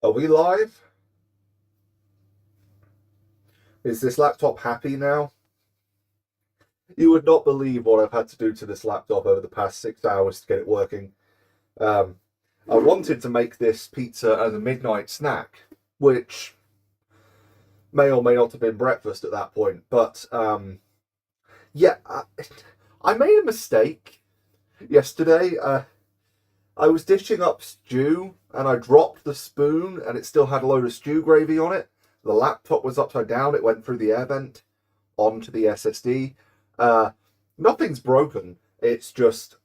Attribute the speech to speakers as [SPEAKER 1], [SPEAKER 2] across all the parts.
[SPEAKER 1] Are we live? Is this laptop happy now? You would not believe what I've had to do to this laptop over the past 6 hours to get it working. Um, I wanted to make this pizza as a midnight snack, which may or may not have been breakfast at that point. But yeah, I made a mistake yesterday. I was dishing up stew and I dropped the spoon and it still had a load of stew gravy on it. The laptop was upside down. It went through the air vent onto the SSD. Nothing's broken. It's just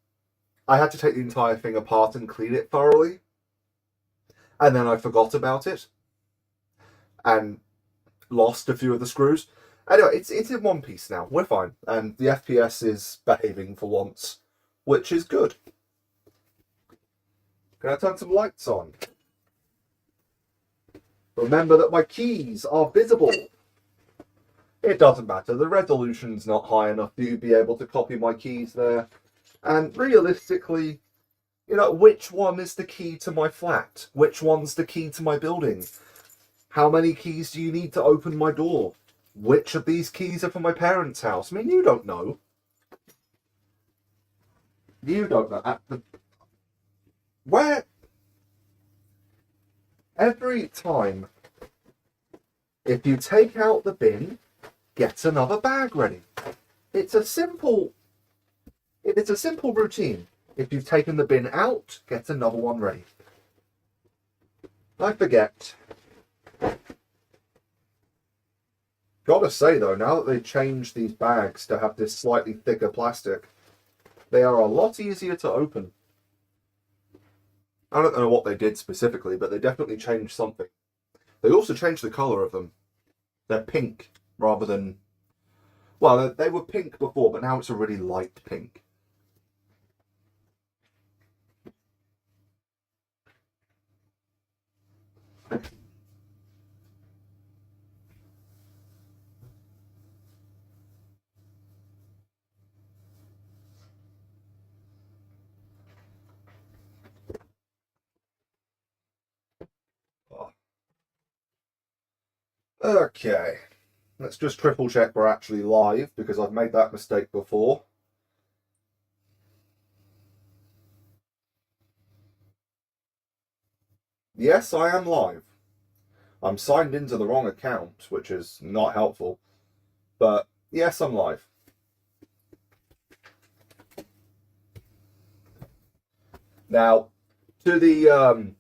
[SPEAKER 1] I had to take the entire thing apart and clean it thoroughly. And then I forgot about it and lost a few of the screws. Anyway, it's in one piece now. We're fine. And the FPS is behaving for once, which is good. Can I turn some lights on? Remember that my keys are visible. It doesn't matter. The resolution's not high enough for you to be able to copy my keys there. And realistically, which one is the key to my flat? Which one's the key to my building? How many keys do you need to open my door? Which of these keys are for my parents' house? I mean, you don't know. You don't know. Where? Every time, if you take out the bin, get another bag ready. It's a simple routine. If you've taken the bin out, get another one ready. I forget. Gotta say though, now that they've changed these bags to have this slightly thicker plastic, they are a lot easier to open. I don't know what they did specifically, but they definitely changed something. They also changed the colour of them. They're pink rather than... Well, they were pink before, but now it's a really light pink. Okay, let's just triple check we're actually live because I've made that mistake before. Yes, I am live. I'm signed into the wrong account, which is not helpful. But yes, I'm live. Now, to the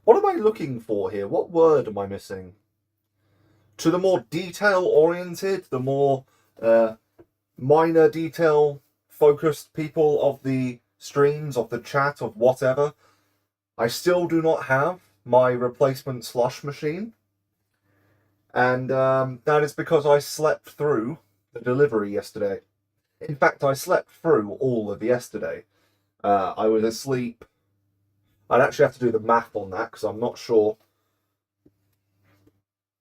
[SPEAKER 1] what am I looking for here? What word am I missing? To the more detail-oriented, the more minor detail-focused people of the streams, of the chat, of whatever, I still do not have my replacement slush machine. And that is because I slept through the delivery yesterday. In fact, I slept through all of yesterday. I was asleep. I'd actually have to do the math on that because I'm not sure.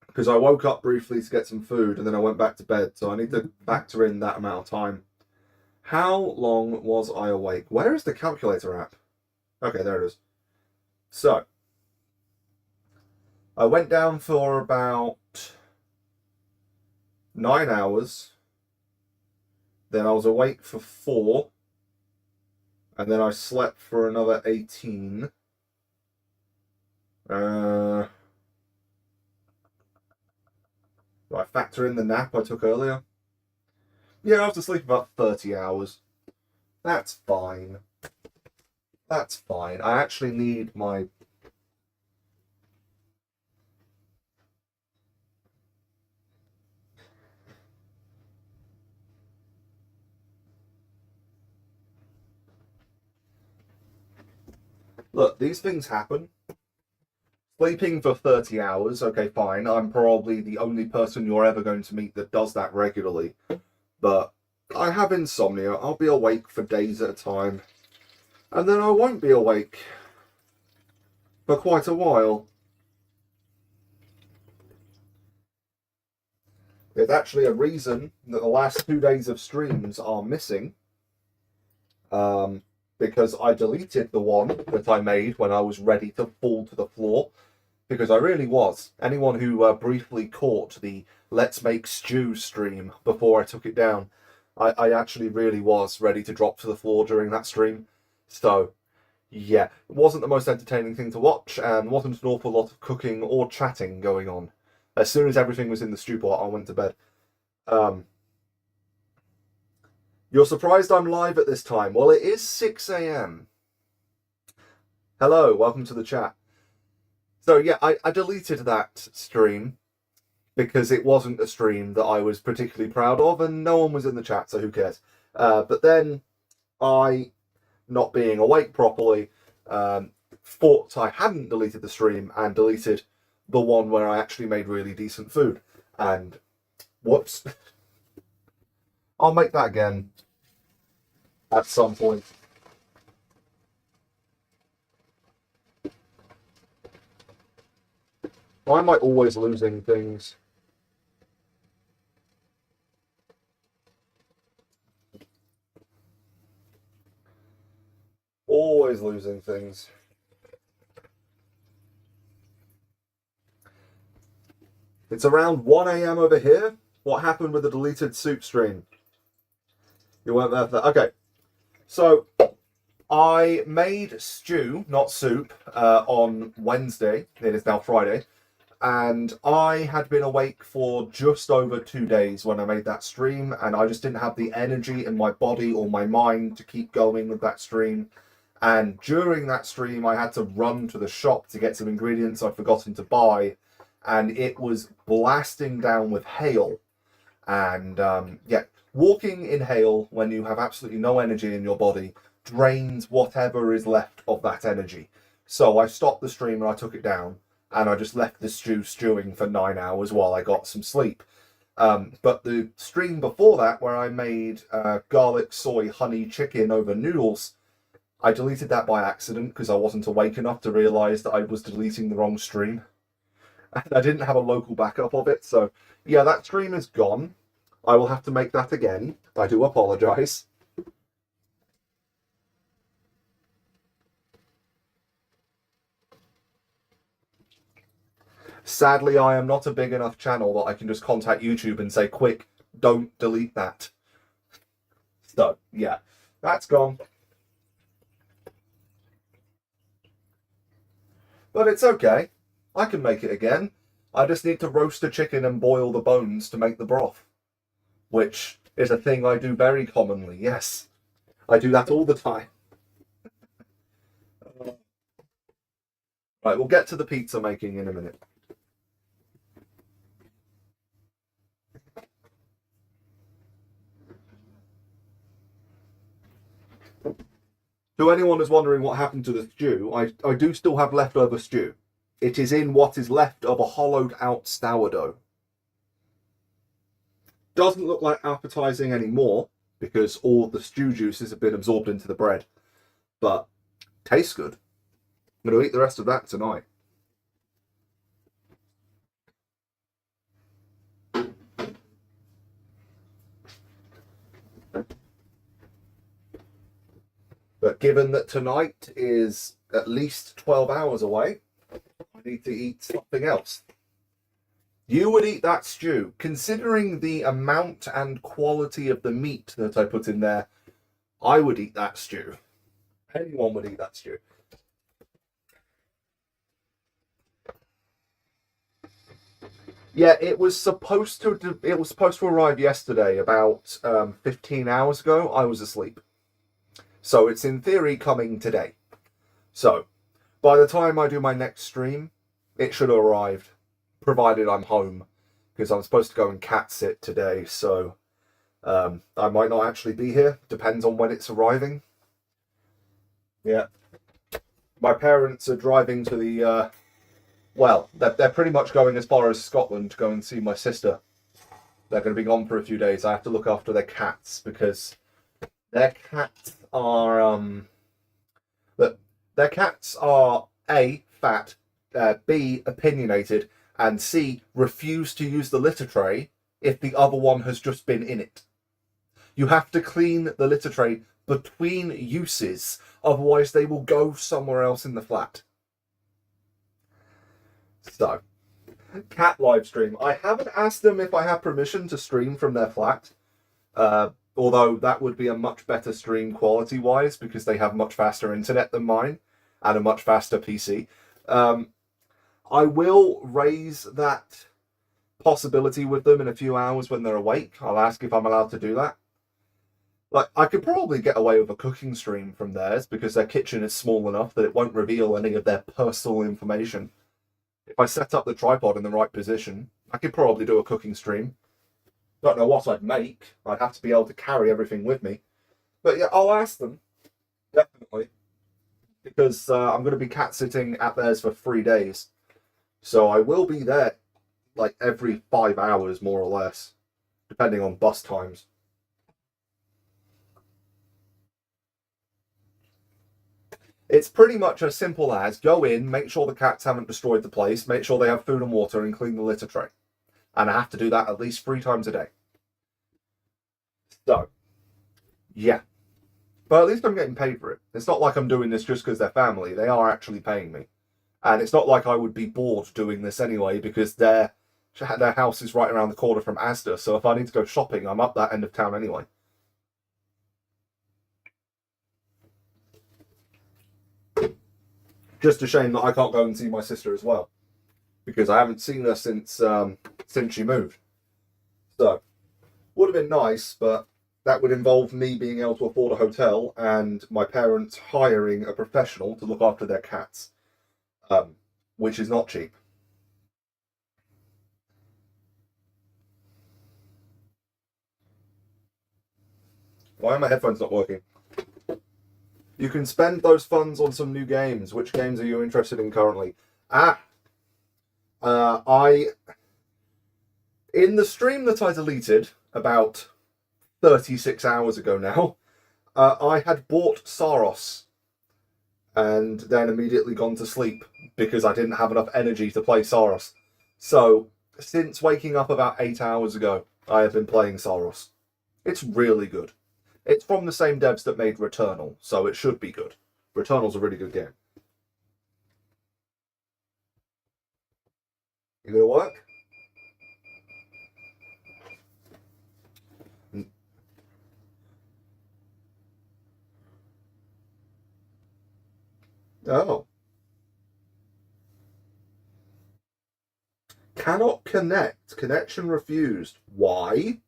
[SPEAKER 1] Because I woke up briefly to get some food and then I went back to bed. So I need to factor in that amount of time. How long was I awake? Where is the calculator app? Okay, there it is. So, I went down for about 9 hours. Then I was awake for 4. And then I slept for another 18. Do I factor in the nap I took earlier? Yeah, I was asleep about 30 hours. That's fine. That's fine. I actually need my... Look, these things happen. Sleeping for 30 hours, okay, fine. I'm probably the only person you're ever going to meet that does that regularly. But I have insomnia. I'll be awake for days at a time. And then I won't be awake for quite a while. There's actually a reason that the last 2 days of streams are missing. because I deleted the one that I made when I was ready to fall to the floor, because I really was. Anyone who briefly caught the Let's Make Stew stream before I took it down, I actually really was ready to drop to the floor during that stream. So, yeah, it wasn't the most entertaining thing to watch, and wasn't an awful lot of cooking or chatting going on. As soon as everything was in the stew pot, I went to bed. You're surprised I'm live at this time? Well, it is 6 a.m. Hello, welcome to the chat. So yeah, I deleted that stream because it wasn't a stream that I was particularly proud of, and no one was in the chat, so who cares? But then I, not being awake properly, thought I hadn't deleted the stream and deleted the one where I actually made really decent food. And whoops. I'll make that again at some point. Why am I always losing things? Always losing things. It's around 1 a.m. over here. What happened with the deleted soup stream? You weren't there for that. Okay. So, I made stew, not soup, on Wednesday. It is now Friday. And I had been awake for just over 2 days when I made that stream, and I just didn't have the energy in my body or my mind to keep going with that stream. And during that stream, I had to run to the shop to get some ingredients I'd forgotten to buy, and it was blasting down with hail. And yeah, walking in hail when you have absolutely no energy in your body drains whatever is left of that energy. So I stopped the stream and I took it down, and I just left the stew stewing for 9 hours while I got some sleep. But the stream before that, where I made garlic, soy, honey chicken over noodles, I deleted that by accident because I wasn't awake enough to realise that I was deleting the wrong stream. And I didn't have a local backup of it, so yeah, that stream is gone. I will have to make that again. I do apologise. Sadly, I am not a big enough channel that I can just contact YouTube and say, quick, don't delete that. So, yeah, that's gone. But it's okay. I can make it again. I just need to roast a chicken and boil the bones to make the broth, which is a thing I do very commonly, yes. I do that all the time. Right, we'll get to the pizza making in a minute. To anyone who's wondering what happened to the stew, I do still have leftover stew. It is in what is left of a hollowed out sourdough. Doesn't look like appetizing anymore because all the stew juices have been absorbed into the bread, but tastes good. I'm going to eat the rest of that tonight. But given that tonight is at least 12 hours away, I need to eat something else. You would eat that stew. Considering the amount and quality of the meat that I put in there, I would eat that stew. Anyone would eat that stew. Yeah, it was supposed to arrive yesterday, about 15 hours ago. I was asleep. So it's in theory coming today. So by the time I do my next stream, it should have arrived, provided I'm home, because I'm supposed to go and cat sit today. So I might not actually be here. Depends on when it's arriving. Yeah. My parents are driving to the, well, they're pretty much going as far as Scotland to go and see my sister. They're going to be gone for a few days. I have to look after their cats because their cats are A, fat, B, opinionated, and C, refuse to use the litter tray if the other one has just been in it. You have to clean the litter tray between uses. Otherwise, they will go somewhere else in the flat. So, cat live stream. I haven't asked them if I have permission to stream from their flat. Although that would be a much better stream quality-wise because they have much faster internet than mine and a much faster PC. I will raise that possibility with them in a few hours when they're awake. I'll ask if I'm allowed to do that. Like, I could probably get away with a cooking stream from theirs because their kitchen is small enough that it won't reveal any of their personal information. If I set up the tripod in the right position, I could probably do a cooking stream. Don't know what I'd make. I'd have to be able to carry everything with me. But yeah, I'll ask them. Definitely. Because I'm going to be cat sitting at theirs for 3 days. So I will be there like every 5 hours, more or less. Depending on bus times. It's pretty much as simple as go in, make sure the cats haven't destroyed the place, make sure they have food and water, and clean the litter tray. And I have to do that at least 3 times a day. So, yeah. But at least I'm getting paid for it. It's not like I'm doing this just because they're family. They are actually paying me. And it's not like I would be bored doing this anyway because their house is right around the corner from Asda. So if I need to go shopping, I'm up that end of town anyway. Just a shame that I can't go and see my sister as well, because I haven't seen her since she moved. So, would have been nice, but that would involve me being able to afford a hotel and my parents hiring a professional to look after their cats, which is not cheap. Why are my headphones not working? You can spend those funds on some new games. Which games are you interested in currently? In the stream that I deleted about 36 hours ago now, I had bought Saros and then immediately gone to sleep because I didn't have enough energy to play Saros. So, since waking up about 8 hours ago, I have been playing Saros. It's really good. It's from the same devs that made Returnal, so it should be good. Returnal's a really good game. You gonna work? Oh. Cannot connect. Connection refused. Why?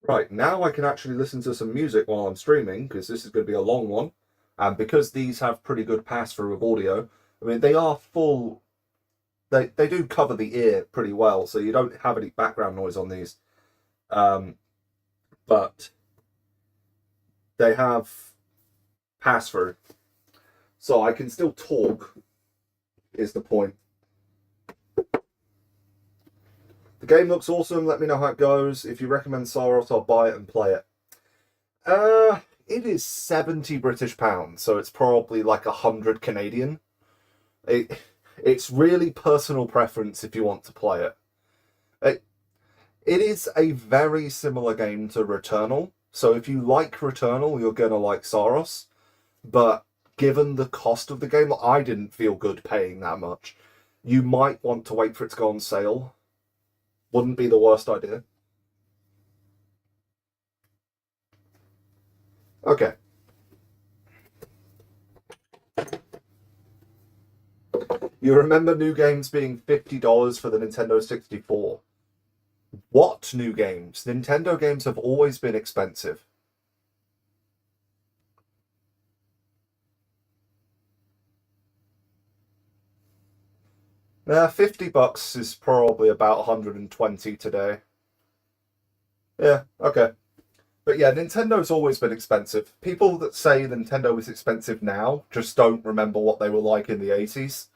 [SPEAKER 1] Right, now I can actually listen to some music while I'm streaming, because this is going to be a long one. And because these have pretty good pass-through of audio, I mean, they are full... They do cover the ear pretty well, so you don't have any background noise on these. But they have pass-through. So I can still talk, is the point. The game looks awesome. Let me know how it goes. If you recommend Saros, I'll buy it and play it. It is 70 British pounds, so it's probably like 100 Canadian. It's really personal preference if you want to play it. It is a very similar game to Returnal. So if you like Returnal, you're going to like Saros. But given the cost of the game, I didn't feel good paying that much. You might want to wait for it to go on sale. Wouldn't be the worst idea. Okay. You remember new games being $50 for the Nintendo 64. What new games? Nintendo games have always been expensive. $50 is probably about 120 today. Yeah, okay. But yeah, Nintendo's always been expensive. People that say Nintendo is expensive now just don't remember what they were like in the 80s.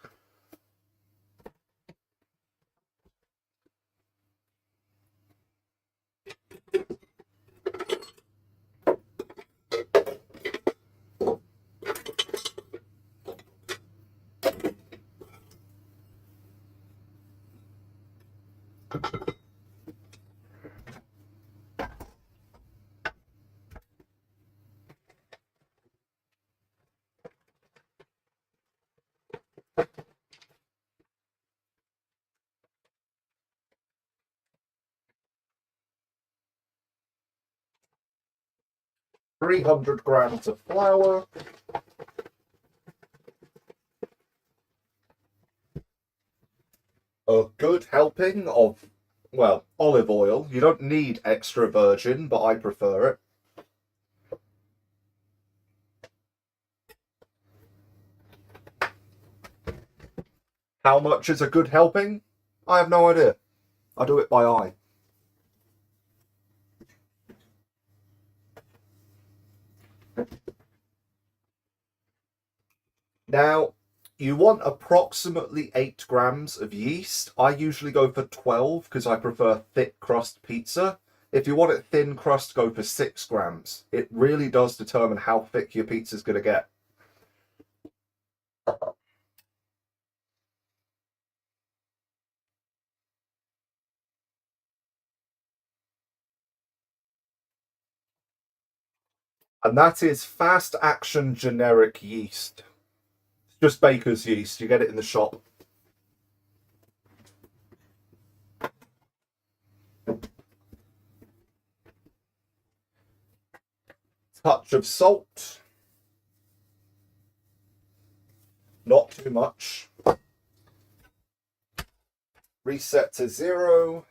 [SPEAKER 1] 300 grams of flour. A good helping of, well, olive oil. You don't need extra virgin, but I prefer it. How much is a good helping? I have no idea. I do it by eye. Now, you want approximately 8 grams of yeast. I usually go for 12 because I prefer thick crust pizza. If you want it thin crust, go for 6 grams. It really does determine how thick your pizza's going to get. And that is fast action generic yeast. It's just baker's yeast. You get it in the shop. Touch of salt. Not too much. Reset to 0.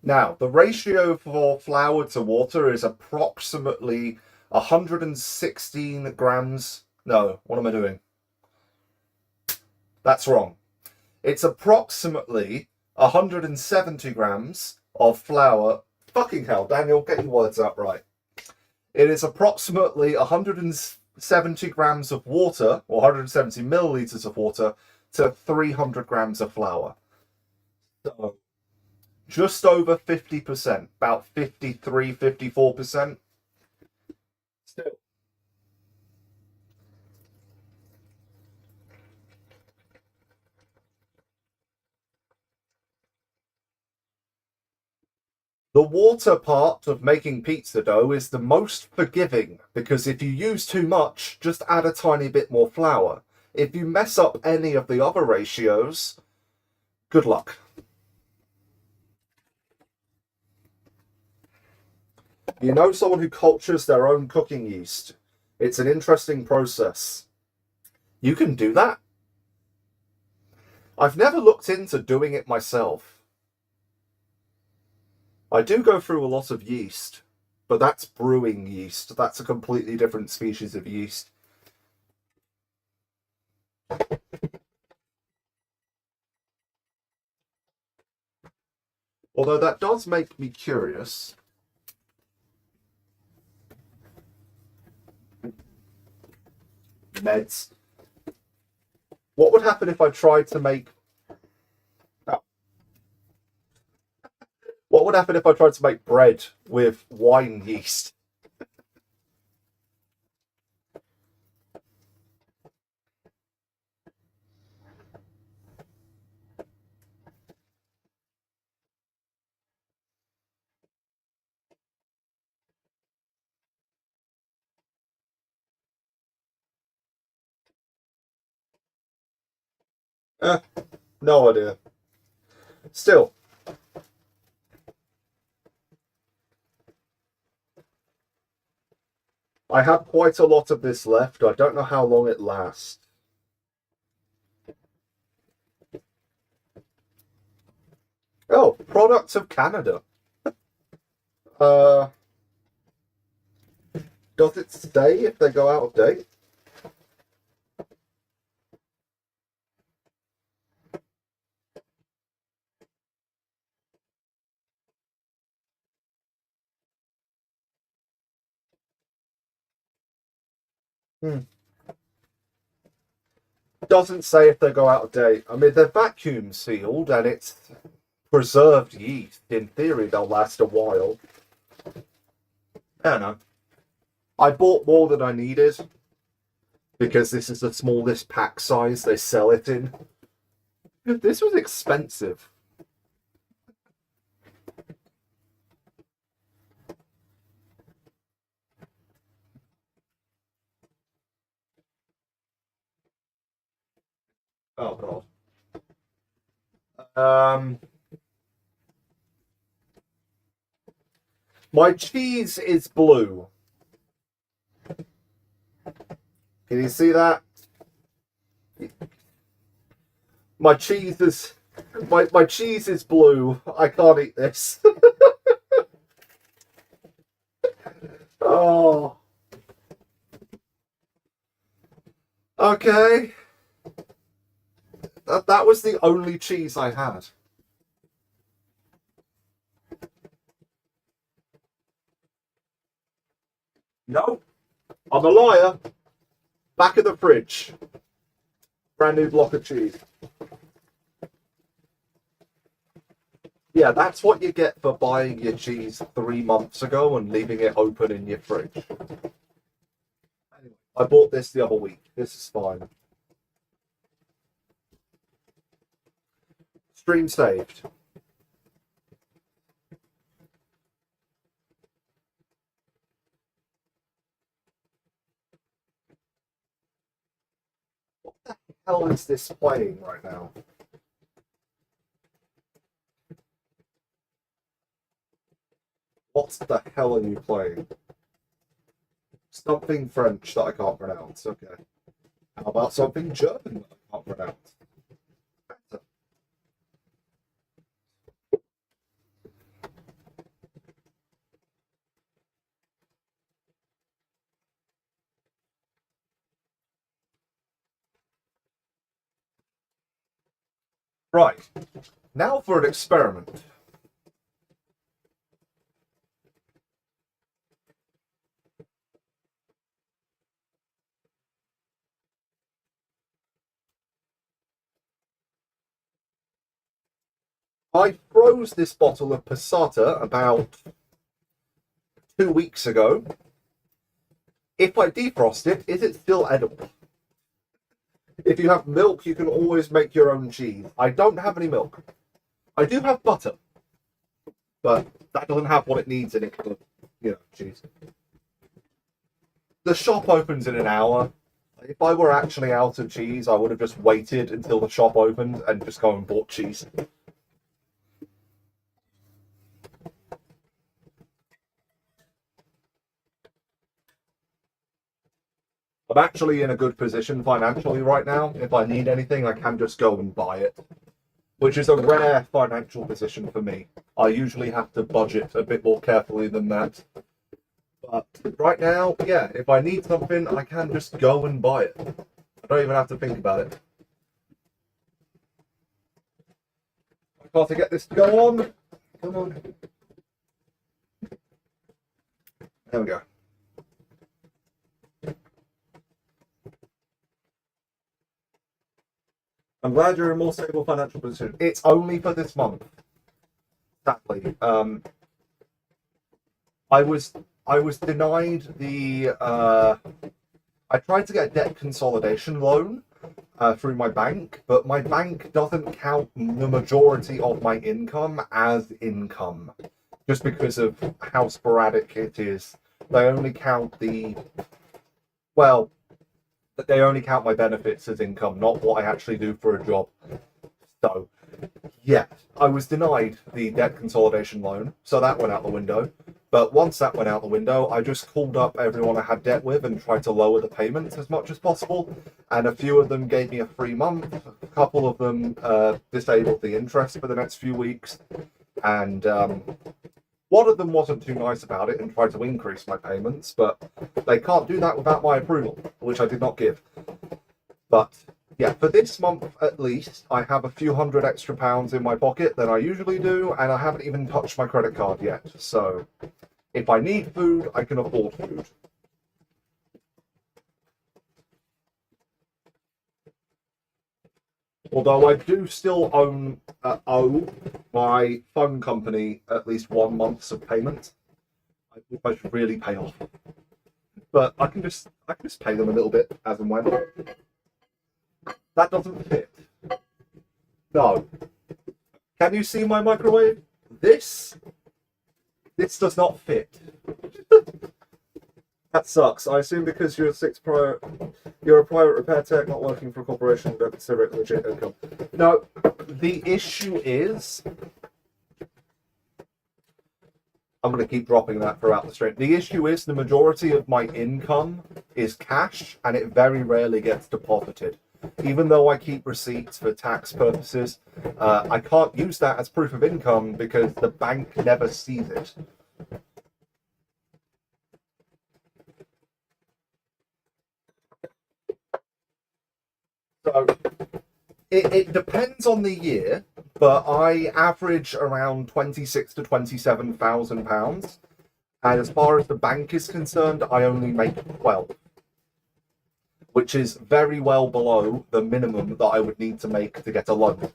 [SPEAKER 1] Now, the ratio for flour to water is approximately 116 grams. No, what am I doing? That's wrong. It's approximately 170 grams of flour. Fucking hell, Daniel, get your words out right. It is approximately 170 grams of water, or 170 milliliters of water, to 300 grams of flour. So, just over 50%, about 53, 54%. Still. The water part of making pizza dough is the most forgiving because if you use too much, just add a tiny bit more flour. If you mess up any of the other ratios, good luck. You know someone who cultures their own cooking yeast. It's an interesting process. You can do that. I've never looked into doing it myself. I do go through a lot of yeast, but that's brewing yeast. That's a completely different species of yeast. Although that does make me curious. Meds. What would happen if I tried to make... What would happen if I tried to make bread with wine yeast? No idea. Still, I have quite a lot of this left. I don't know how long it lasts. Oh, products of Canada. Does it say if they go out of date? Doesn't say if they go out of date. I mean, they're vacuum sealed and it's preserved yeast. In theory, they'll last a while. I don't know. I bought more than I needed because this is the smallest pack size they sell it in. This was expensive. Oh god. My cheese is blue. Can you see that? My cheese is my cheese is blue. I can't eat this. Oh. Okay. That was the only cheese I had. No, I'm a liar. Back of the fridge. Brand new block of cheese. Yeah, that's what you get for buying your cheese 3 months ago and leaving it open in your fridge. Anyway, I bought this the other week. This is fine. Stream saved. What the hell is this playing right now? What the hell are you playing? Something French that I can't pronounce. Okay. How about something German that I can't pronounce? Better. Right. Now for an experiment. I froze this bottle of passata about 2 weeks ago. If I defrost it, is it still edible? If you have milk, you can always make your own cheese. I don't have any milk. I do have butter, but that doesn't have what it needs in it for, cheese. The shop opens in an hour. If I were actually out of cheese, I would have just waited until the shop opened and just gone and bought cheese. I'm actually in a good position financially right now. If I need anything, I can just go and buy it, which is a rare financial position for me. I usually have to budget a bit more carefully than that. But right now, yeah, if I need something, I can just go and buy it. I don't even have to think about it. I've got to get this to go on. Come on. There we go. I'm glad you're in a more stable financial position. It's only for this month. Sadly. I was denied the I tried to get a debt consolidation loan through my bank, but my bank doesn't count the majority of my income as income, just because of how sporadic it is. They only count they only count my benefits as income, not what I actually do for a job. So, yeah, I was denied the debt consolidation loan, so that went out the window. But once that went out the window, I just called up everyone I had debt with and tried to lower the payments as much as possible. And a few of them gave me a free month. A couple of them disabled the interest for the next few weeks. And one of them wasn't too nice about it and tried to increase my payments. But they can't do that without my approval, which I did not give. But yeah, for this month at least, I have a few hundred extra pounds in my pocket than I usually do, and I haven't even touched my credit card yet. So, if I need food, I can afford food. Although I do still owe my phone company at least 1 month's of payment, which I should really pay off. but I can just pay them a little bit as and when. That doesn't fit. No. Can you see my microwave? This does not fit. That sucks. I assume because you're a private repair tech not working for a corporation, you don't consider it legit income. No, the issue is, I'm going to keep dropping that throughout the stream. The issue is the majority of my income is cash, and it very rarely gets deposited. Even though I keep receipts for tax purposes, I can't use that as proof of income because the bank never sees it. So it depends on the year, but I average around £26,000 to £27,000, and as far as the bank is concerned, I only make 12, which is very well below the minimum that I would need to make to get a loan.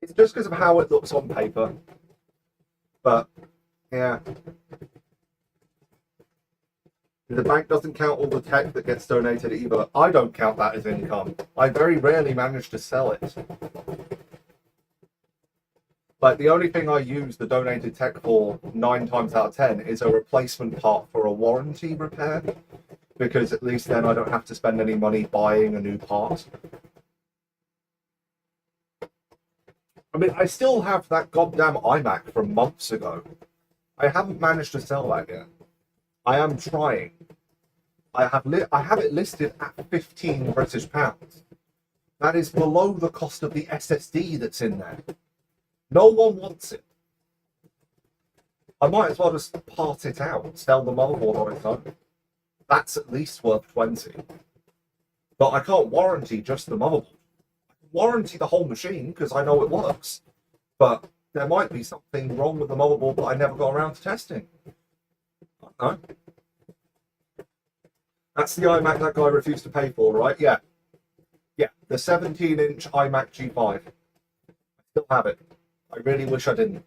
[SPEAKER 1] It's just because of how it looks on paper. But, yeah. The bank doesn't count all the tech that gets donated either. I don't count that as income. I very rarely manage to sell it. Like, the only thing I use the donated tech for 9 times out of 10 is a replacement part for a warranty repair. Because at least then I don't have to spend any money buying a new part. I mean, I still have that goddamn iMac from months ago. I haven't managed to sell that yet. I am trying. I have it listed at 15 British pounds. That is below the cost of the SSD that's in there. No one wants it. I might as well just part it out, sell the motherboard on its own. That's at least worth 20. But I can't warranty just the motherboard. Warranty the whole machine because I know it works, but there might be something wrong with the motherboard that I never got around to testing. I don't know. That's the iMac that guy refused to pay for, right? Yeah, the 17-inch iMac G5. I still have it. I really wish I didn't.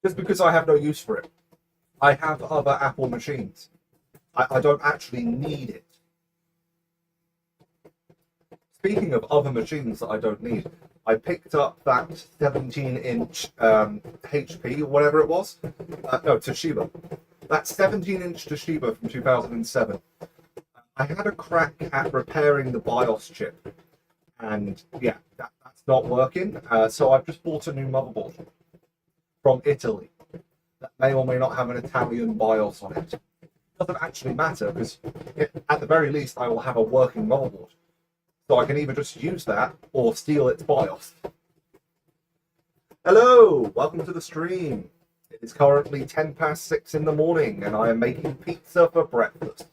[SPEAKER 1] Just because I have no use for it. I have other Apple machines. I don't actually need it. Speaking of other machines that I don't need, I picked up that 17-inch HP, or whatever it was. No, Toshiba. That 17-inch Toshiba from 2007. I had a crack at repairing the BIOS chip. And yeah, that's not working. So I've just bought a new motherboard from Italy. That may or may not have an Italian BIOS on it. It doesn't actually matter, because at the very least I will have a working motherboard. So I can either just use that or steal its BIOS. Hello, welcome to the stream. It is currently 6:10 in the morning and I am making pizza for breakfast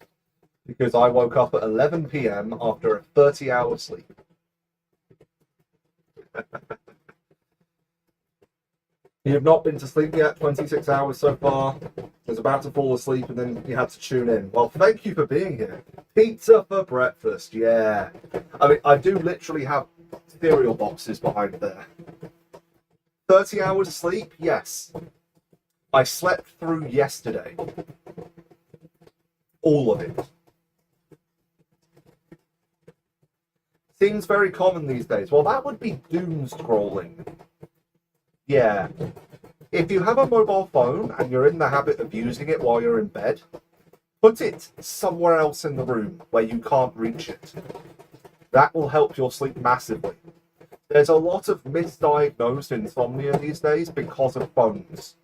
[SPEAKER 1] because I woke up at 11 p.m. after a 30-hour sleep. You have not been to sleep yet, 26 hours so far. I was about to fall asleep and then you had to tune in. Well, thank you for being here. Pizza for breakfast, yeah. I mean, I do literally have cereal boxes behind there. 30 hours sleep? Yes. I slept through yesterday. All of it. Seems very common these days. Well, that would be doom scrolling. Yeah. If you have a mobile phone and you're in the habit of using it while you're in bed, put it somewhere else in the room where you can't reach it. That will help your sleep massively. There's a lot of misdiagnosed insomnia these days because of phones.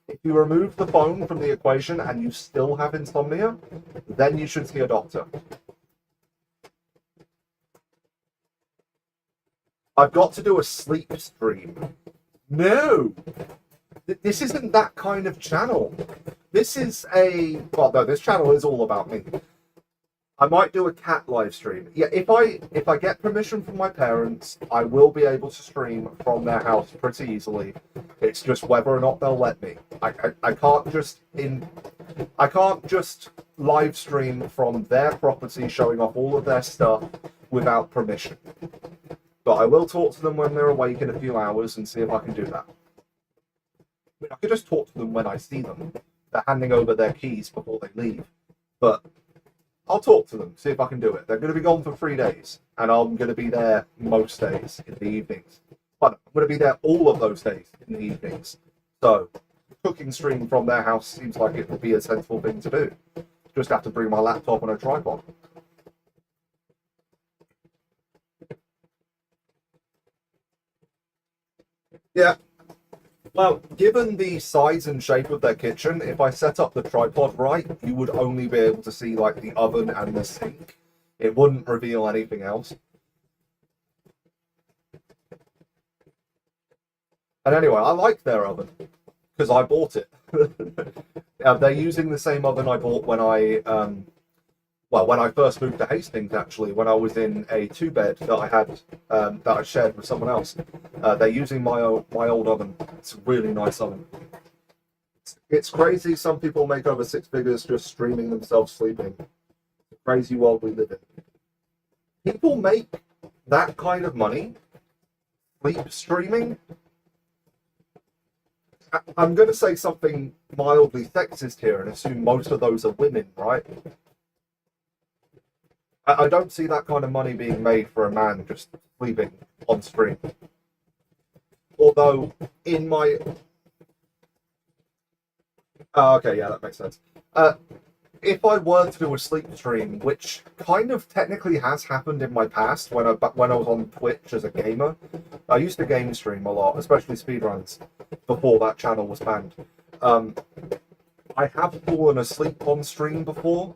[SPEAKER 1] If you remove the phone from the equation and you still have insomnia, then you should see a doctor. I've got to do a sleep stream. No! This isn't that kind of channel. This is a... Well, no, this channel is all about me. I might do a cat live stream. Yeah, if I get permission from my parents, I will be able to stream from their house pretty easily. It's just whether or not they'll let me. I can't just live stream from their property showing off all of their stuff without permission. But I will talk to them when they're awake in a few hours and see if I can do that. I mean, I could just talk to them when I see them. They're handing over their keys before they leave. But I'll talk to them, see if I can do it. They're going to be gone for 3 days, and I'm going to be there most days in the evenings. But I'm going to be there all of those days in the evenings. So, cooking stream from their house seems like it would be a sensible thing to do. Just have to bring my laptop and a tripod. Yeah. Well, given the size and shape of their kitchen, if I set up the tripod right, you would only be able to see like the oven and the sink. It wouldn't reveal anything else. And anyway, I like their oven because I bought it. They're using the same oven I bought when when I first moved to Hastings, actually, when I was in a two-bed that I had that I shared with someone else. They're using my old oven. It's a really nice oven. It's crazy. Some people make over 6 figures just streaming themselves sleeping. It's a crazy world we live in. People make that kind of money sleep streaming. I'm going to say something mildly sexist here and assume most of those are women, right? I don't see that kind of money being made for a man just sleeping on stream. Although, in my... okay, yeah, that makes sense. If I were to do a sleep stream, which kind of technically has happened in my past when I was on Twitch as a gamer, I used to game stream a lot, especially speedruns, before that channel was banned. I have fallen asleep on stream before,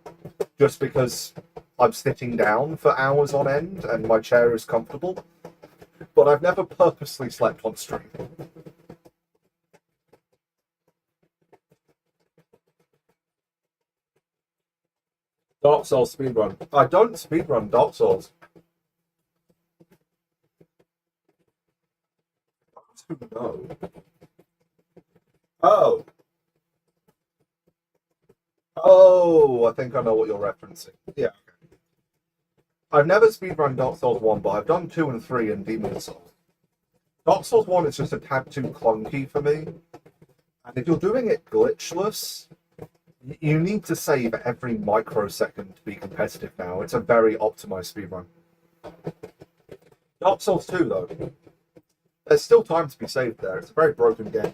[SPEAKER 1] just because I'm sitting down for hours on end and my chair is comfortable, but I've never purposely slept on stream. Dark Souls speedrun. I don't speedrun Dark Souls. No. Oh. Oh, I think I know what you're referencing. Yeah. I've never speedrun Dark Souls 1, but I've done 2 and 3 in Demon Souls. Dark Souls 1 is just a tad too clunky for me. And if you're doing it glitchless, you need to save every microsecond to be competitive now. It's a very optimized speedrun. Dark Souls 2, though, there's still time to be saved there. It's a very broken game.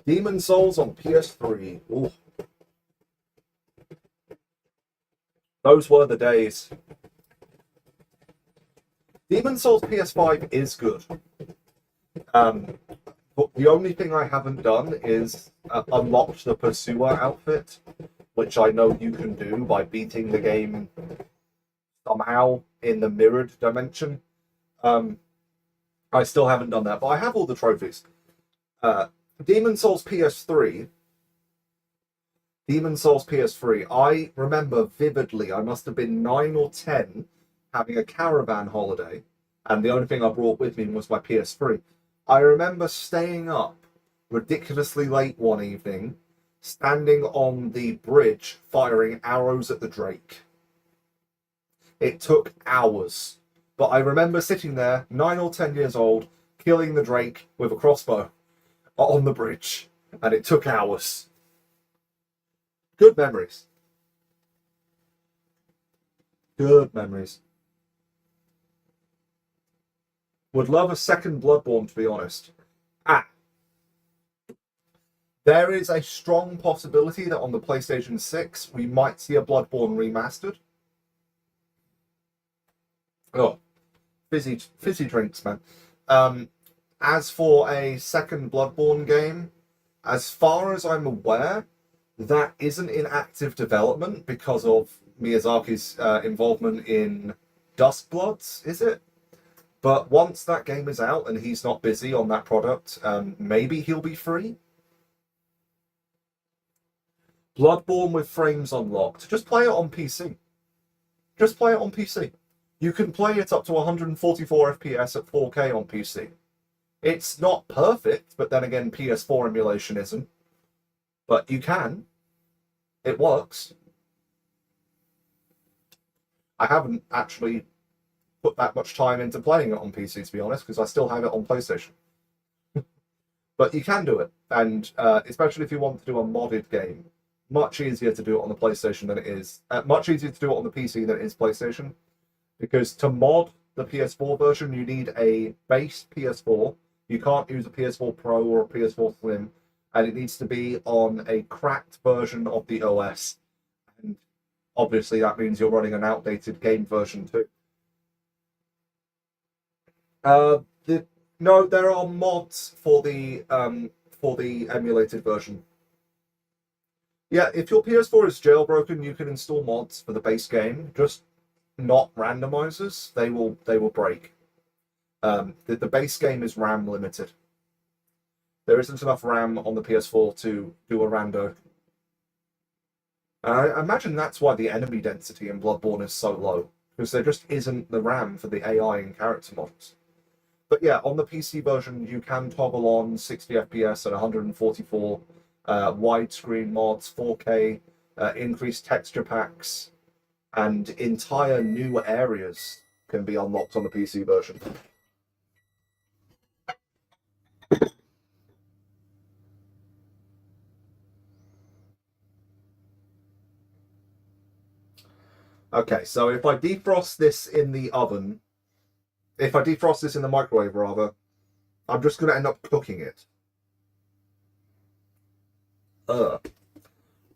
[SPEAKER 1] Demon Souls on PS3. Ooh. Those were the days. Demon Souls PS5 is good. But the only thing I haven't done is unlocked the Pursuer outfit, which I know you can do by beating the game somehow in the mirrored dimension. I still haven't done that, but I have all the trophies. Demon Souls PS3. Demon Souls PS3. I remember vividly, I must have been 9 or 10, having a caravan holiday, and the only thing I brought with me was my PS3. I remember staying up ridiculously late one evening, standing on the bridge, firing arrows at the Drake. It took hours, but I remember sitting there, 9 or 10 years old, killing the Drake with a crossbow on the bridge, and it took hours. Good memories. Good memories. Would love a second Bloodborne, to be honest. There is a strong possibility that on the PlayStation 6 we might see a Bloodborne remastered. Oh, fizzy drinks, man. As for a second Bloodborne game, as far as I'm aware, that isn't in active development because of Miyazaki's involvement in Duskbloods, is it? But once that game is out and he's not busy on that product, maybe he'll be free. Bloodborne with frames unlocked. Just play it on PC. just play it on PC. You can play it up to 144 FPS at 4K on PC. It's not perfect, but then again, PS4 emulation isn't. But you can. It works. I haven't actually put that much time into playing it on PC, to be honest, because I still have it on PlayStation. But you can do it, and especially if you want to do a modded game, much easier to do it on the PlayStation than it is. Much easier to do it on the PC than it is PlayStation, because to mod the PS4 version, you need a base PS4. You can't use a PS4 Pro or a PS4 Slim, and it needs to be on a cracked version of the OS. And obviously, that means you're running an outdated game version too. No, there are mods for the emulated version. Yeah, if your PS4 is jailbroken, you can install mods for the base game, just not randomizers. They will break. The base game is RAM limited. There isn't enough RAM on the PS4 to do a rando. I imagine that's why the enemy density in Bloodborne is so low, because there just isn't the RAM for the AI and character models. But yeah, on the PC version, you can toggle on 60 FPS at 144, widescreen mods, 4K, increased texture packs, and entire new areas can be unlocked on the PC version. Okay, so if I defrost this in the oven, if I defrost this in the microwave rather, I'm just going to end up cooking it.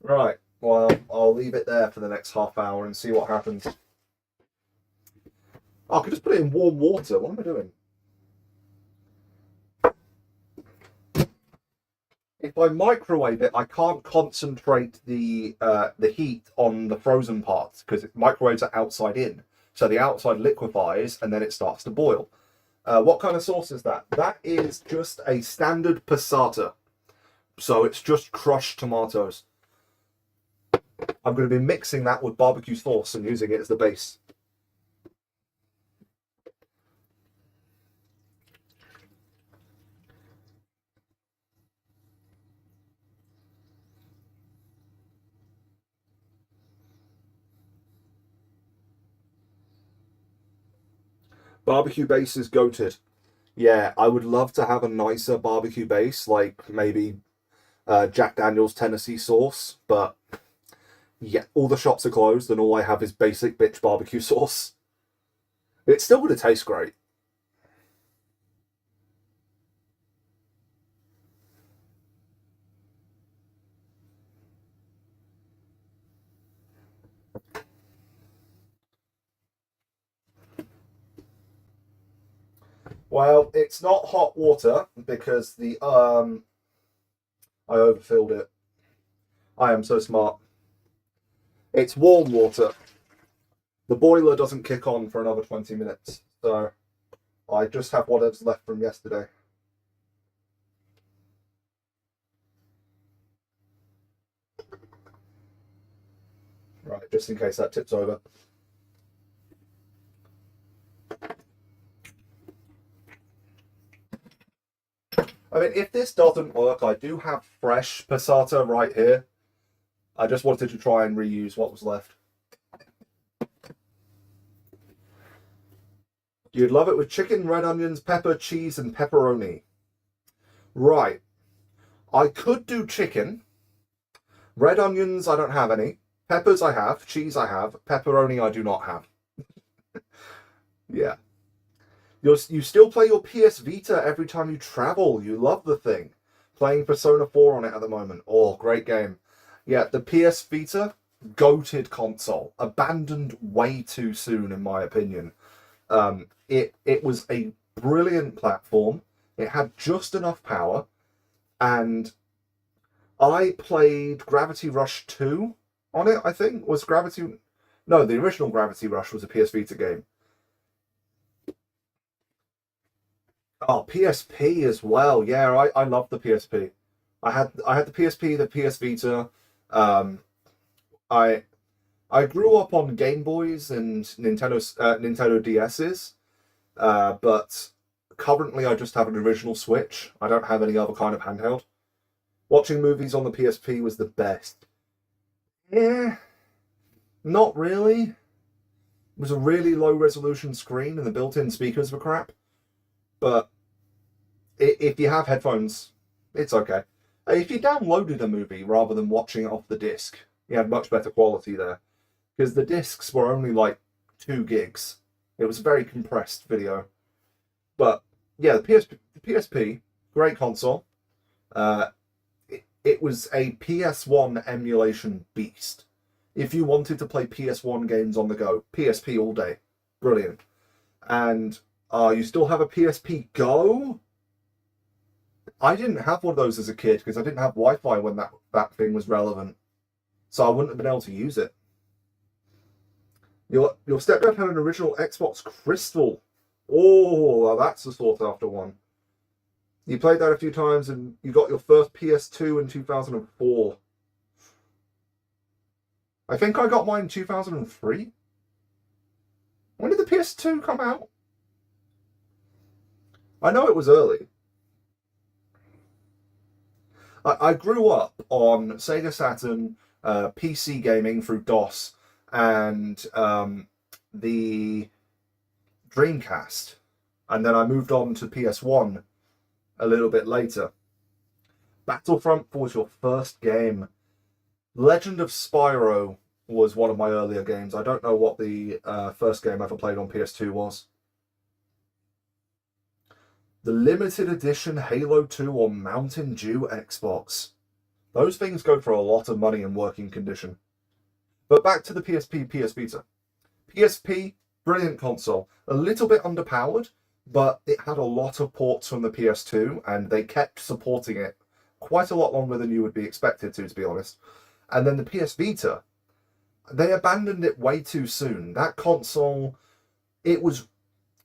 [SPEAKER 1] Right, well, I'll leave it there for the next half hour and see what happens. Oh, I could just put it in warm water. What am I doing? If I microwave it, I can't concentrate the heat on the frozen parts because microwaves are outside in. So the outside liquefies and then it starts to boil. What kind of sauce is that? That is just a standard passata. So it's just crushed tomatoes. I'm going to be mixing that with barbecue sauce and using it as the base. Barbecue base is goated. Yeah, I would love to have a nicer barbecue base, like maybe Jack Daniel's Tennessee sauce, but yeah, all the shops are closed and all I have is basic bitch barbecue sauce. It's still going to taste great. Well, it's not hot water because I overfilled it. I am so smart. It's warm water. The boiler doesn't kick on for another 20 minutes, so I just have whatever's left from yesterday. Right, just in case that tips over. I mean, if this doesn't work, I do have fresh passata right here. I just wanted to try and reuse what was left. You'd love it with chicken, red onions, pepper, cheese, and pepperoni. Right. I could do chicken. Red onions, I don't have any. Peppers, I have. Cheese, I have. Pepperoni, I do not have. Yeah. You still play your PS Vita every time you travel. You love the thing. Playing Persona 4 on it at the moment. Oh, great game. Yeah, the PS Vita, goated console. Abandoned way too soon, in my opinion. It was a brilliant platform. It had just enough power. And I played Gravity Rush 2 on it, I think. Was Gravity... No, the original Gravity Rush was a PS Vita game. Oh, PSP as well. Yeah, I love the PSP. I had the PSP, the PS Vita. Um, I I grew up on Game Boys and Nintendo DS's, but currently I just have an original Switch. I don't have any other kind of handheld. Watching movies on the PSP was the best. Yeah, not really. It was a really low resolution screen and the built-in speakers were crap. But if you have headphones, it's okay. If you downloaded a movie rather than watching it off the disc, you had much better quality there. Because the discs were only like 2 gigs. It was a very compressed video. But yeah, the PSP, great console. It was a PS1 emulation beast. If you wanted to play PS1 games on the go, PSP all day. Brilliant. And you still have a PSP Go? I didn't have one of those as a kid because I didn't have Wi-Fi when that thing was relevant. So I wouldn't have been able to use it. Your stepdad had an original Xbox Crystal. Oh, well, that's a sought after one. You played that a few times and you got your first PS2 in 2004. I think I got mine in 2003. When did the PS2 come out? I know it was early. I grew up on Sega Saturn, PC gaming through DOS, and the Dreamcast. And then I moved on to PS1 a little bit later. Battlefront was your first game. Legend of Spyro was one of my earlier games. I don't know what the first game I ever played on PS2 was. The limited edition Halo 2 on Mountain Dew Xbox. Those things go for a lot of money in working condition. But back to the PSP, PS Vita. PSP, brilliant console. A little bit underpowered, but it had a lot of ports from the PS2, and they kept supporting it quite a lot longer than you would be expected to be honest. And then the PS Vita, they abandoned it way too soon. That console, it was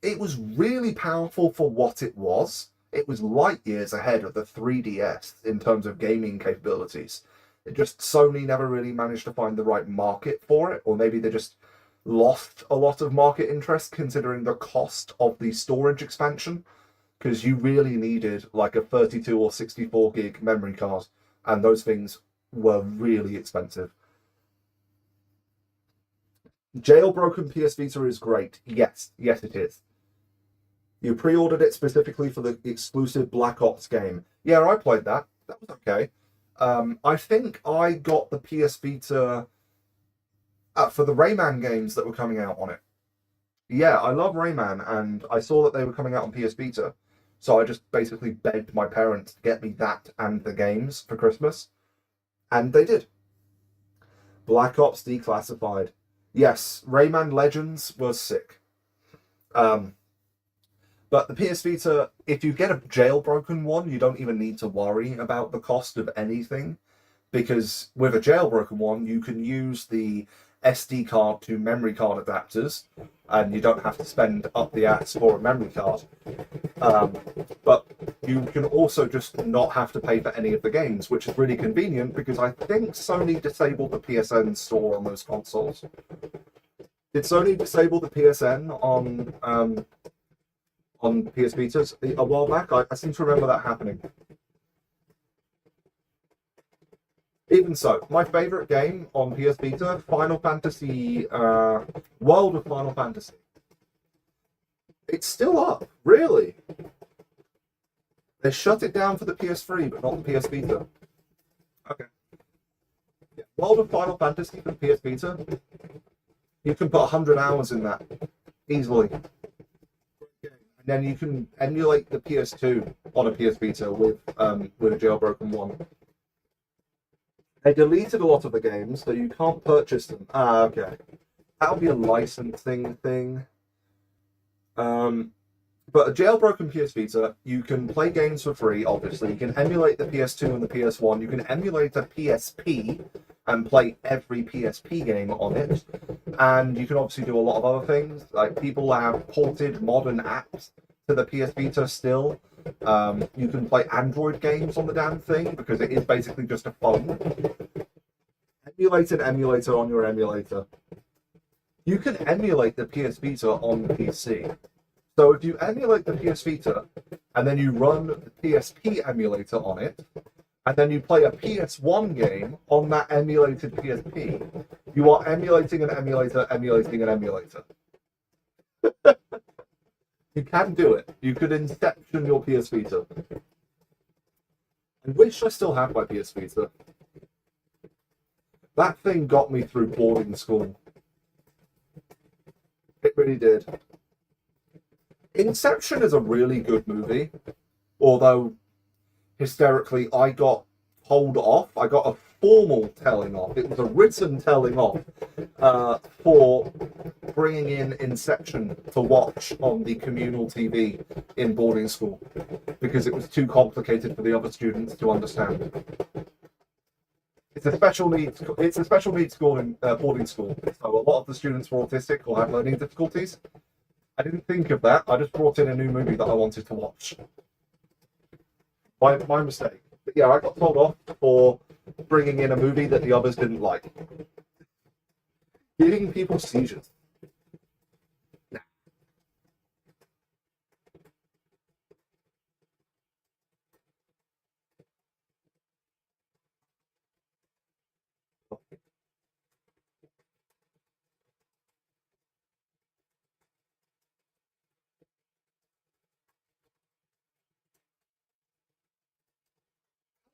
[SPEAKER 1] really powerful for what it was. It was light years ahead of the 3DS in terms of gaming capabilities. It just, Sony never really managed to find the right market for it, or maybe they just lost a lot of market interest considering the cost of the storage expansion, because you really needed like a 32 or 64 gig memory card, and those things were really expensive. Jailbroken PS Vita is great. Yes, it is. You pre-ordered it specifically for the exclusive Black Ops game. Yeah, I played that. That was okay. I think I got the PS Vita for the Rayman games that were coming out on it. Yeah, I love Rayman, and I saw that they were coming out on PS Vita, so I just basically begged my parents to get me that and the games for Christmas, and they did. Black Ops Declassified. Yes, Rayman Legends was sick. But the PS Vita, if you get a jailbroken one, you don't even need to worry about the cost of anything, because with a jailbroken one, you can use the SD card to memory card adapters, and you don't have to spend up the ass for a memory card. But you can also just not have to pay for any of the games, which is really convenient because I think Sony disabled the PSN store on those consoles. Did Sony disable the PSN on PS Vitas a while back? I seem to remember that happening. Even so, my favourite game on PS Vita, Final Fantasy, World of Final Fantasy. It's still up, really. They shut it down for the PS3, but not the PS Vita. Okay. Yeah. World of Final Fantasy for the PS Vita. You can put 100 hours in that, easily. And then you can emulate the PS2 on a PS Vita with a jailbroken one. They deleted a lot of the games, so you can't purchase them. Ah, okay. That'll be a licensing thing. But a jailbroken PS Vita, you can play games for free, obviously. You can emulate the PS2 and the PS1. You can emulate a PSP and play every PSP game on it. And you can obviously do a lot of other things. Like, people have ported modern apps to the PS Vita still. You can play Android games on the damn thing, because it is basically just a phone. emulate an emulator on your emulator. You can emulate the PS Vita on the PC. So if you emulate the PS Vita and then you run the PSP emulator on it, and then you play a PS1 game on that emulated PSP, you are emulating an emulator, emulating an emulator. You can do it. You could Inception your PS Vita. I wish I still had my PS Vita. That thing got me through boarding school. It really did. Inception is a really good movie, although hysterically I got told off. I got a formal telling off. It was a written telling off for bringing in Inception to watch on the communal TV in boarding school because it was too complicated for the other students to understand. It's a special needs. It's a special needs school in boarding school, so a lot of the students were autistic or had learning difficulties. I didn't think of that. I just brought in a new movie that I wanted to watch. My mistake. But yeah, I got told off for bringing in a movie that the others didn't like. Giving people seizures. Nah.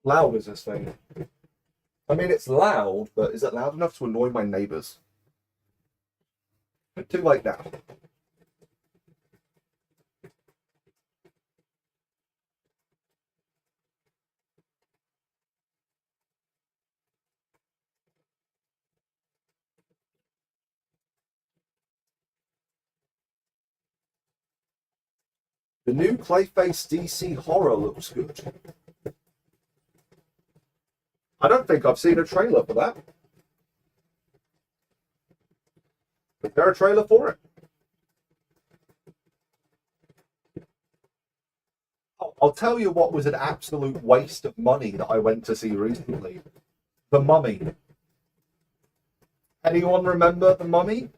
[SPEAKER 1] Loud is this thing? I mean, it's loud, but is it loud enough to annoy my neighbours? Too late now. The new Clayface DC horror looks good. I don't think I've seen a trailer for that. Is there a trailer for it? I'll tell you what was an absolute waste of money that I went to see recently. The Mummy. Anyone remember The Mummy?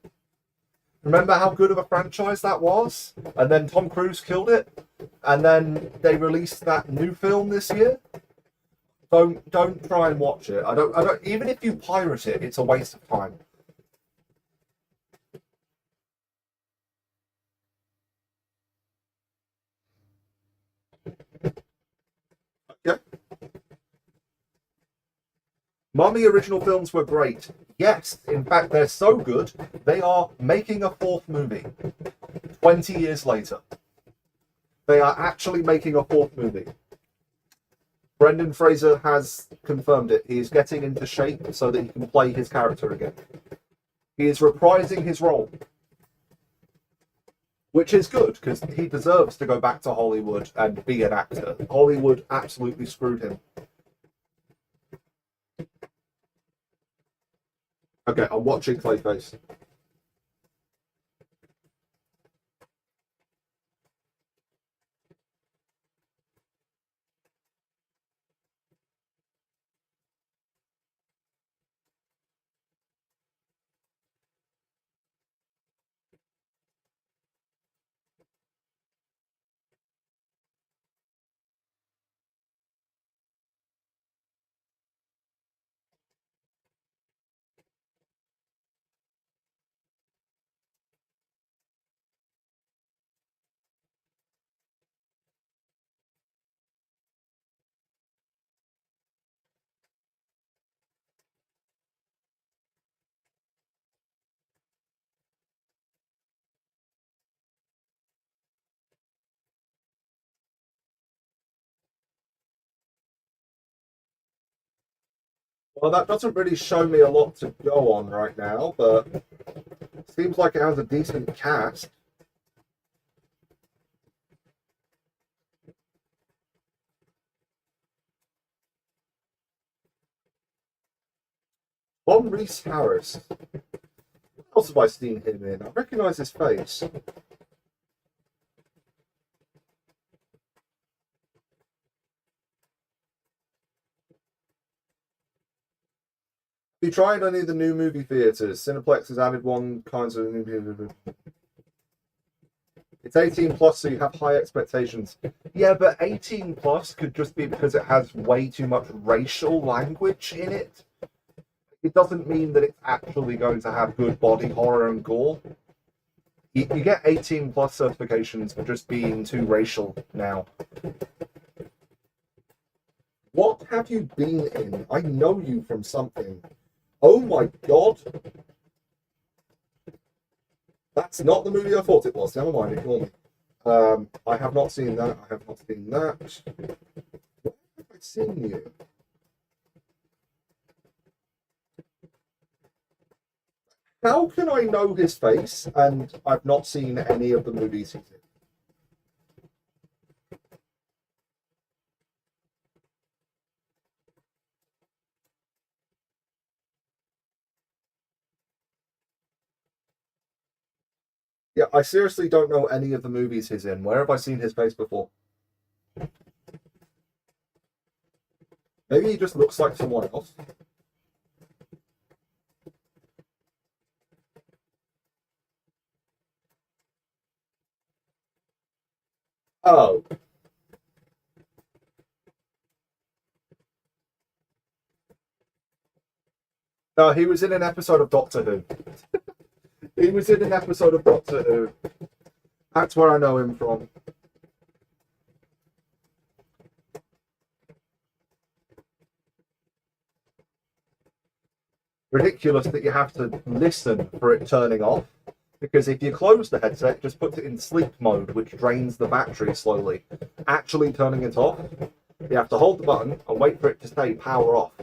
[SPEAKER 1] Remember how good of a franchise that was? And then Tom Cruise killed it? And then they released that new film this year? Don't try and watch it. I don't even if you pirate it, it's a waste of time. Yeah. Mummy original films were great. Yes, in fact, they're so good, they are making a fourth movie 20 years later. They are actually making a fourth movie. Brendan Fraser has confirmed it. He is getting into shape so that he can play his character again. He is reprising his role, which is good because he deserves to go back to Hollywood and be an actor. Hollywood absolutely screwed him. Okay, I'm watching Clayface. Well, that doesn't really show me a lot to go on right now, but seems like it has a decent cast. Von Reese Harris. What else have I seen him in? I recognise his face. Have you tried any of the new movie theatres? Cineplex has added one kinds of new. It's 18 plus, so you have high expectations. Yeah, but 18 plus could just be because it has way too much racial language in it. It doesn't mean that it's actually going to have good body horror and gore. You get 18 plus certifications for just being too racial now. What have you been in? I know you from something. Oh my god! That's not the movie I thought it was. Never mind, ignore me. I have not seen that. I have not seen that. Where have I seen you? How can I know his face and I've not seen any of the movies he's in? Yeah, I seriously don't know any of the movies he's in. Where have I seen his face before? Maybe he just looks like someone else. Oh. No, he was in an episode of Doctor Who. He was in an episode of Doctor Who. That's where I know him from. Ridiculous that you have to listen for it turning off. Because if you close the headset, it just puts it in sleep mode, which drains the battery slowly. Actually turning it off, you have to hold the button and wait for it to say power off.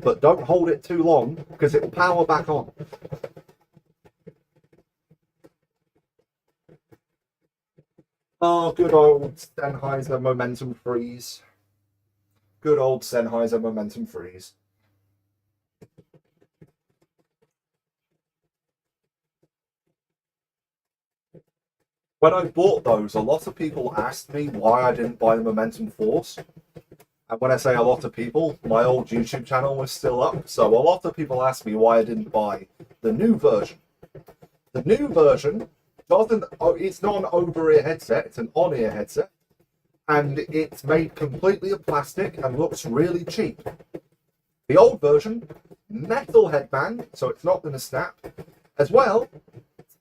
[SPEAKER 1] But don't hold it too long, because it will power back on. Oh, good old Sennheiser momentum freeze. Good old Sennheiser momentum freeze. When I bought those, a lot of people asked me why I didn't buy the Momentum Force. And when I say a lot of people, my old YouTube channel was still up, so a lot of people asked me why I didn't buy the new version. The new version doesn't, it's not an over-ear headset, it's an on-ear headset, and it's made completely of plastic and looks really cheap. The old version, metal headband, so it's not going to snap, as well,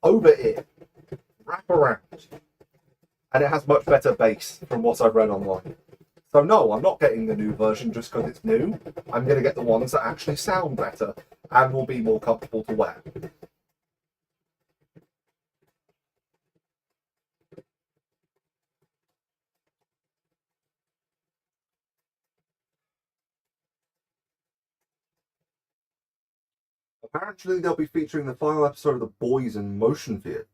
[SPEAKER 1] over-ear, wrap around, and it has much better bass from what I've read online. So no, I'm not getting the new version just because it's new. I'm going to get the ones that actually sound better and will be more comfortable to wear. Apparently they'll be featuring the final episode of The Boys in motion theatre.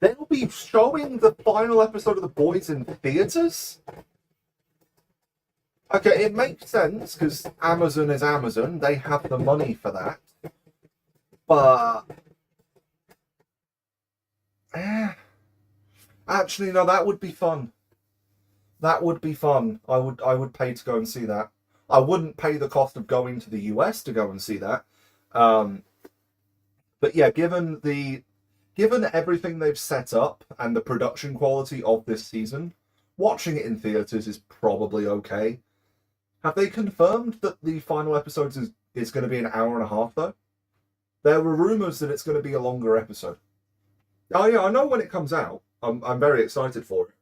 [SPEAKER 1] They'll be showing the final episode of The Boys in theatres? Okay, it makes sense because Amazon is Amazon. They have the money for that. But actually, no, that would be fun. That would be fun. I would pay to go and see that. I wouldn't pay the cost of going to the US to go and see that. But yeah, given everything they've set up and the production quality of this season, watching it in theaters is probably okay. Have they confirmed that the final episode is going to be an hour and a half though? There were rumors that it's going to be a longer episode. Oh yeah, I know when it comes out. I'm very excited for it.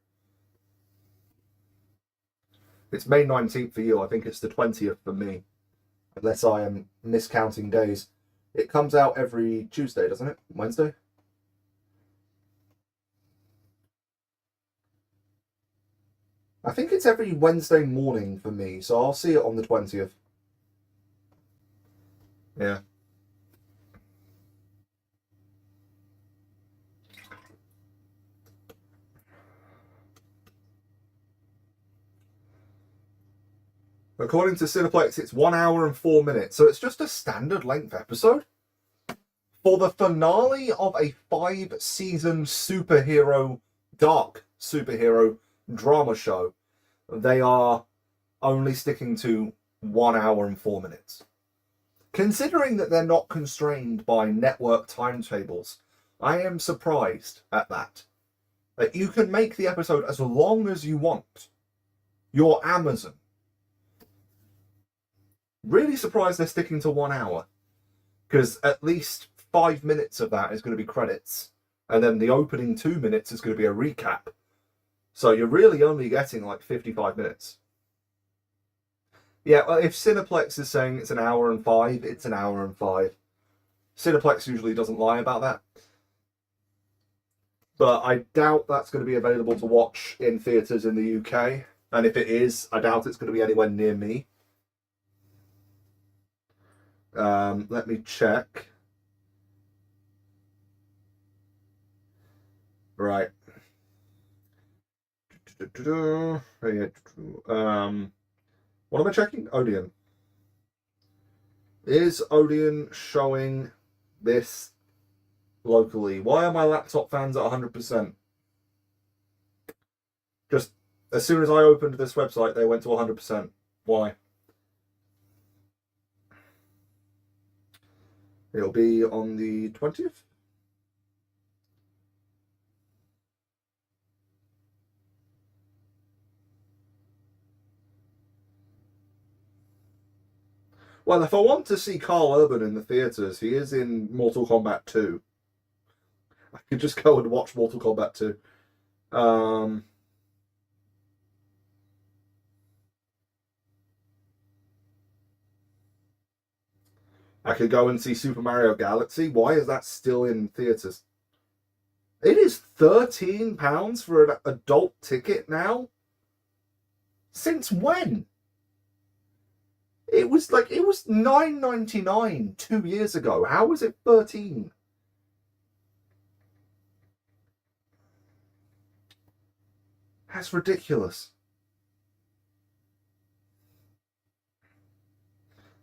[SPEAKER 1] It's May 19th for you. I think it's the 20th for me, unless I am miscounting days. It comes out every Tuesday, doesn't it? Wednesday? I think it's every Wednesday morning for me, so I'll see it on the 20th. Yeah. According to Cineplex, it's 1 hour and 4 minutes, so it's just a standard length episode. For the finale of a 5-season dark superhero drama show, they are only sticking to 1 hour and 4 minutes. Considering that they're not constrained by network timetables, I am surprised at that. That you can make the episode as long as you want. You're Amazon. Really surprised they're sticking to 1 hour. Because at least 5 minutes of that is going to be credits. And then the opening 2 minutes is going to be a recap. So you're really only getting like 55 minutes. Yeah, well, if Cineplex is saying it's 1 hour and 5, it's 1 hour and 5. Cineplex usually doesn't lie about that. But I doubt that's going to be available to watch in theatres in the UK. And if it is, I doubt it's going to be anywhere near me. Let me check. Right. What am I checking? Odeon. Is Odeon showing this locally? Why are my laptop fans at 100%? Just as soon as I opened this website, they went to 100%. Why? It'll be on the 20th? Well, if I want to see Carl Urban in the theatres, he is in Mortal Kombat 2. I could just go and watch Mortal Kombat 2. I could go and see Super Mario Galaxy. Why is that still in theatres? It is £13 for an adult ticket now? Since when? It was $9.99 2 years ago. How was it 13? That's ridiculous.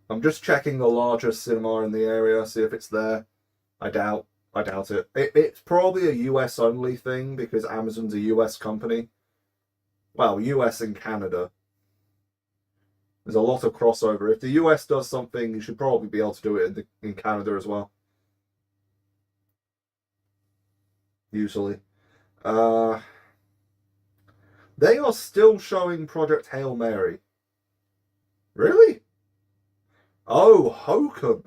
[SPEAKER 1] I'm just checking the largest cinema in the area, see if it's there. I doubt it. It's probably a US only thing because Amazon's a US company. Well, US and Canada. There's a lot of crossover. If the US does something, you should probably be able to do it in Canada as well. Usually. They are still showing Project Hail Mary. Really? Oh, Hokum.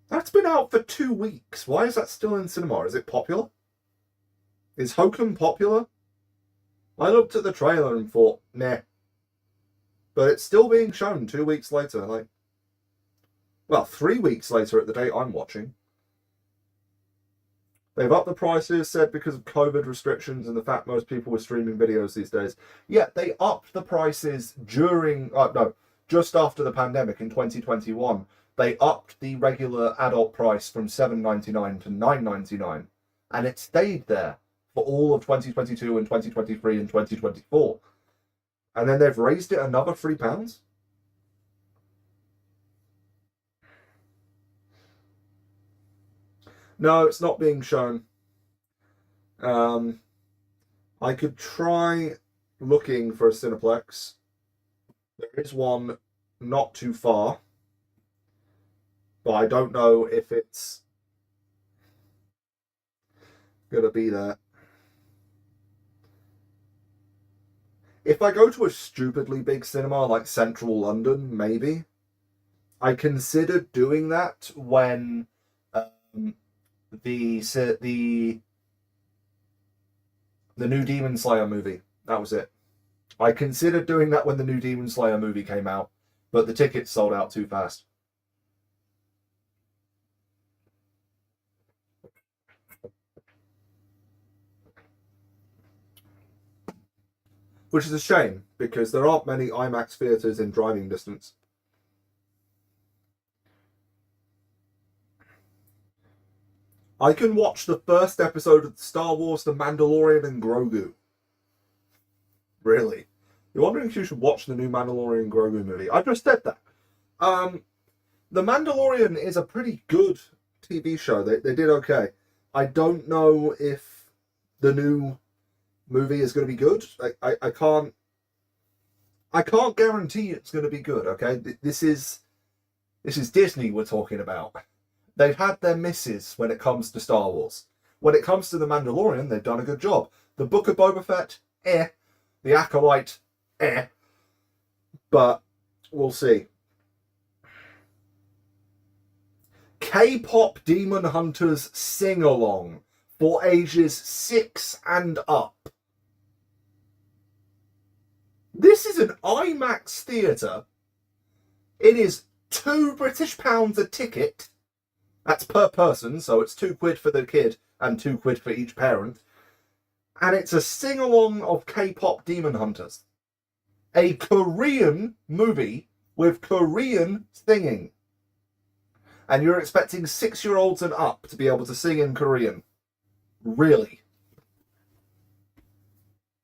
[SPEAKER 1] That's been out for 2 weeks. Why is that still in cinema? Is it popular? Is Hokum popular? I looked at the trailer and thought, nah. But it's still being shown 2 weeks later. 3 weeks later at the date I'm watching. They've upped the prices, said because of COVID restrictions and the fact most people were streaming videos these days. Yeah, they upped the prices just after the pandemic in 2021. They upped the regular adult price from $7.99 to $9.99. And it stayed there for all of 2022 and 2023 and 2024. And then they've raised it another £3. No, it's not being shown. I could try looking for a Cineplex. There is one not too far, but I don't know if it's gonna be there. If I go to a stupidly big cinema like Central London, maybe. I considered doing that when the new Demon Slayer movie. That was it. I considered doing that when the new Demon Slayer movie came out, but the tickets sold out too fast. Which is a shame, because there aren't many IMAX theatres in driving distance. I can watch the first episode of Star Wars The Mandalorian and Grogu. Really? You're wondering if you should watch the new Mandalorian Grogu movie. I just said that. The Mandalorian is a pretty good TV show. They did okay. I don't know if the new movie is going to be good. I can't guarantee it's going to be good, okay? This is This is Disney we're talking about. They've had their misses when it comes to Star Wars. When it comes to The Mandalorian, they've done a good job. The Book of Boba Fett, eh. The Acolyte, eh. But we'll see. K-pop Demon Hunters sing-along for ages 6 and up. This is an IMAX theatre. It is £2 a ticket. That's per person, so it's £2 for the kid and £2 for each parent. And it's a sing-along of K-pop Demon Hunters. A Korean movie with Korean singing. And you're expecting 6-year-olds and up to be able to sing in Korean. Really?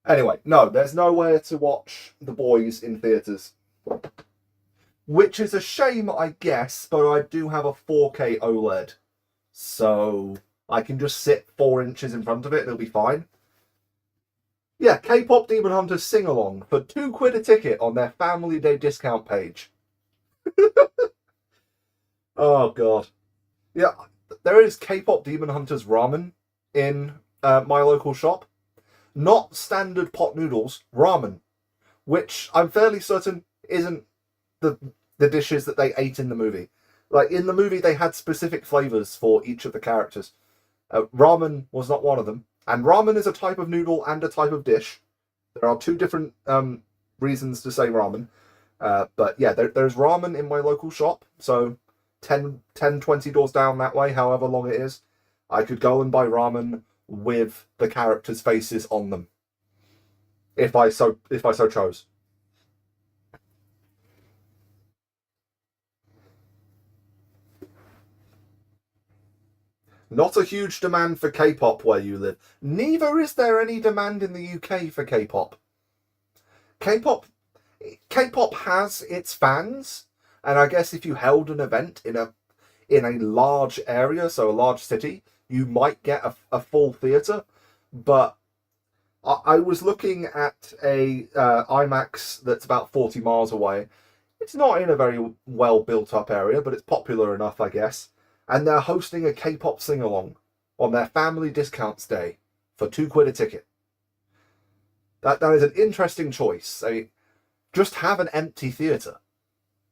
[SPEAKER 1] Anyway, no, there's nowhere to watch The Boys in theatres. Which is a shame, I guess, but I do have a 4K OLED. So I can just sit 4 inches in front of it and it'll be fine. Yeah, K-pop Demon Hunters sing-along for £2 a ticket on their Family Day discount page. Oh, God. Yeah, there is K-pop Demon Hunters ramen in my local shop. Not standard pot noodles, ramen. Which I'm fairly certain isn't the dishes that they ate in the movie. Like, in the movie, they had specific flavours for each of the characters. Ramen was not one of them. And ramen is a type of noodle and a type of dish. There are 2 different reasons to say ramen. But yeah, there's ramen in my local shop. So 10, 20 doors down that way, however long it is, I could go and buy ramen with the characters' faces on them. If I so chose. Not a huge demand for K-pop where you live. Neither is there any demand in the UK for K-pop. K-pop has its fans, and I guess if you held an event in a large area, so a large city, you might get a full theatre. But I was looking at a IMAX that's about 40 miles away. It's not in a very well built up area, but it's popular enough, I guess. And they're hosting a K-pop sing-along on their family discounts day for £2 a ticket. That is an interesting choice. I mean, just have an empty theatre.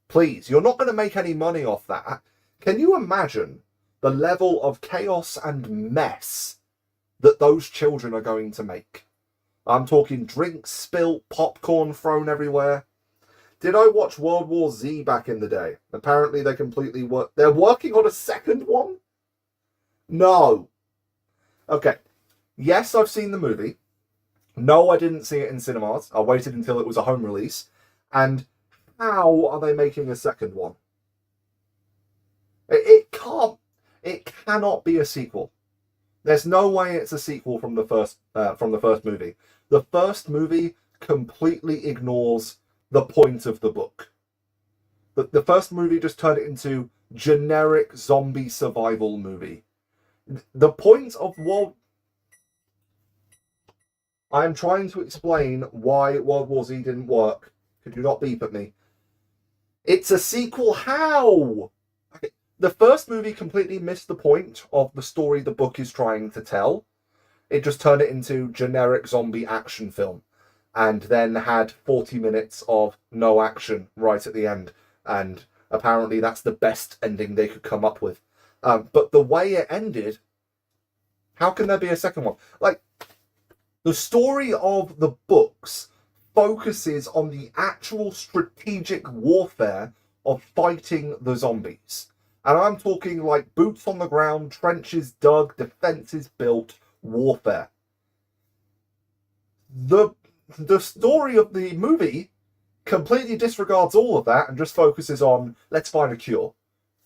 [SPEAKER 1] Please, you're not going to make any money off that. Can you imagine the level of chaos and mess that those children are going to make? I'm talking drinks spilt, popcorn thrown everywhere. Did I watch World War Z back in the day? Apparently they completely work. They're working on a second one? No. Okay. Yes, I've seen the movie. No, I didn't see it in cinemas. I waited until it was a home release. And how are they making a second one? It cannot be a sequel. There's no way it's a sequel from the first movie. The first movie completely ignores the point of the book. The first movie just turned it into generic zombie survival movie. The point of I am trying to explain why World War Z didn't work. Could you not beep at me? It's a sequel. How? Okay. The first movie completely missed the point of the story the book is trying to tell. It just turned it into generic zombie action film. And then had 40 minutes of no action right at the end. And apparently that's the best ending they could come up with. But the way it ended, how can there be a second one? Like, the story of the books focuses on the actual strategic warfare of fighting the zombies. And I'm talking like boots on the ground, trenches dug, defenses built, warfare. The story of the movie completely disregards all of that and just focuses on, let's find a cure.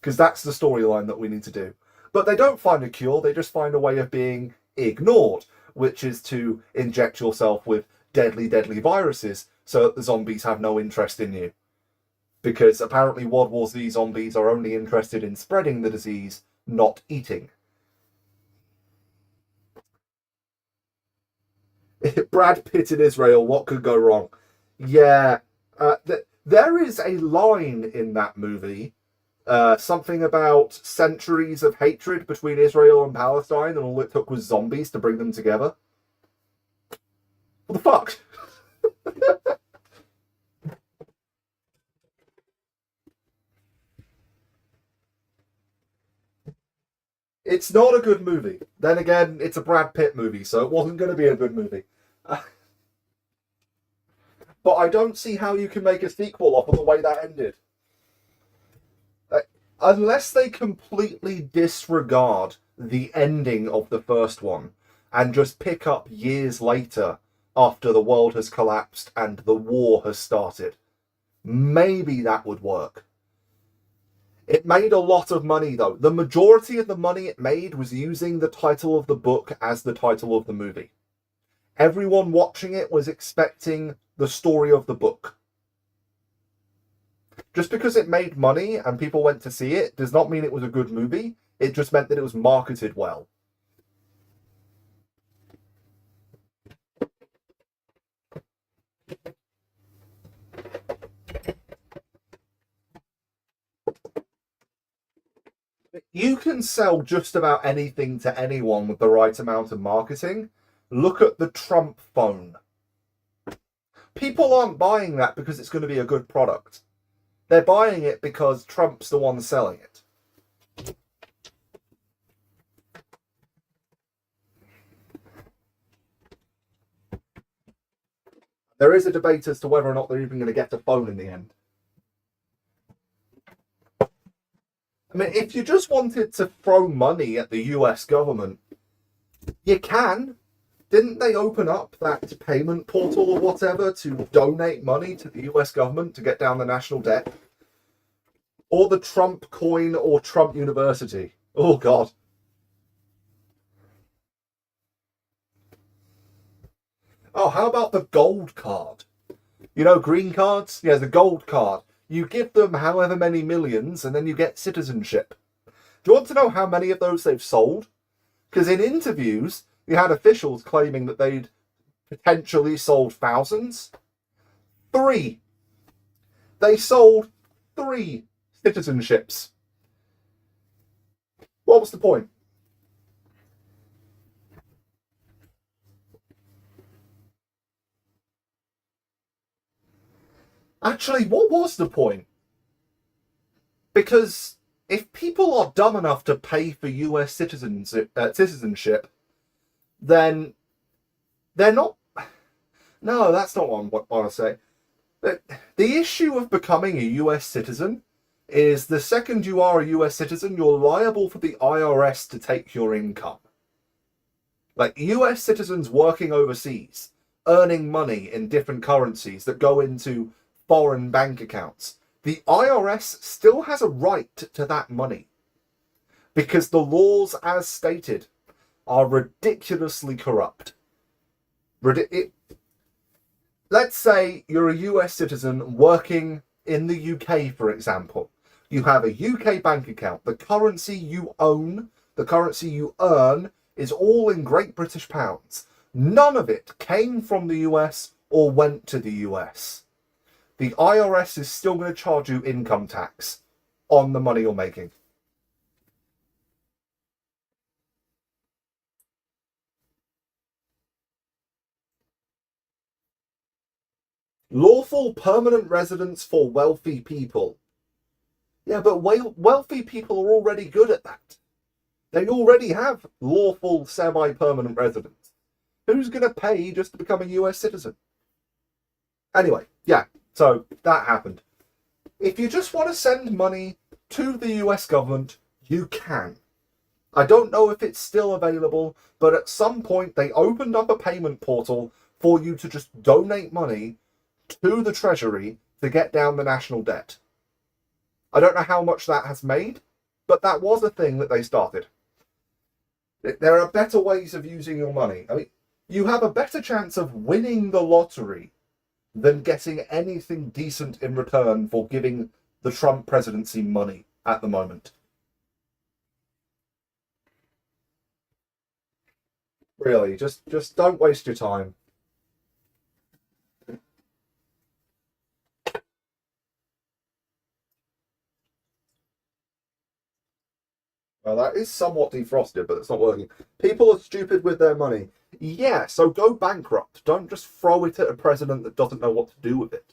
[SPEAKER 1] Because that's the storyline that we need to do. But they don't find a cure, they just find a way of being ignored, which is to inject yourself with deadly, deadly viruses so that the zombies have no interest in you. Because apparently World War Z zombies are only interested in spreading the disease, not eating. Brad Pitt in Israel, what could go wrong? Yeah, there is a line in that movie Something about centuries of hatred between Israel and Palestine, and all it took was zombies to bring them together. What the fuck? It's not a good movie. Then again, it's a Brad Pitt movie, so it wasn't going to be a good movie. But I don't see how you can make a sequel off of the way that ended. Unless they completely disregard the ending of the first one and just pick up years later after the world has collapsed and the war has started, maybe that would work. It made a lot of money, though. The majority of the money it made was using the title of the book as the title of the movie. Everyone watching it was expecting the story of the book. Just because it made money and people went to see it does not mean it was a good movie. It just meant that it was marketed well. You can sell just about anything to anyone with the right amount of marketing. Look at the Trump phone. People aren't buying that because it's going to be a good product. They're buying it because Trump's the one selling it. There is a debate as to whether or not they're even going to get a phone in the end. I mean, if you just wanted to throw money at the US government, you can. Didn't they open up that payment portal or whatever to donate money to the US government to get down the national debt? Or the Trump coin or Trump University? Oh, God. Oh, how about the gold card? You know, green cards? Yeah, the gold card. You give them however many millions and then you get citizenship. Do you want to know how many of those they've sold? Because in interviews, you had officials claiming that they'd potentially sold thousands. 3. They sold 3 citizenships. What was the point? Actually, what was the point? Because if people are dumb enough to pay for US citizenship, then they're not. No, that's not what I want to say. The issue of becoming a US citizen is the second you are a US citizen, you're liable for the IRS to take your income. Like US citizens working overseas, earning money in different currencies that go into foreign bank accounts. The IRS still has a right to that money because the laws, as stated, are ridiculously corrupt. Let's say you're a US citizen working in the UK, for example. You have a UK bank account. The currency you own, the currency you earn, is all in Great British pounds. None of it came from the US or went to the US. The IRS is still going to charge you income tax on the money you're making. Lawful permanent residence for wealthy people. Yeah, but wealthy people are already good at that. They already have lawful semi-permanent residence. Who's going to pay just to become a US citizen? Anyway, yeah, so that happened. If you just want to send money to the US government, you can. I don't know if it's still available, but at some point they opened up a payment portal for you to just donate money to the Treasury to get down the national debt. I don't know how much that has made, but that was a thing that they started. There are better ways of using your money. I mean, you have a better chance of winning the lottery than getting anything decent in return for giving the Trump presidency money at the moment. Really, just don't waste your time. Now that is somewhat defrosted, but it's not working. People are stupid with their money. Yeah, so go bankrupt. Don't just throw it at a president that doesn't know what to do with it.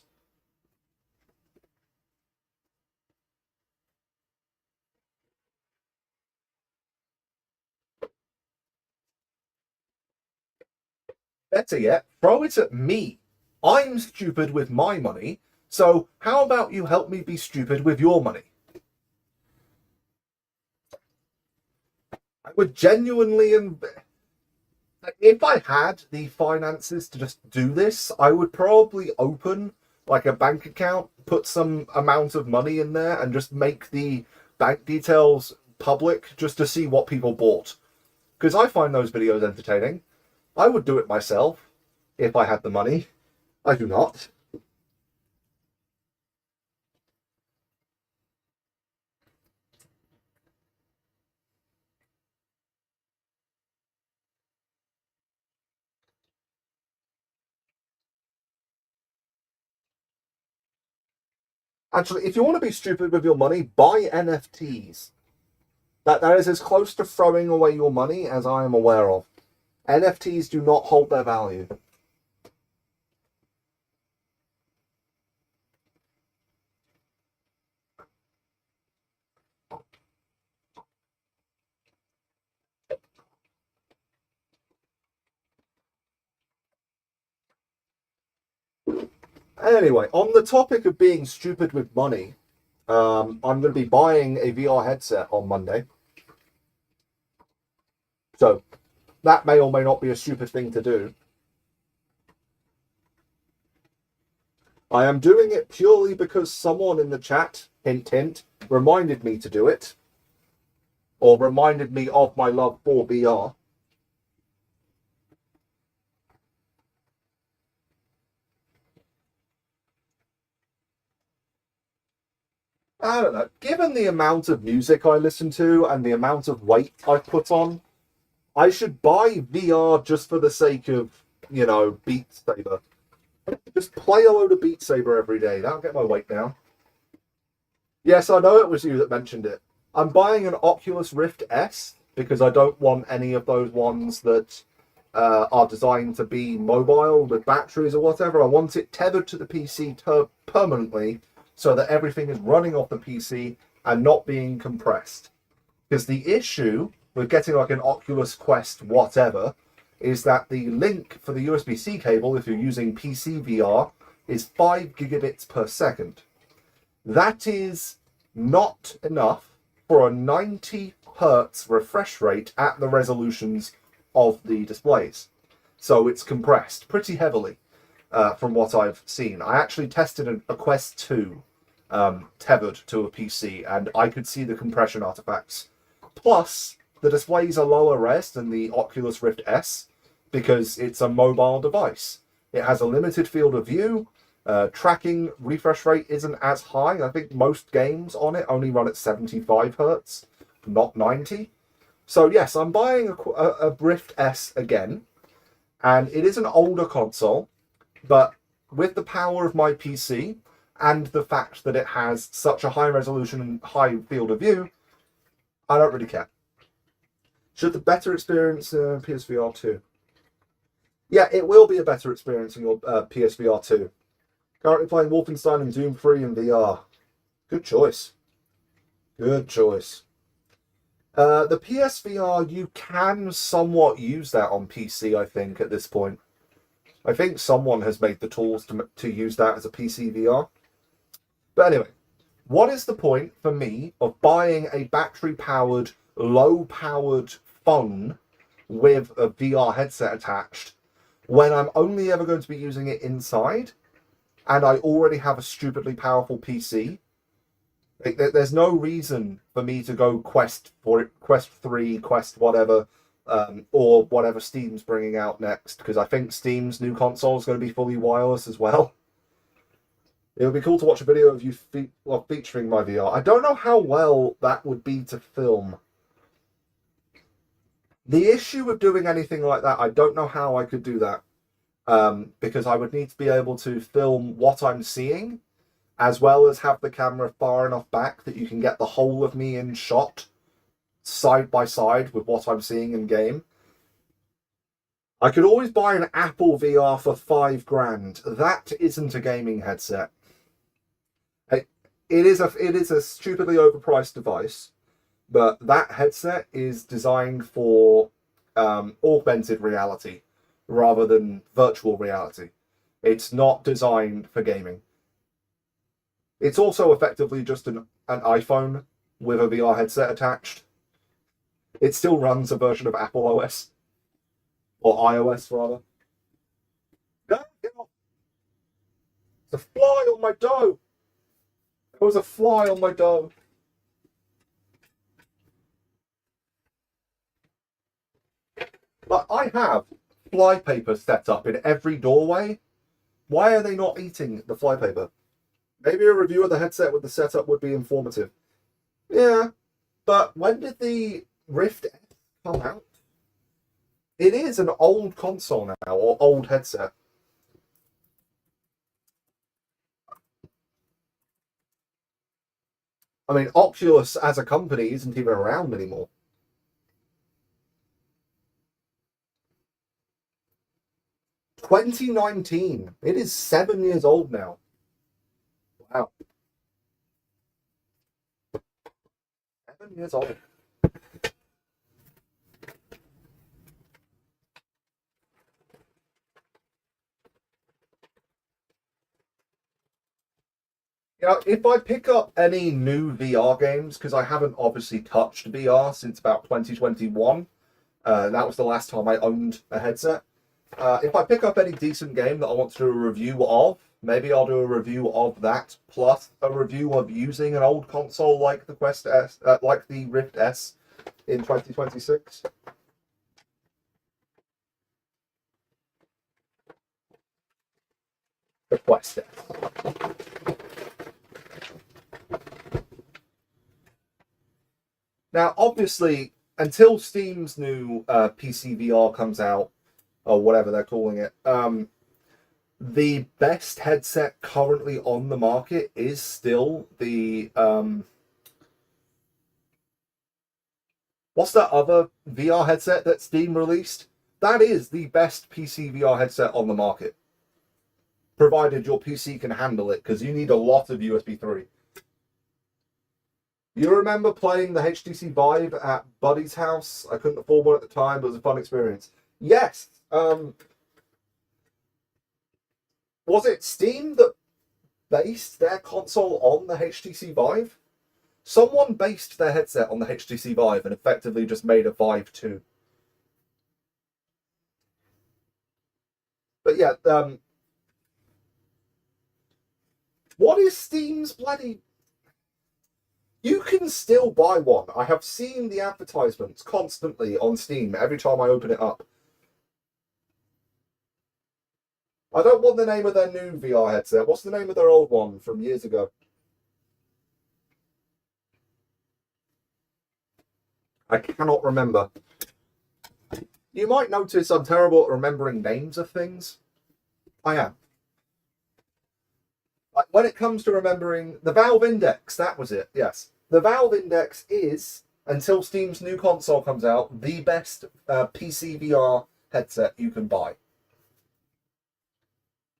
[SPEAKER 1] Better yet, throw it at me. I'm stupid with my money, so how about you help me be stupid with your money? I would genuinely, if I had the finances to just do this, I would probably open like a bank account, put some amount of money in there, and just make the bank details public just to see what people bought. Because I find those videos entertaining. I would do it myself if I had the money. I do not. Actually, if you want to be stupid with your money, buy NFTs. That is as close to throwing away your money as I am aware of. NFTs do not hold their value. Anyway, on the topic of being stupid with money, I'm going to be buying a VR headset on Monday. So that may or may not be a stupid thing to do. I am doing it purely because someone in the chat, hint hint, reminded me to do it. Or reminded me of my love for VR. I don't know. Given the amount of music I listen to and the amount of weight I put on, I should buy VR just for the sake of, Beat Saber. Just play a load of Beat Saber every day. That'll get my weight down. Yes, I know it was you that mentioned it. I'm buying an Oculus Rift S because I don't want any of those ones that are designed to be mobile with batteries or whatever. I want it tethered to the PC permanently so that everything is running off the PC and not being compressed. Because the issue with getting like an Oculus Quest whatever is that the link for the USB-C cable, if you're using PC VR, is 5 gigabits per second. That is not enough for a 90 hertz refresh rate at the resolutions of the displays. So it's compressed pretty heavily from what I've seen. I actually tested a Quest 2 tethered to a PC, and I could see the compression artifacts. Plus, the displays are lower res than the Oculus Rift S because it's a mobile device. It has a limited field of view. Tracking refresh rate isn't as high. I think most games on it only run at 75 hertz, not 90. So yes, I'm buying a Rift S again, and it is an older console, but with the power of my PC and the fact that it has such a high resolution and high field of view, I don't really care. Should the better experience PSVR 2? Yeah, it will be a better experience in your PSVR 2. Currently playing Wolfenstein and Doom 3 in VR. Good choice. Good choice. The PSVR, you can somewhat use that on PC, I think, at this point. I think someone has made the tools to use that as a PC VR. But anyway, what is the point for me of buying a battery-powered, low-powered phone with a VR headset attached when I'm only ever going to be using it inside and I already have a stupidly powerful PC? There's no reason for me to go Quest 3, Quest whatever, or whatever Steam's bringing out next, because I think Steam's new console is going to be fully wireless as well. It would be cool to watch a video of you featuring my VR. I don't know how well that would be to film. The issue with doing anything like that, I don't know how I could do that. Because I would need to be able to film what I'm seeing, as well as have the camera far enough back that you can get the whole of me in shot. side by side with what I'm seeing in game. I could always buy an Apple VR for $5,000. That isn't a gaming headset. It is a stupidly overpriced device, but that headset is designed for augmented reality rather than virtual reality. It's not designed for gaming. It's also effectively just an iPhone with a VR headset attached. It still runs a version of Apple OS. Or iOS, rather. Get off. There's a fly on my dough. There was a fly on my dough. But I have flypaper set up in every doorway. Why are they not eating the flypaper? Maybe a review of the headset with the setup would be informative. Yeah, but when did the Rift S come out? It is an old console now, or old headset. I mean, Oculus as a company isn't even around anymore. $2019. It is 7 years old now. Wow. 7 years old. You know, if I pick up any new VR games, because I haven't obviously touched VR since about 2021, that was the last time I owned a headset. If I pick up any decent game that I want to do a review of, maybe I'll do a review of that, plus a review of using an old console like the Quest S, like the Rift S in 2026. The Quest S. Now, obviously, until Steam's new PC VR comes out, or whatever they're calling it, the best headset currently on the market is still the what's that other VR headset that Steam released? That is the best PC VR headset on the market, provided your PC can handle it, because you need a lot of USB 3. You remember playing the HTC Vive at Buddy's house? I couldn't afford one at the time, but it was a fun experience. Yes. Was it Steam that based their console on the HTC Vive? Someone based their headset on the HTC Vive and effectively just made a Vive 2. But yeah, what is Steam's bloody... You can still buy one. I have seen the advertisements constantly on Steam every time I open it up. I don't want the name of their new VR headset. What's the name of their old one from years ago? I cannot remember. You might notice I'm terrible at remembering names of things. I am. Like when it comes to remembering the Valve Index, that was it, yes. The Valve Index is, until Steam's new console comes out, the best PC VR headset you can buy.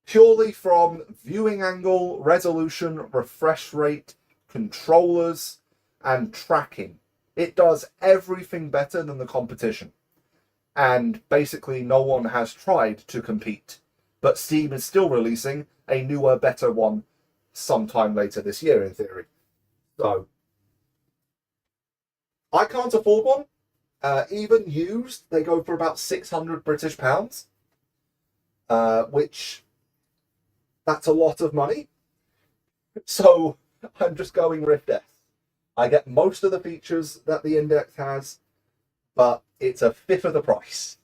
[SPEAKER 1] Purely from viewing angle, resolution, refresh rate, controllers, and tracking. It does everything better than the competition. And basically no one has tried to compete. But Steam is still releasing a newer, better one sometime later this year, in theory. So, I can't afford one. Even used, they go for about 600 British pounds. Which, that's a lot of money. So, I'm just going Rift S. I get most of the features that the Index has, but it's a fifth of the price.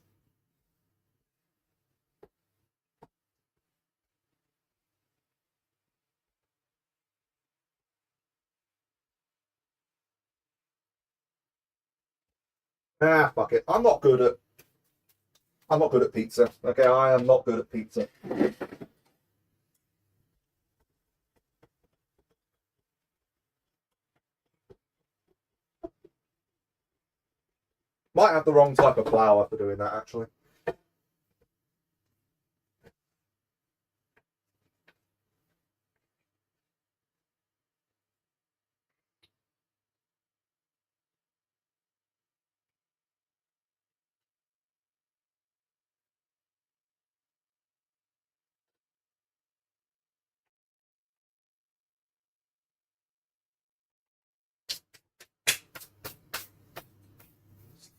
[SPEAKER 1] Fuck it. I'm not good at pizza. Okay, I am not good at pizza. Might have the wrong type of flour for doing that, actually.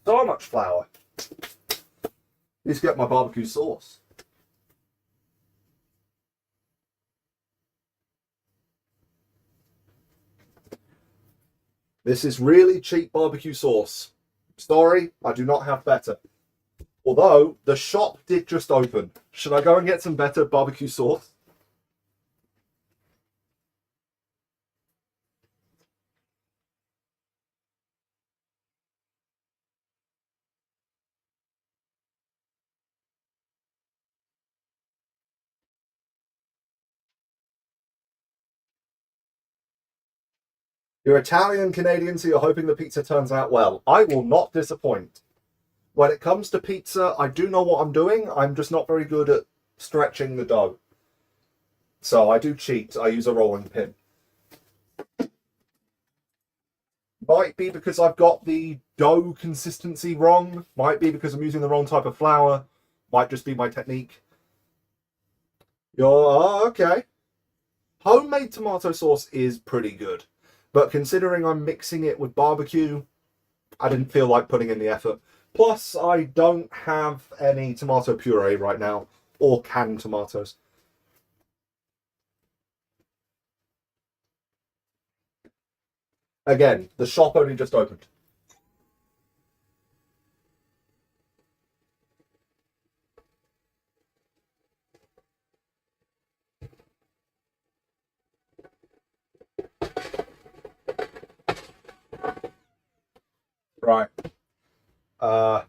[SPEAKER 1] So much flour. Need to get my barbecue sauce. This is really cheap barbecue sauce. Sorry, I do not have better. Although, the shop did just open. Should I go and get some better barbecue sauce? You're Italian Canadian, so you're hoping the pizza turns out well. I will not disappoint. When it comes to pizza, I do know what I'm doing. I'm just not very good at stretching the dough. So I do cheat. I use a rolling pin. Might be because I've got the dough consistency wrong. Might be because I'm using the wrong type of flour. Might just be my technique. Oh, okay. Homemade tomato sauce is pretty good. But considering I'm mixing it with barbecue, I didn't feel like putting in the effort. Plus, I don't have any tomato puree right now, or canned tomatoes. Again, the shop only just opened. Right. Uh,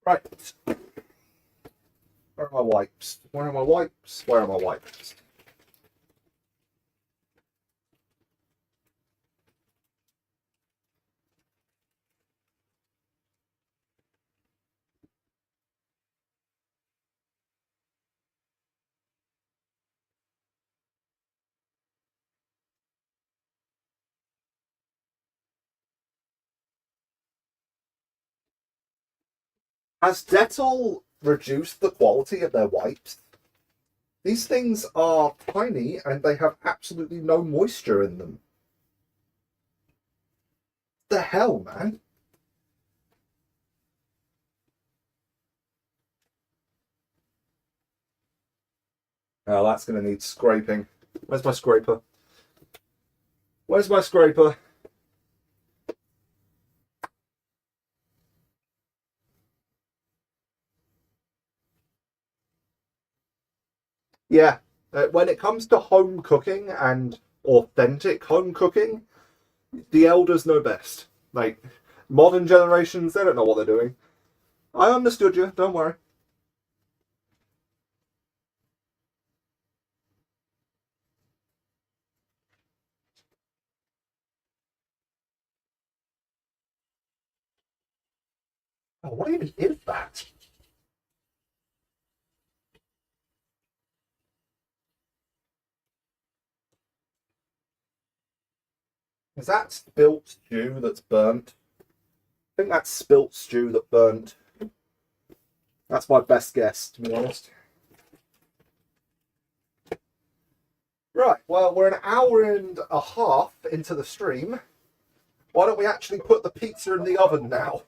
[SPEAKER 1] right. Where are my wipes? Where are my wipes? Where are my wipes? Has Dettol reduced the quality of their wipes? These things are tiny and they have absolutely no moisture in them. The hell, man? Oh, that's going to need scraping. Where's my scraper? Where's my scraper? Yeah, when it comes to home cooking and authentic home cooking, the elders know best. Like, modern generations, they don't know what they're doing. I understood you, don't worry. Oh, what even is that? Is that spilt stew that's burnt? I think that's spilt stew that burnt. That's my best guess, to be honest. Right, well, we're an hour and a half into the stream. Why don't we actually put the pizza in the oven now?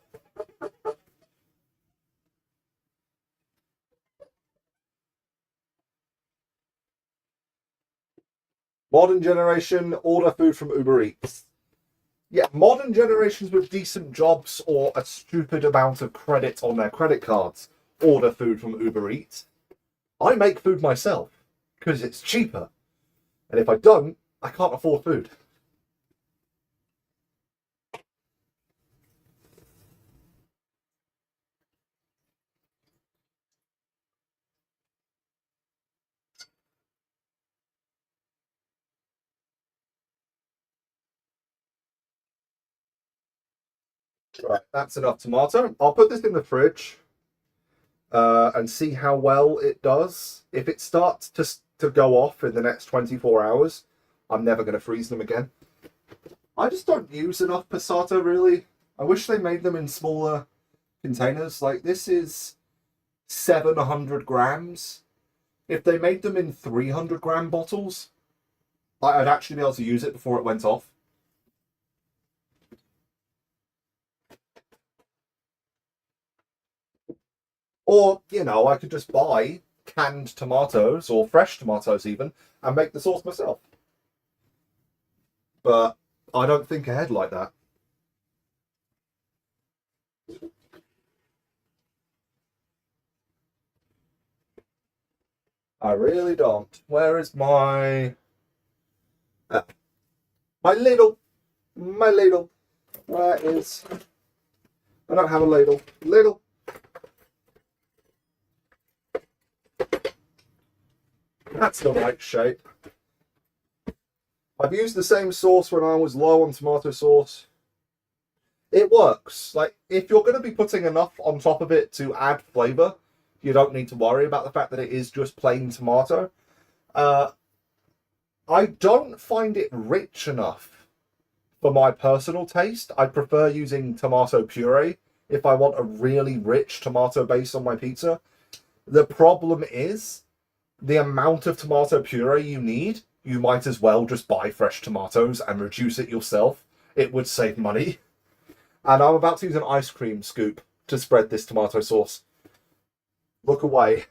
[SPEAKER 1] Modern generation, order food from Uber Eats. Yeah, modern generations with decent jobs or a stupid amount of credit on their credit cards order food from Uber Eats. I make food myself because it's cheaper. And if I don't, I can't afford food. Right, that's enough tomato. I'll put this in the fridge and see how well it does. If it starts to go off in the next 24 hours, I'm never going to freeze them again. I just don't use enough passato, really. I wish they made them in smaller containers. Like, this is 700 grams. If they made them in 300-gram bottles, I'd actually be able to use it before it went off. Or, you know, I could just buy canned tomatoes, or fresh tomatoes even, and make the sauce myself. But I don't think ahead like that. I really don't. Where is my... my ladle? My ladle. Where is... I don't have a ladle. Ladle. That's the right shape. I've used the same sauce when I was low on tomato sauce. It works. Like, if you're going to be putting enough on top of it to add flavour, you don't need to worry about the fact that it is just plain tomato. I don't find it rich enough for my personal taste. I prefer using tomato puree if I want a really rich tomato base on my pizza. The problem is the amount of tomato puree you need. You might as well just buy fresh tomatoes and reduce it yourself. It would save money. And I'm about to use an ice cream scoop to spread this tomato sauce. Look away.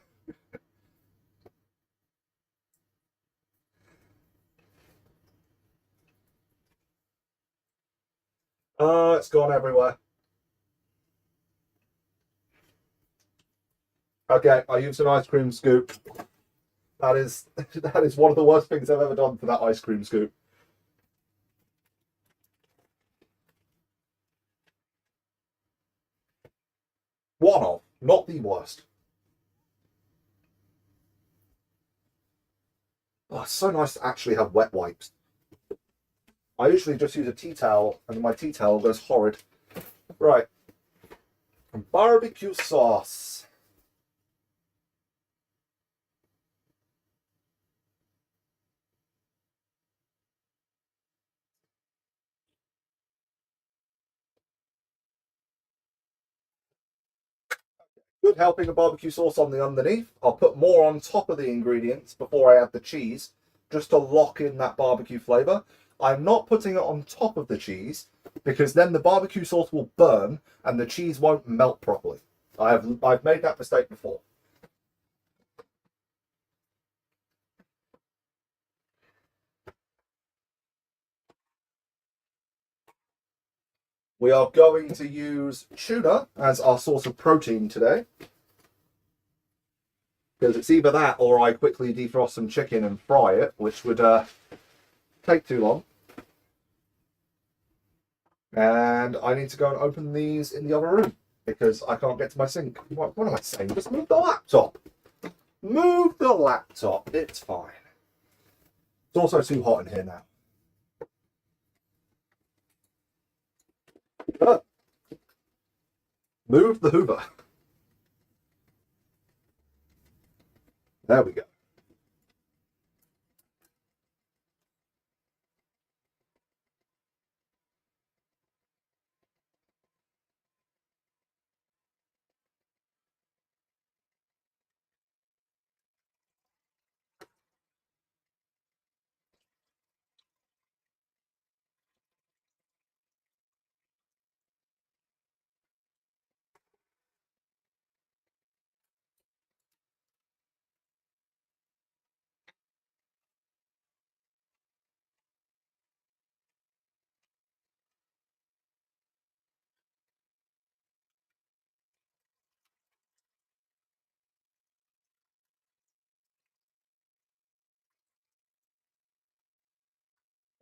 [SPEAKER 1] It's gone everywhere. Okay, I used an ice cream scoop. That is one of the worst things I've ever done for that ice cream scoop. One of, not the worst. Oh, it's so nice to actually have wet wipes. I usually just use a tea towel, and my tea towel goes horrid. Right. Barbecue sauce. Good helping of barbecue sauce on the underneath. I'll put more on top of the ingredients before I add the cheese, just to lock in that barbecue flavour. I'm not putting it on top of the cheese, because then the barbecue sauce will burn and the cheese won't melt properly. I've made that mistake before. We are going to use tuna as our source of protein today, because it's either that or I quickly defrost some chicken and fry it, which would take too long. And I need to go and open these in the other room because I can't get to my sink. What am I saying? Just move the laptop. Move the laptop. It's fine. It's also too hot in here now. Move the Hoover. There we go.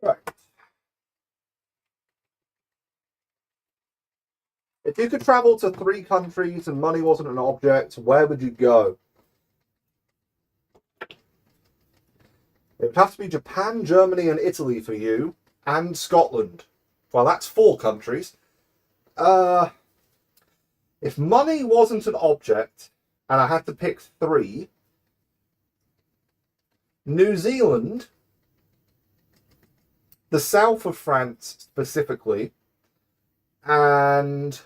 [SPEAKER 1] Right. If you could travel to 3 countries and money wasn't an object, where would you go? It would have to be Japan, Germany, and Italy for you, and Scotland. Well, that's 4 countries. If money wasn't an object and I had to pick three, New Zealand, the south of France specifically, and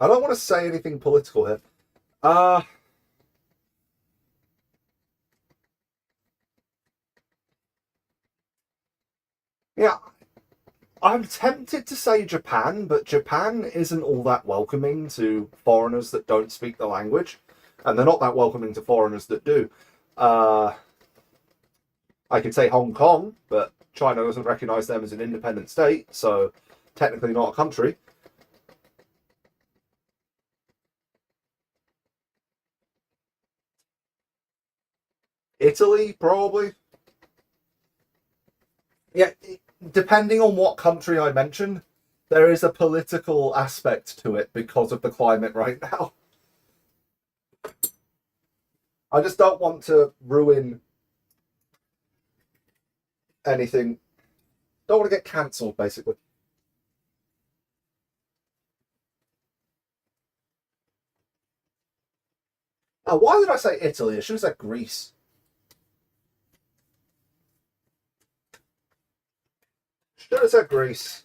[SPEAKER 1] I don't want to say anything political here. Yeah, I'm tempted to say Japan, but Japan isn't all that welcoming to foreigners that don't speak the language, and they're not that welcoming to foreigners that do. I could say Hong Kong, but China doesn't recognize them as an independent state, so technically not a country. Italy, probably. Yeah, depending on what country I mention, there is a political aspect to it because of the climate right now. I just don't want to ruin anything. Don't want to get cancelled, basically. Oh, why did I say Italy? I should have said Greece. Should have said Greece.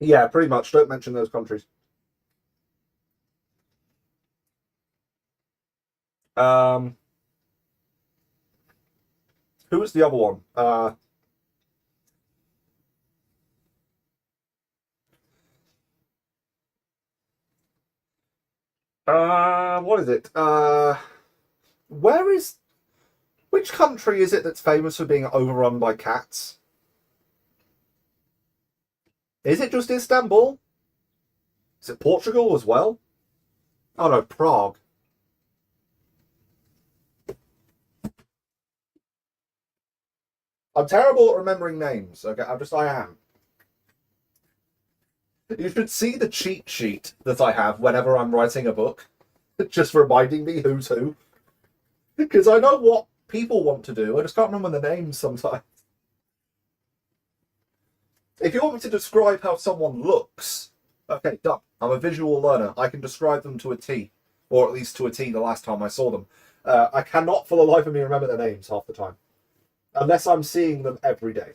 [SPEAKER 1] Yeah, pretty much. Don't mention those countries. Um, who was the other one? What is it? Where is which country is it that's famous for being overrun by cats? Is it just Istanbul? Is it Portugal as well? Oh no, Prague. I'm terrible at remembering names. Okay, I am. You should see the cheat sheet that I have whenever I'm writing a book, just reminding me who's who. Because I know what people want to do, I just can't remember the names sometimes. If you want me to describe how someone looks, okay, done. I'm a visual learner. I can describe them to a T, or at least to a T the last time I saw them. I cannot for the life of me remember their names half the time, unless I'm seeing them every day.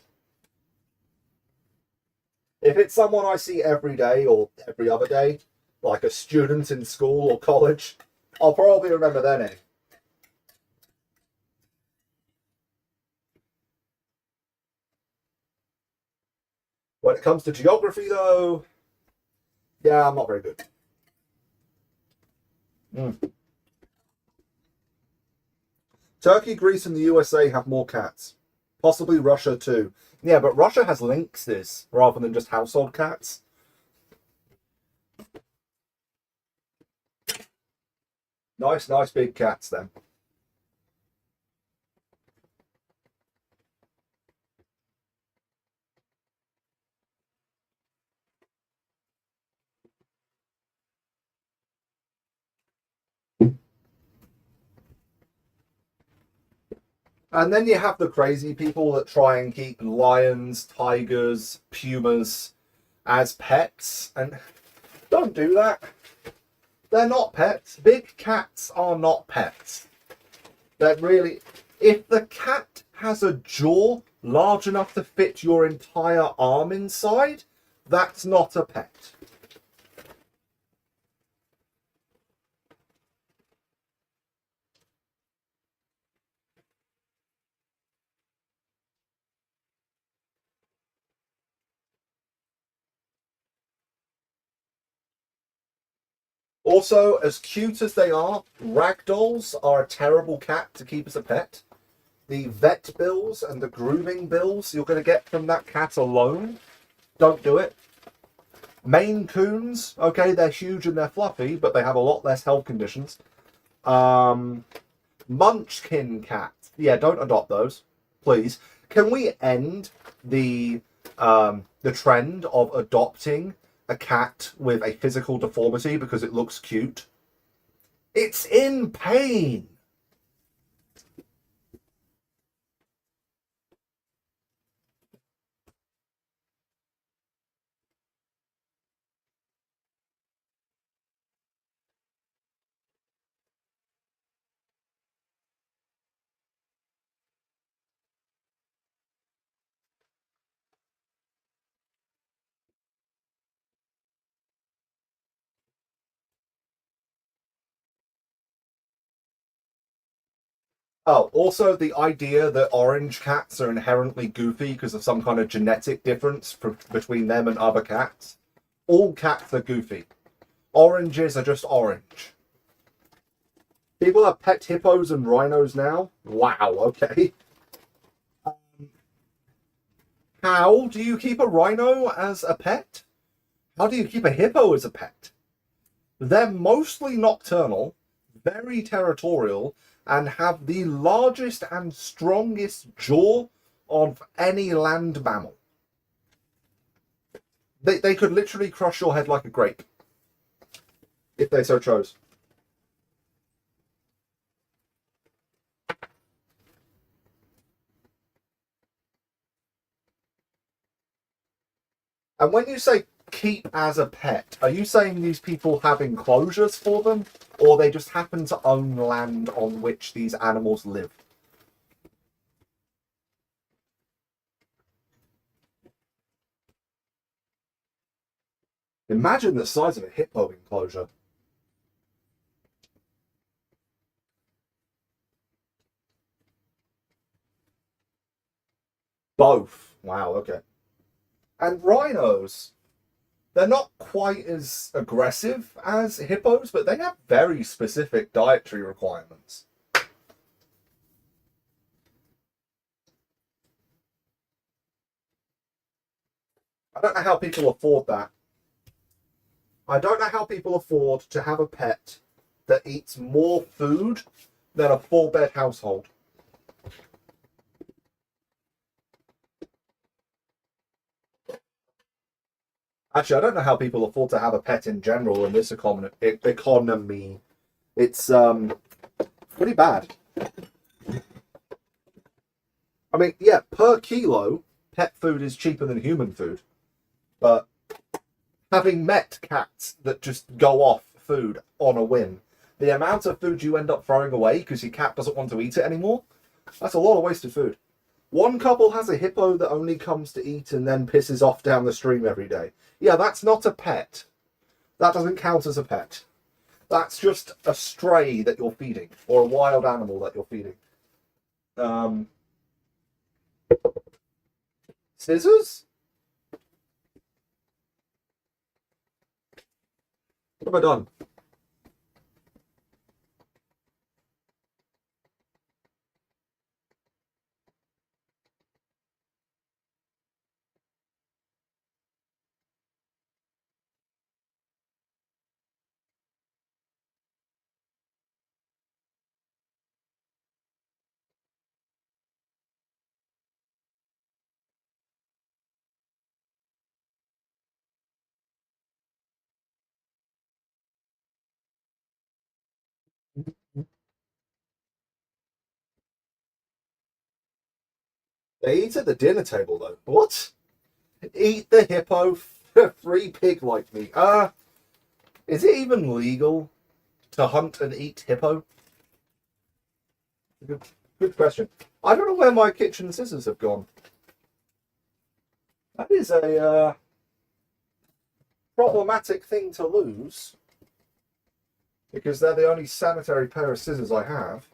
[SPEAKER 1] If it's someone I see every day or every other day, like a student in school or college, I'll probably remember their name. When it comes to geography, though, yeah, I'm not very good. Mm. Turkey, Greece, and the USA have more cats. Possibly Russia, too. Yeah, but Russia has lynxes rather than just household cats. Nice, nice big cats, then. And then you have the crazy people that try and keep lions, tigers, pumas as pets. And don't do that. They're not pets. Big cats are not pets. They're really. If the cat has a jaw large enough to fit your entire arm inside, that's not a pet. Also, as cute as they are, ragdolls are a terrible cat to keep as a pet. The vet bills and the grooming bills you're going to get from that cat alone, don't do it. Maine Coons, okay, they're huge and they're fluffy, but they have a lot less health conditions. Munchkin cat, yeah, don't adopt those, please. Can we end the trend of adopting a cat with a physical deformity because it looks cute? It's in pain. Oh, also the idea that orange cats are inherently goofy because of some kind of genetic difference between them and other cats. All cats are goofy. Oranges are just orange. People have pet hippos and rhinos now? Wow, okay. How do you keep a rhino as a pet? How do you keep a hippo as a pet? They're mostly nocturnal, very territorial, and have the largest and strongest jaw of any land mammal. They could literally crush your head like a grape if they so chose. And when you say keep as a pet, are you saying these people have enclosures for them, or they just happen to own land on which these animals live? Imagine the size of a hippo enclosure. Both. Wow, okay. And rhinos, they're not quite as aggressive as hippos, but they have very specific dietary requirements. I don't know how people afford that. I don't know how people afford to have a pet that eats more food than a four-bed household. Actually, I don't know how people afford to have a pet in general in this economy. It's pretty bad. I mean, yeah, per kilo, pet food is cheaper than human food. But having met cats that just go off food on a whim, the amount of food you end up throwing away because your cat doesn't want to eat it anymore, that's a lot of wasted food. One couple has a hippo that only comes to eat and then pisses off down the stream every day. Yeah, that's not a pet. That doesn't count as a pet. That's just a stray that you're feeding, or a wild animal that you're feeding. Um, Scissors? What have I done? They eat at the dinner table, though. What? Eat the hippo, free pig like me. Is it even legal to hunt and eat hippo? Good, good question. I don't know where my kitchen scissors have gone. That is a problematic thing to lose because they're the only sanitary pair of scissors I have.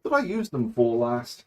[SPEAKER 1] What did I use them for last?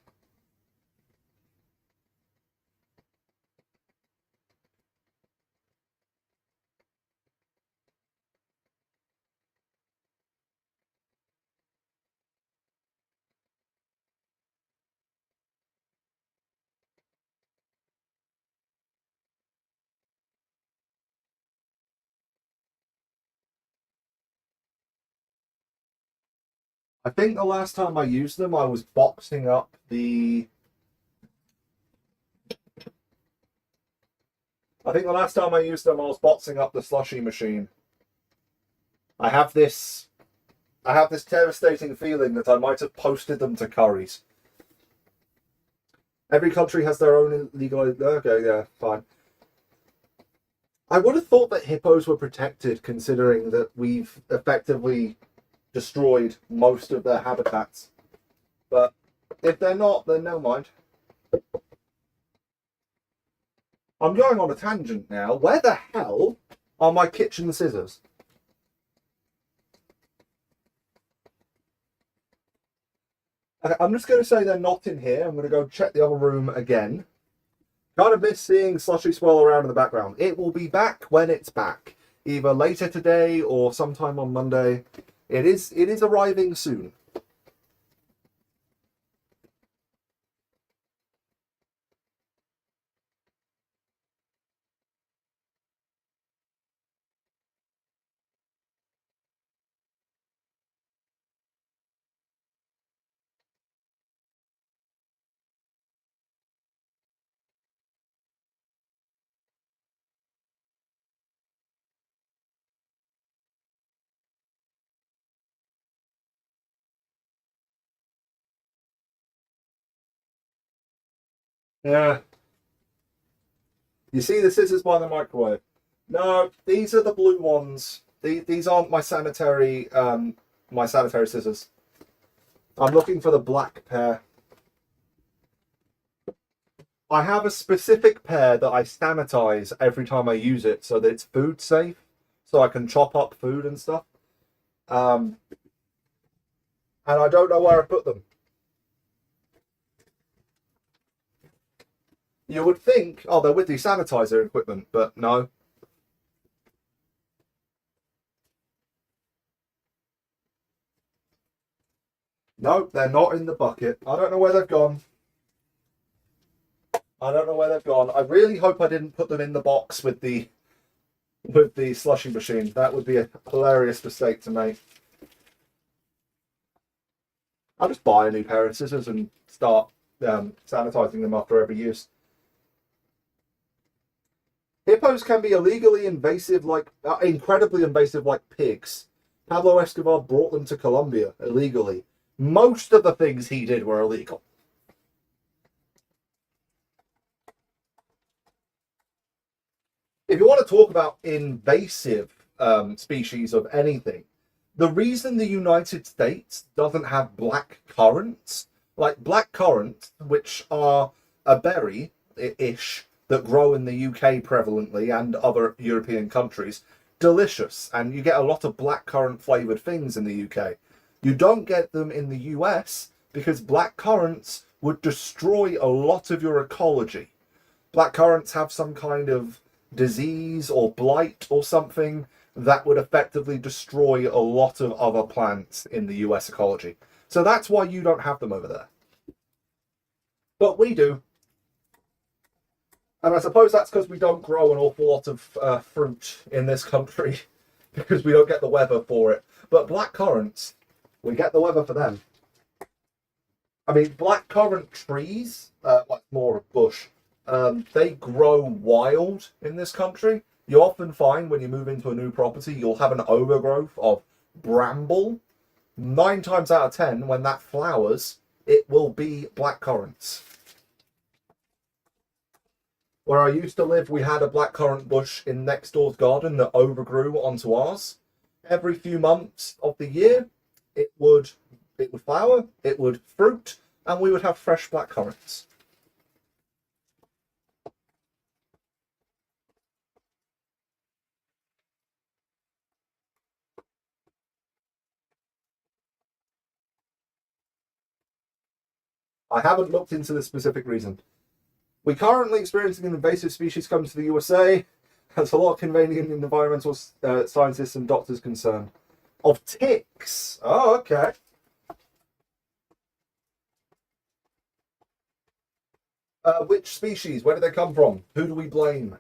[SPEAKER 1] I think the last time I used them, I was boxing up the. I think the last time I used them, I was boxing up the slushy machine. I have this. I have this devastating feeling that I might have posted them to curries. Every country has their own legal. Okay, yeah, fine. I would have thought that hippos were protected, considering that we've effectively destroyed most of their habitats. But if they're not, then never mind. I'm going on a tangent now. Where the hell are my kitchen scissors? Okay, I'm just going to say they're not in here. I'm going to go check the other room again. Kind of miss seeing Slushy swirl around in the background. It will be back when it's back. Either later today or sometime on Monday. It is arriving soon. Yeah. You see the scissors by the microwave? No, these are the blue ones. These aren't my sanitary scissors. I'm looking for the black pair. I have a specific pair that I sanitize every time I use it so that it's food safe, so I can chop up food and stuff. Um, and I don't know where I put them. You would think, oh, they're with the sanitizer equipment, but no. No, they're not in the bucket. I don't know where they've gone. I don't know where they've gone. I really hope I didn't put them in the box with the slushy machine. That would be a hilarious mistake to make. I'll just buy a new pair of scissors and start sanitizing them after every use. Hippos can be illegally invasive, like incredibly invasive, like pigs. Pablo Escobar brought them to Colombia illegally. Most of the things he did were illegal. If you want to talk about invasive species of anything, the reason the United States doesn't have black currants, like black currants, which are a berry-ish that grow in the UK prevalently and other European countries, delicious, and you get a lot of black currant flavoured things in the UK. You don't get them in the US because black currants would destroy a lot of your ecology. Black currants have some kind of disease or blight or something that would effectively destroy a lot of other plants in the US ecology. So that's why you don't have them over there. But we do. And I suppose that's because we don't grow an awful lot of fruit in this country because we don't get the weather for it. But black currants, we get the weather for them. I mean, black currant trees, like more a bush, they grow wild in this country. You often find when you move into a new property, you'll have an overgrowth of bramble. 9 times out of 10, when that flowers, it will be black currants. Where I used to live, we had a blackcurrant bush in next door's garden that overgrew onto ours. Every few months of the year, it would flower, it would fruit, and we would have fresh blackcurrants. I haven't looked into the specific reason. We currently experiencing an invasive species coming to the USA. Has a lot of Canadian environmental scientists and doctors concerned. Of ticks. Oh, okay. Which species? Where do they come from? Who do we blame?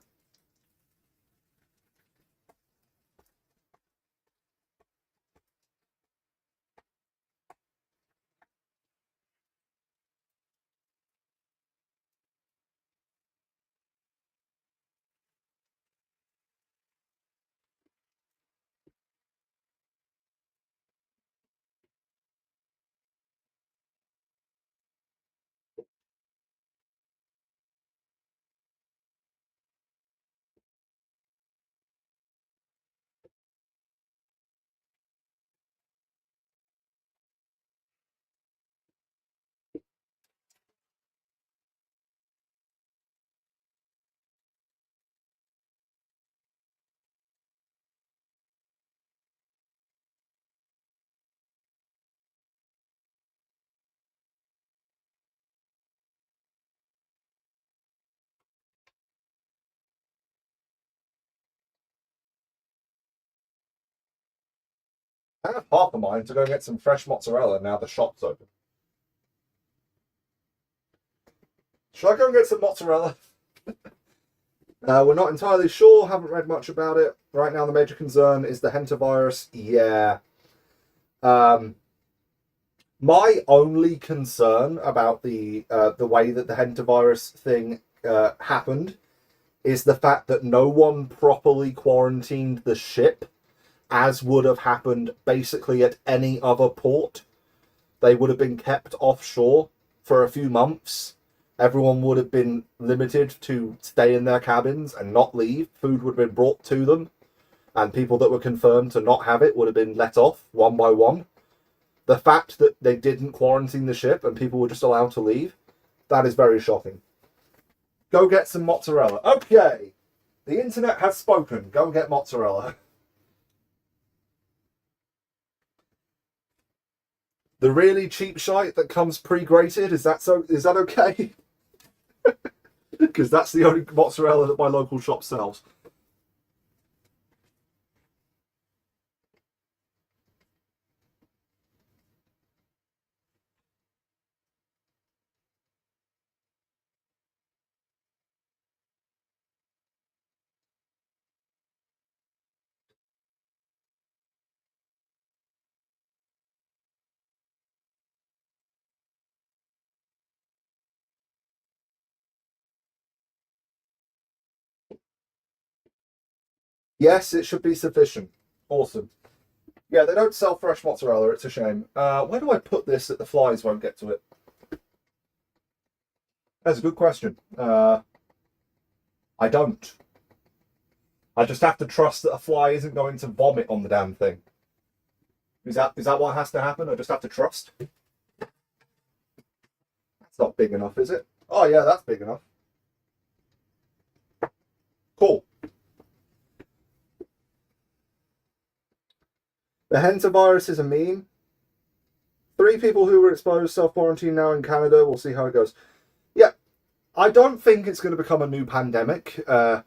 [SPEAKER 1] I have half a mind to go get some fresh mozzarella now the shop's open. Should I go and get some mozzarella? We're not entirely sure, haven't read much about it. Right now, the major concern is the hentavirus. Yeah. My only concern about the way that the hentavirus thing happened is the fact that no one properly quarantined the ship, as would have happened basically at any other port. They would have been kept offshore for a few months. Everyone would have been limited to stay in their cabins and not leave. Food would have been brought to them, and people that were confirmed to not have it would have been let off one by one. The fact that they didn't quarantine the ship and people were just allowed to leave, that is very shocking. Go get some mozzarella. Okay, the internet has spoken. Go get mozzarella. The really cheap shite that comes pre-grated, is that okay? Because that's the only mozzarella that my local shop sells. Yes, it should be sufficient. Awesome. Yeah, they don't sell fresh mozzarella. It's a shame. Where do I put this that the flies won't get to it? That's a good question. I don't. I just have to trust that a fly isn't going to vomit on the damn thing. Is that what has to happen? I just have to trust? That's not big enough, is it? Oh yeah, that's big enough. Cool. The hentavirus is a meme. 3 people who were exposed self-quarantine now in Canada. We'll see how it goes. Yeah, I don't think it's going to become a new pandemic. The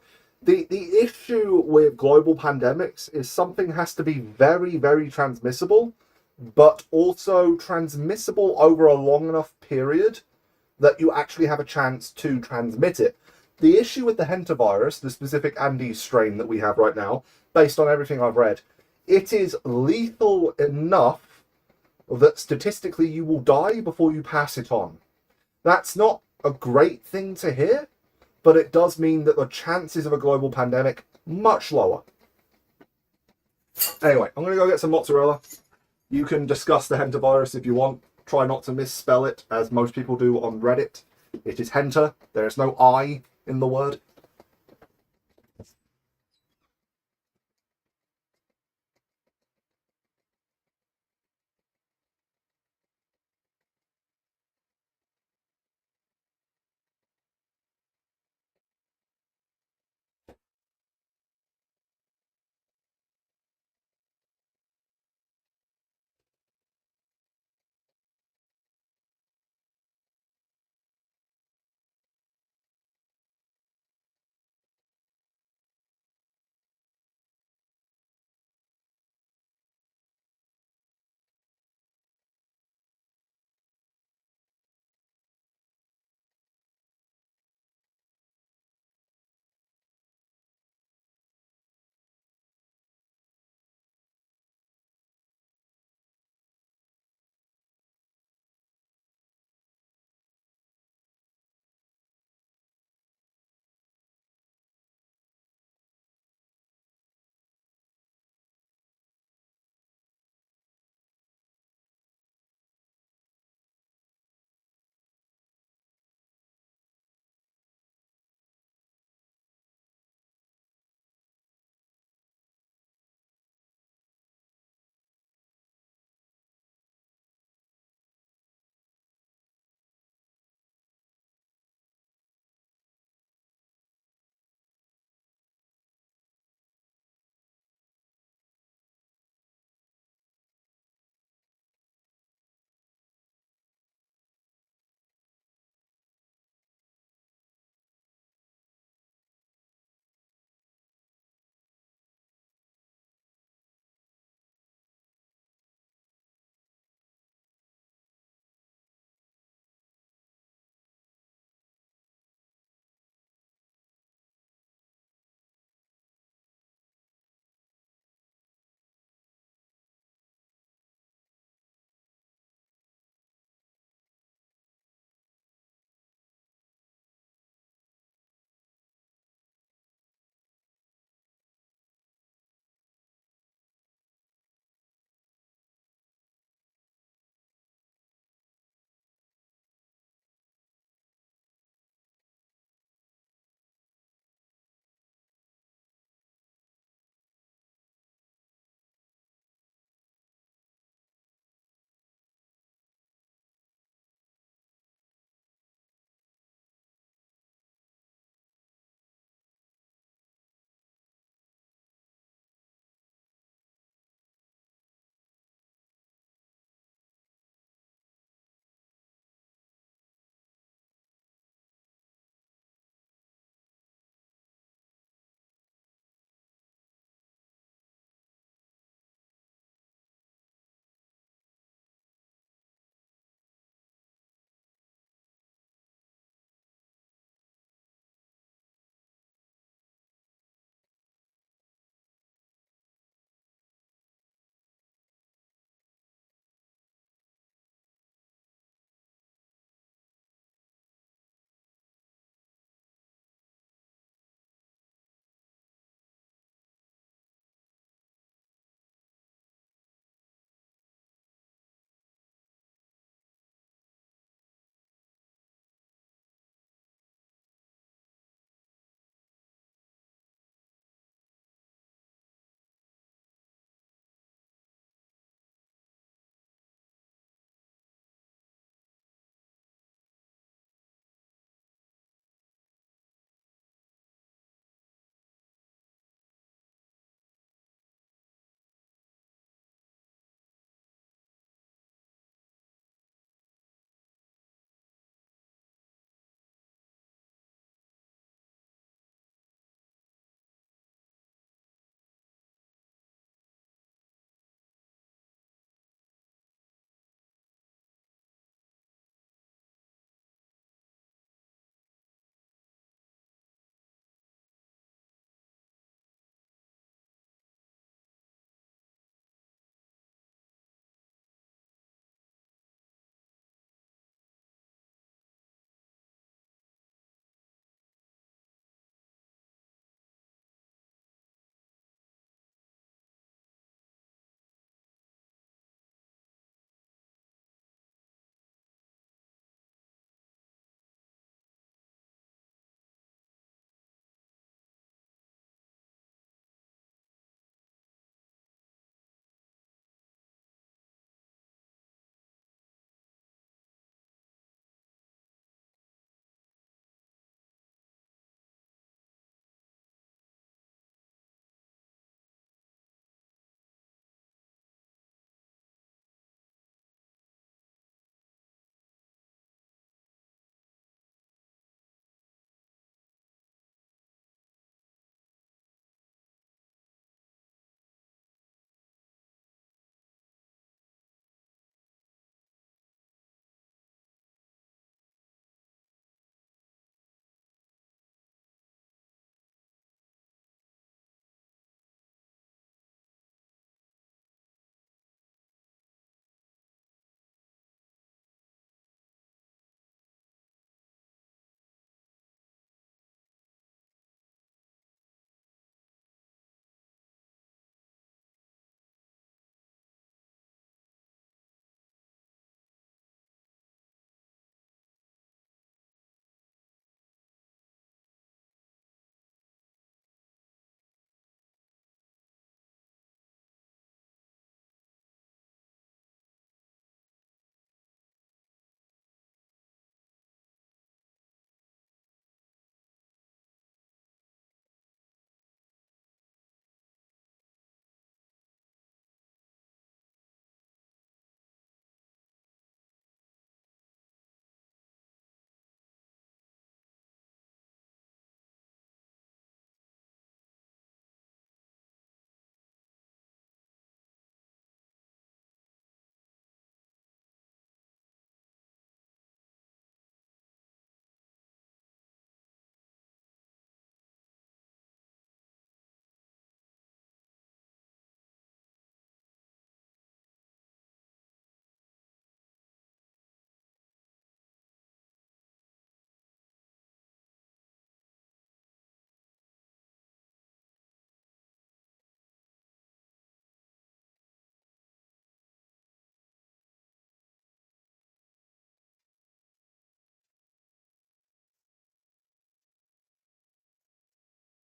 [SPEAKER 1] issue with global pandemics is something has to be very, very transmissible, but also transmissible over a long enough period that you actually have a chance to transmit it. The issue with the hentavirus, the specific Andes strain that we have right now, based on everything I've read, it is lethal enough that statistically you will die before you pass it on. That's not a great thing to hear, but it does mean that the chances of a global pandemic much lower. Anyway, I'm going to go get some mozzarella. You can discuss the hentavirus if you want. Try not to misspell it, as most people do on Reddit. It is henta. There is no I in the word.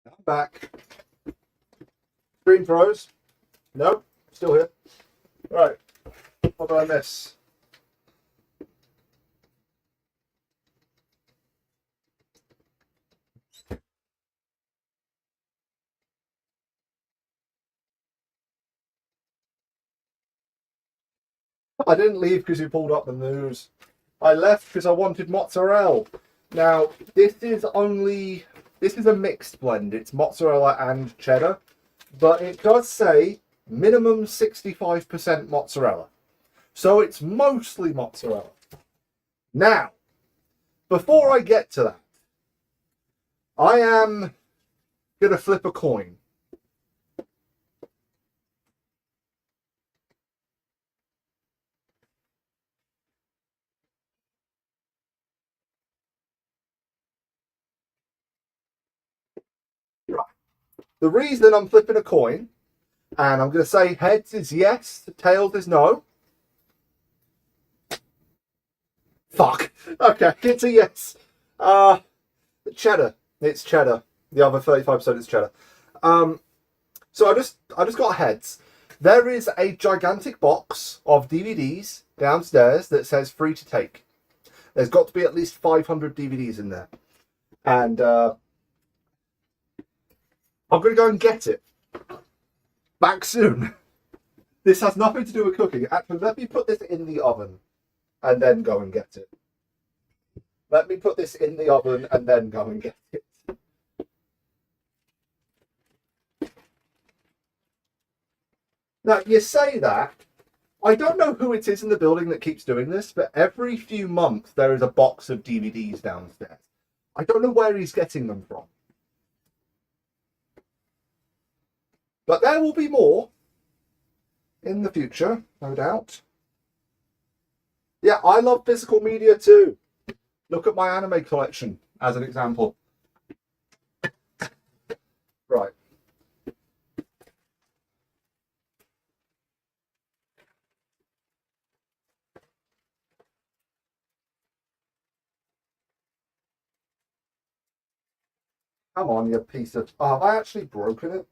[SPEAKER 1] I'm back. Screen froze. No, still here. Right. What did I miss? I didn't leave because you pulled up the news. I left because I wanted mozzarella. Now, this is a mixed blend. It's mozzarella and cheddar, but it does say minimum 65% mozzarella. So it's mostly mozzarella. Now, before I get to that, I am going to flip a coin. Right. The reason I'm flipping a coin, and I'm going to say heads is yes, tails is no. Fuck. Okay, it's a yes. Cheddar. It's cheddar. The other 35% is cheddar. So I just got heads. There is a gigantic box of DVDs downstairs that says free to take. There's got to be at least 500 DVDs in there. And I'm going to go and get it. Back soon. This has nothing to do with cooking. Actually, let me put this in the oven and then go and get it. Let me put this in the oven and then go and get it. Now, you say that. I don't know who it is in the building that keeps doing this, but every few months there is a box of DVDs downstairs. I don't know where he's getting them from. But there will be more in the future, no doubt. Yeah, I love physical media too. Look at my anime collection as an example. Right. Come on, you piece of... Oh, have I actually broken it?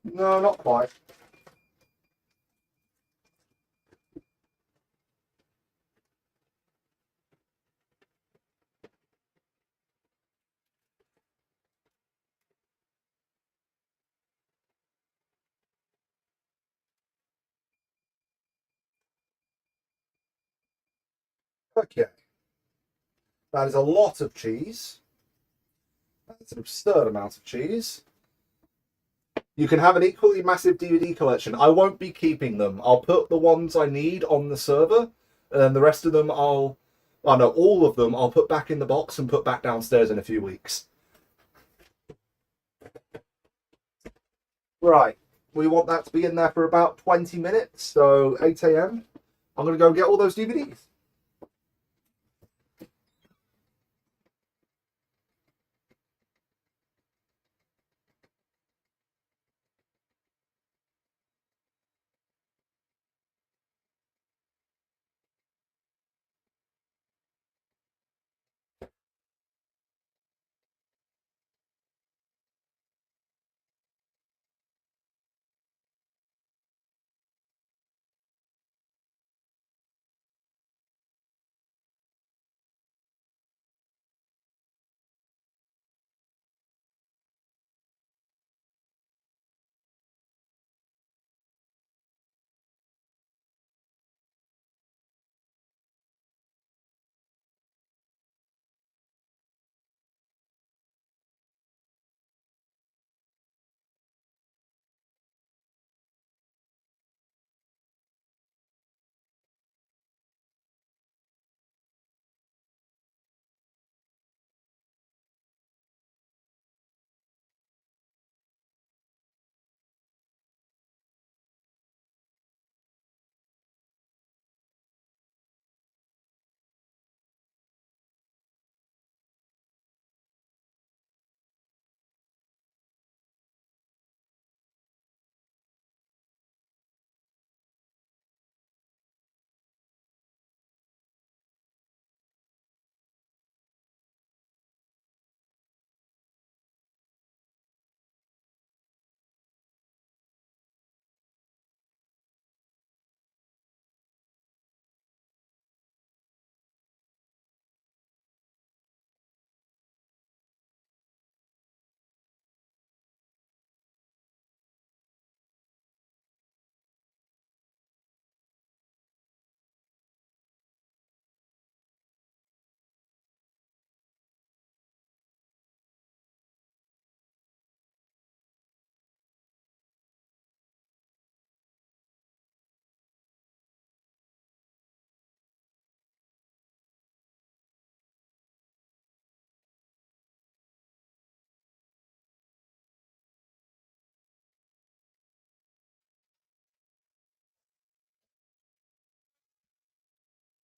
[SPEAKER 1] No, not quite. Okay. That is a lot of cheese. That's an absurd amount of cheese. You can have an equally massive DVD collection. I won't be keeping them. I'll put the ones I need on the server, and then the rest of them all of them I'll put back in the box and put back downstairs in a few weeks. Right. We want that to be in there for about 20 minutes, so 8 a.m. I'm going to go and get all those DVDs.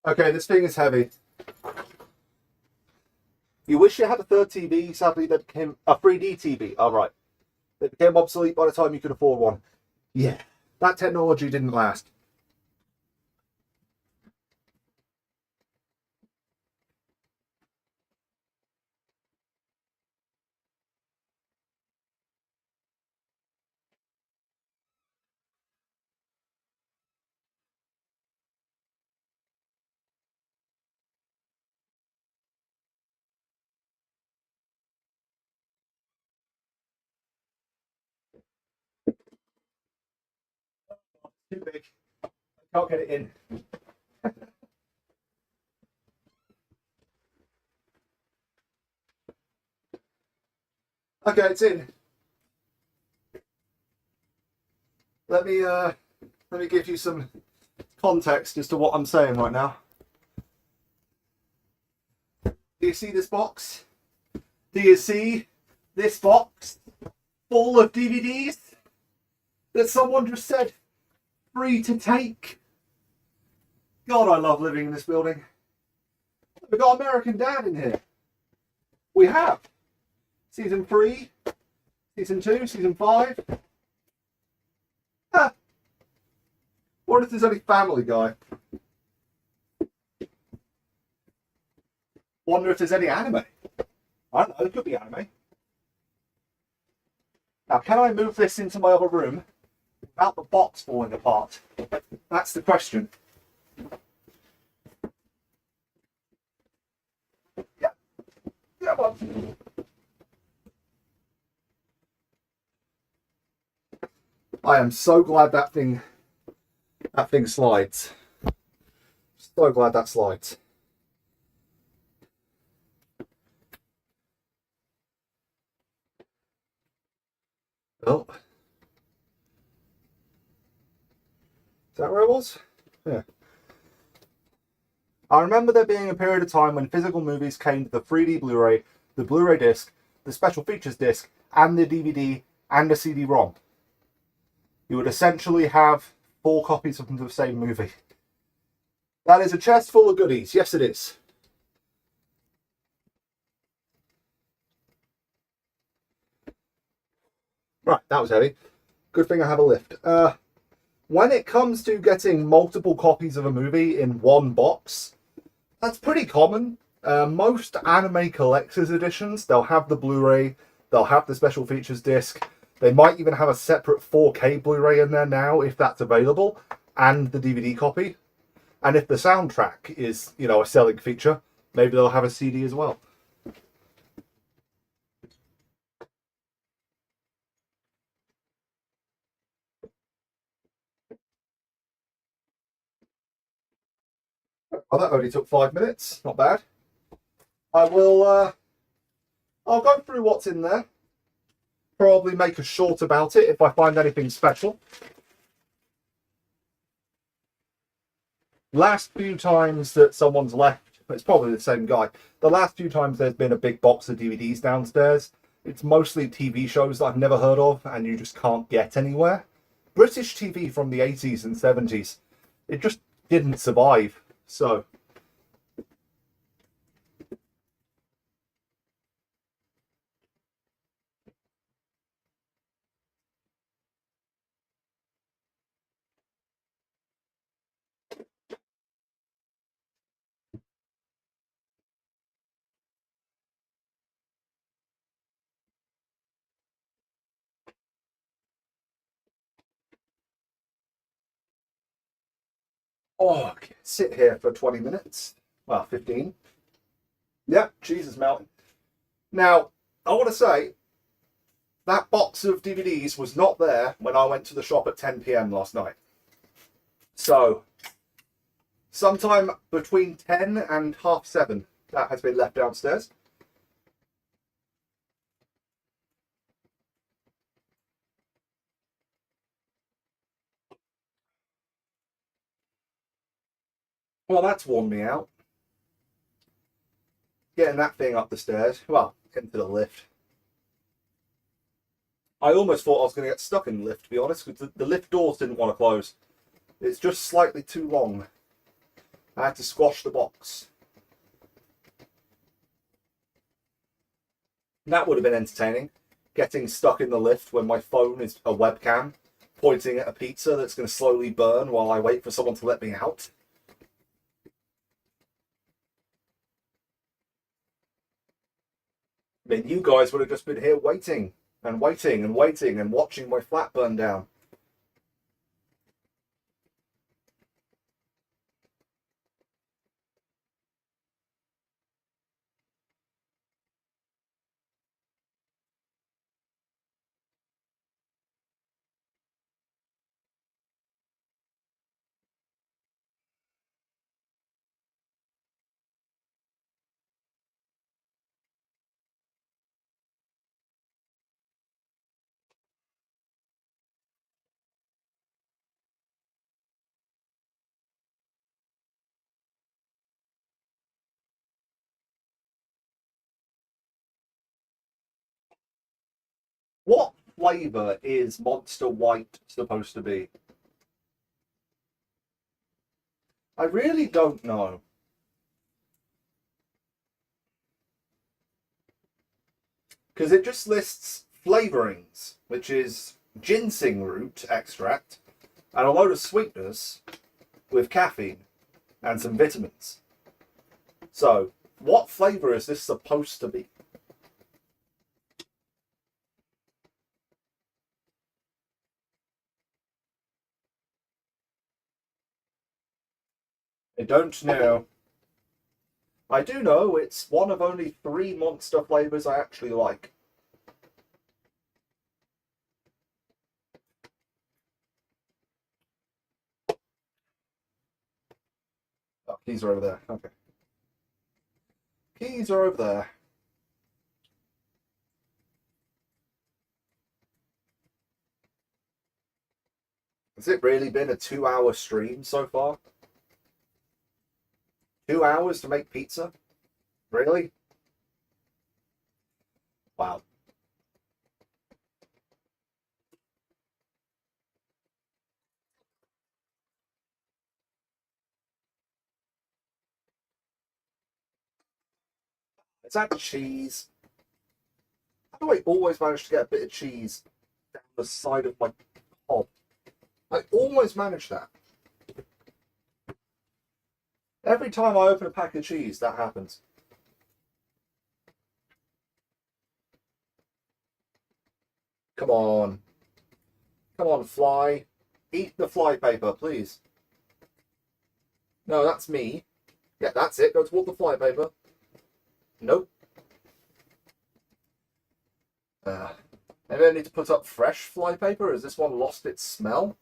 [SPEAKER 1] Okay, this thing is heavy. You wish you had a third TV. Sadly, that became a 3D TV. All right, it became obsolete by the time you could afford one. Yeah, that technology didn't last. Too big. Can't get it in. Okay, it's in. Let me give you some context as to what I'm saying right now. Do you see this box? Do you see this box full of DVDs that someone just said free to take? God, I love living in this building. We've got American Dad in here. We have season 3, season 2, season 5. Ah. What if there's only Family Guy? Wonder if there's any anime. I don't know, it could be anime. Now, can I move this into my other room without the box falling apart? That's the question. Yeah. Yeah, well. I am so glad that thing slides. So glad that slides. Oh. Is that where it was? Yeah. I remember there being a period of time when physical movies came to the 3D Blu-ray, the Blu-ray disc, the special features disc, and the DVD and a CD-ROM. You would essentially have 4 copies of the same movie. That is a chest full of goodies. Yes, it is. Right, that was heavy. Good thing I have a lift. When it comes to getting multiple copies of a movie in one box, that's pretty common. Most anime collector's editions, they'll have the Blu-ray, they'll have the special features disc, they might even have a separate 4K Blu-ray in there now, if that's available, and the DVD copy. And if the soundtrack is, you know, a selling feature, maybe they'll have a CD as well. Oh, that only took 5 minutes. Not bad. I'll go through what's in there. Probably make a short about it if I find anything special. Last few times that someone's left, it's probably the same guy. The last few times there's been a big box of DVDs downstairs. It's mostly TV shows that I've never heard of and you just can't get anywhere. British TV from the 80s and 70s. It just didn't survive. So oh, I can sit here for 20 minutes. Well, 15. Yeah, cheese is melting. Now, I want to say, that box of DVDs was not there when I went to the shop at 10 PM last night. So, sometime between 10 and half 7, that has been left downstairs. Well, that's worn me out. Getting that thing up the stairs, well, into the lift. I almost thought I was going to get stuck in the lift, to be honest, because the lift doors didn't want to close. It's just slightly too long. I had to squash the box. That would have been entertaining. Getting stuck in the lift when my phone is a webcam pointing at a pizza that's going to slowly burn while I wait for someone to let me out. I mean, you guys would have just been here waiting and waiting and waiting and watching my flat burn down. What flavour is Monster White supposed to be? I really don't know. Because it just lists flavourings, which is ginseng root extract and a load of sweeteners with caffeine and some vitamins. So, what flavour is this supposed to be? I don't know. I do know it's one of only 3 Monster flavours I actually like. Oh, keys are over there. Okay. Keys are over there. Has it really been a 2-hour stream so far? 2 hours to make pizza? Really? Wow. Is that cheese? How do I always manage to get a bit of cheese down the side of my hob? I always manage that. Every time I open a pack of cheese, that happens. Come on. Come on, fly. Eat the fly paper, please. No, that's me. Yeah, that's it. Go toward the fly paper. Nope. Maybe I need to put up fresh fly paper. Has this one lost its smell?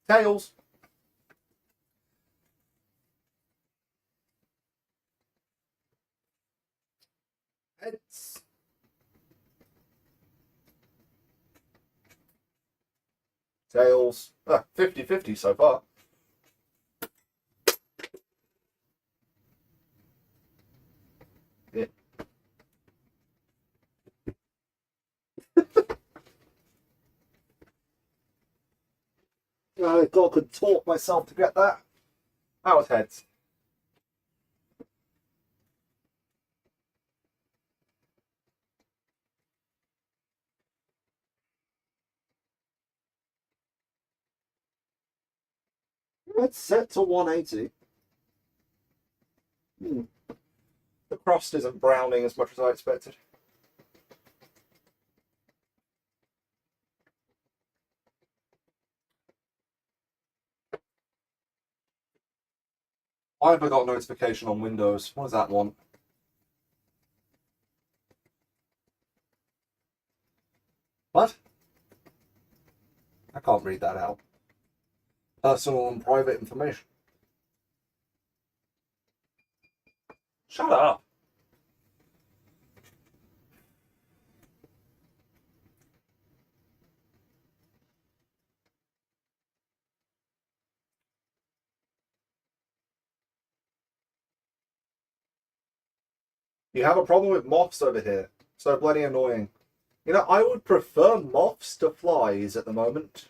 [SPEAKER 1] Tails. Heads. Tails. 50-50 so far. Yeah. I thought I could talk myself to get that. That was heads. It's set to 180. The crust isn't browning as much as I expected. I haven't got notification on Windows. What does that want? What? I can't read that out. Personal and private information. Shut up. You have a problem with moths over here. So bloody annoying. You know, I would prefer moths to flies at the moment.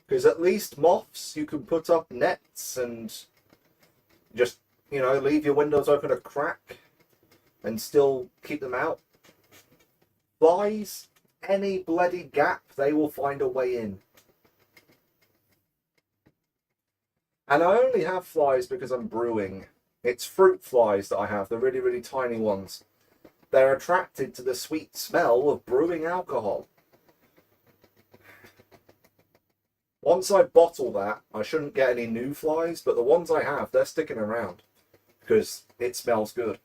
[SPEAKER 1] Because at least moths, you can put up nets and just, you know, leave your windows open a crack and still keep them out. Flies, any bloody gap, they will find a way in. And I only have flies because I'm brewing. It's fruit flies that I have, the really, really tiny ones. They're attracted to the sweet smell of brewing alcohol. Once I bottle that, I shouldn't get any new flies, but the ones I have, they're sticking around because it smells good.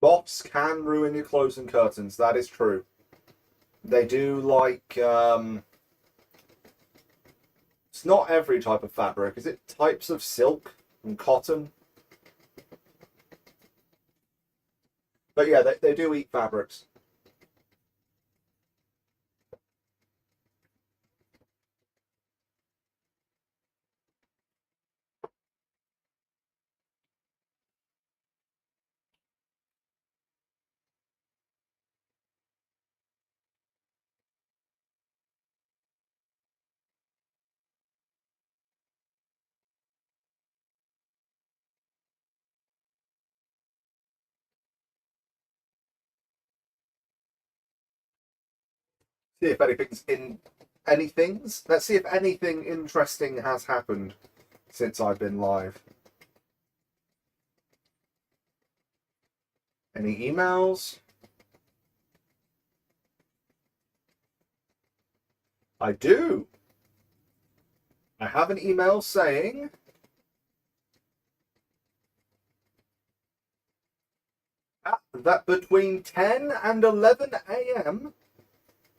[SPEAKER 1] Moths can ruin your clothes and curtains, that is true. They do like, it's not every type of fabric. Is it types of silk and cotton? But yeah, they do eat fabrics. See if anything's in anything's. Let's see if anything interesting has happened since I've been live. Any emails? I do. I have an email saying that between 10 and 11 a.m.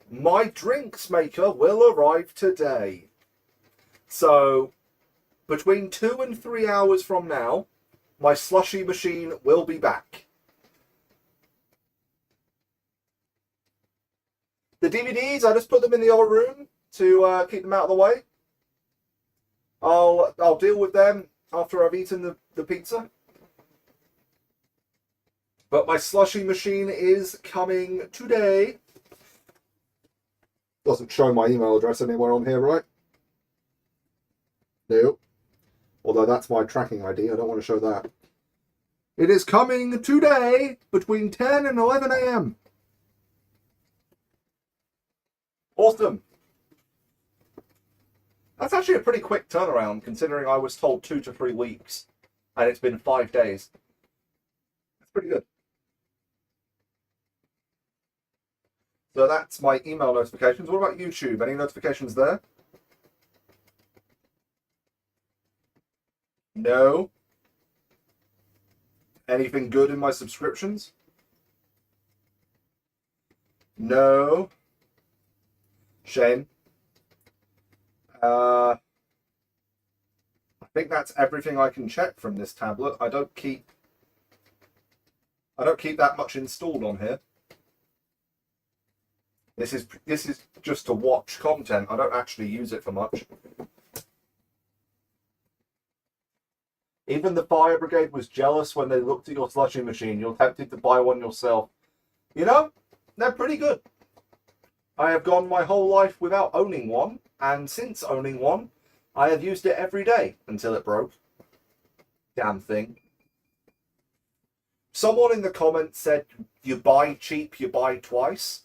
[SPEAKER 1] my drinks maker will arrive today. So between 2 and 3 hours from now, my slushy machine will be back. The DVDs, I just put them in the other room to keep them out of the way. I'll deal with them after I've eaten the pizza. But my slushy machine is coming today. Doesn't show my email address anywhere on here, right? No. Although that's my tracking ID, I don't want to show that. It is coming today between 10 and 11 a.m. Awesome. That's actually a pretty quick turnaround, considering I was told 2 to 3 weeks, and it's been 5 days. That's pretty good. So that's my email notifications. What about YouTube? Any notifications there? No. Anything good in my subscriptions? No. Shame. I think that's everything I can check from this tablet. I don't keep that much installed on here. This is just to watch content. I don't actually use it for much. Even the fire brigade was jealous when they looked at your slushy machine. You're tempted to buy one yourself. You know, they're pretty good. I have gone my whole life without owning one, and since owning one, I have used it every day until it broke. Damn thing. Someone in the comments said, you buy cheap, you buy twice,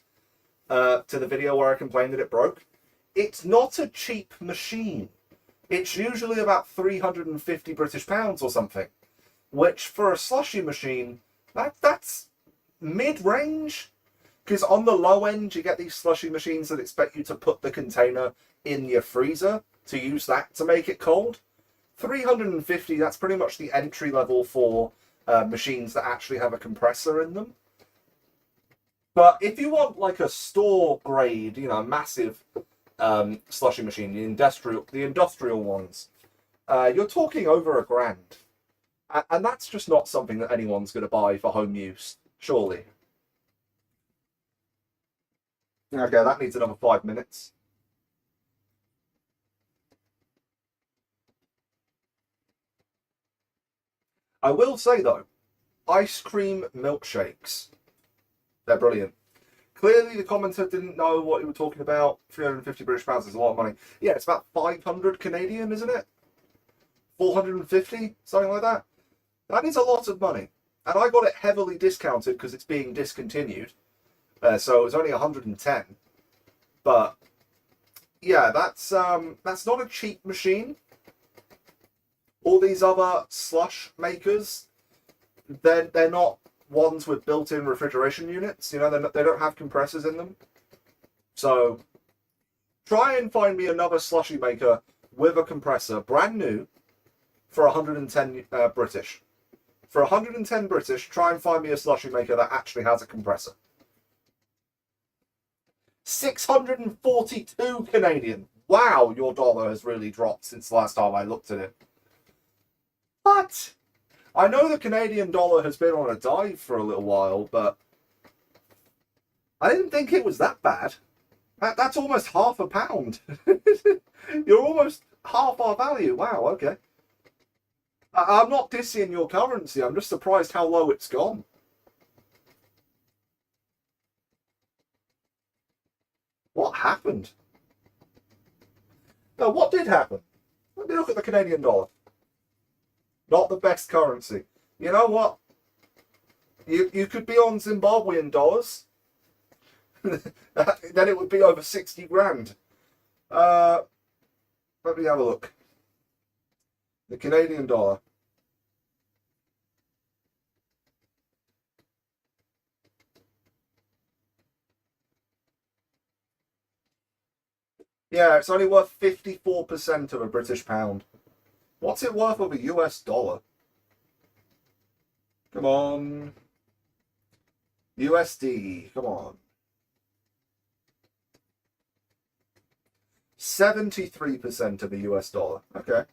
[SPEAKER 1] to the video where I complained that it broke. It's not a cheap machine. It's usually about 350 British pounds or something, which for a slushy machine, that's mid-range. Because on the low end, you get these slushy machines that expect you to put the container in your freezer to use that to make it cold. 350, that's pretty much the entry level for machines that actually have a compressor in them. But if you want like a store grade, you know, massive slushy machine, the industrial ones, you're talking over £1,000. And that's just not something that anyone's going to buy for home use, surely. Okay, that needs another 5 minutes. I will say though, ice cream milkshakes, they're brilliant. Clearly, the commenter didn't know what you were talking about. 350 British pounds is a lot of money. Yeah, it's about 500 Canadian, isn't it? 450, something like that. That is a lot of money. And I got it heavily discounted because it's being discontinued. So it was only 110. But yeah, that's not a cheap machine. All these other slush makers, they're not ones with built-in refrigeration units. You know, they don't have compressors in them. So try and find me another slushy maker with a compressor, brand new, for 110 British. For 110 British, try and find me a slushy maker that actually has a compressor. 642 Canadian. Wow, your dollar has really dropped since the last time I looked at it. What? I know the Canadian dollar has been on a dive for a little while, but I didn't think it was that bad. That's almost half a pound. You're almost half our value. Wow, okay. I'm not dissing your currency. I'm just surprised how low it's gone. What happened? No, what did happen? Let me look at the Canadian dollar. Not the best currency. You know what? You could be on Zimbabwean dollars. Then it would be over 60 grand. Let me have a look. The Canadian dollar. Yeah, it's only worth 54% of a British pound. What's it worth of a US dollar? Come on. USD, come on. 73% of a US dollar. Okay.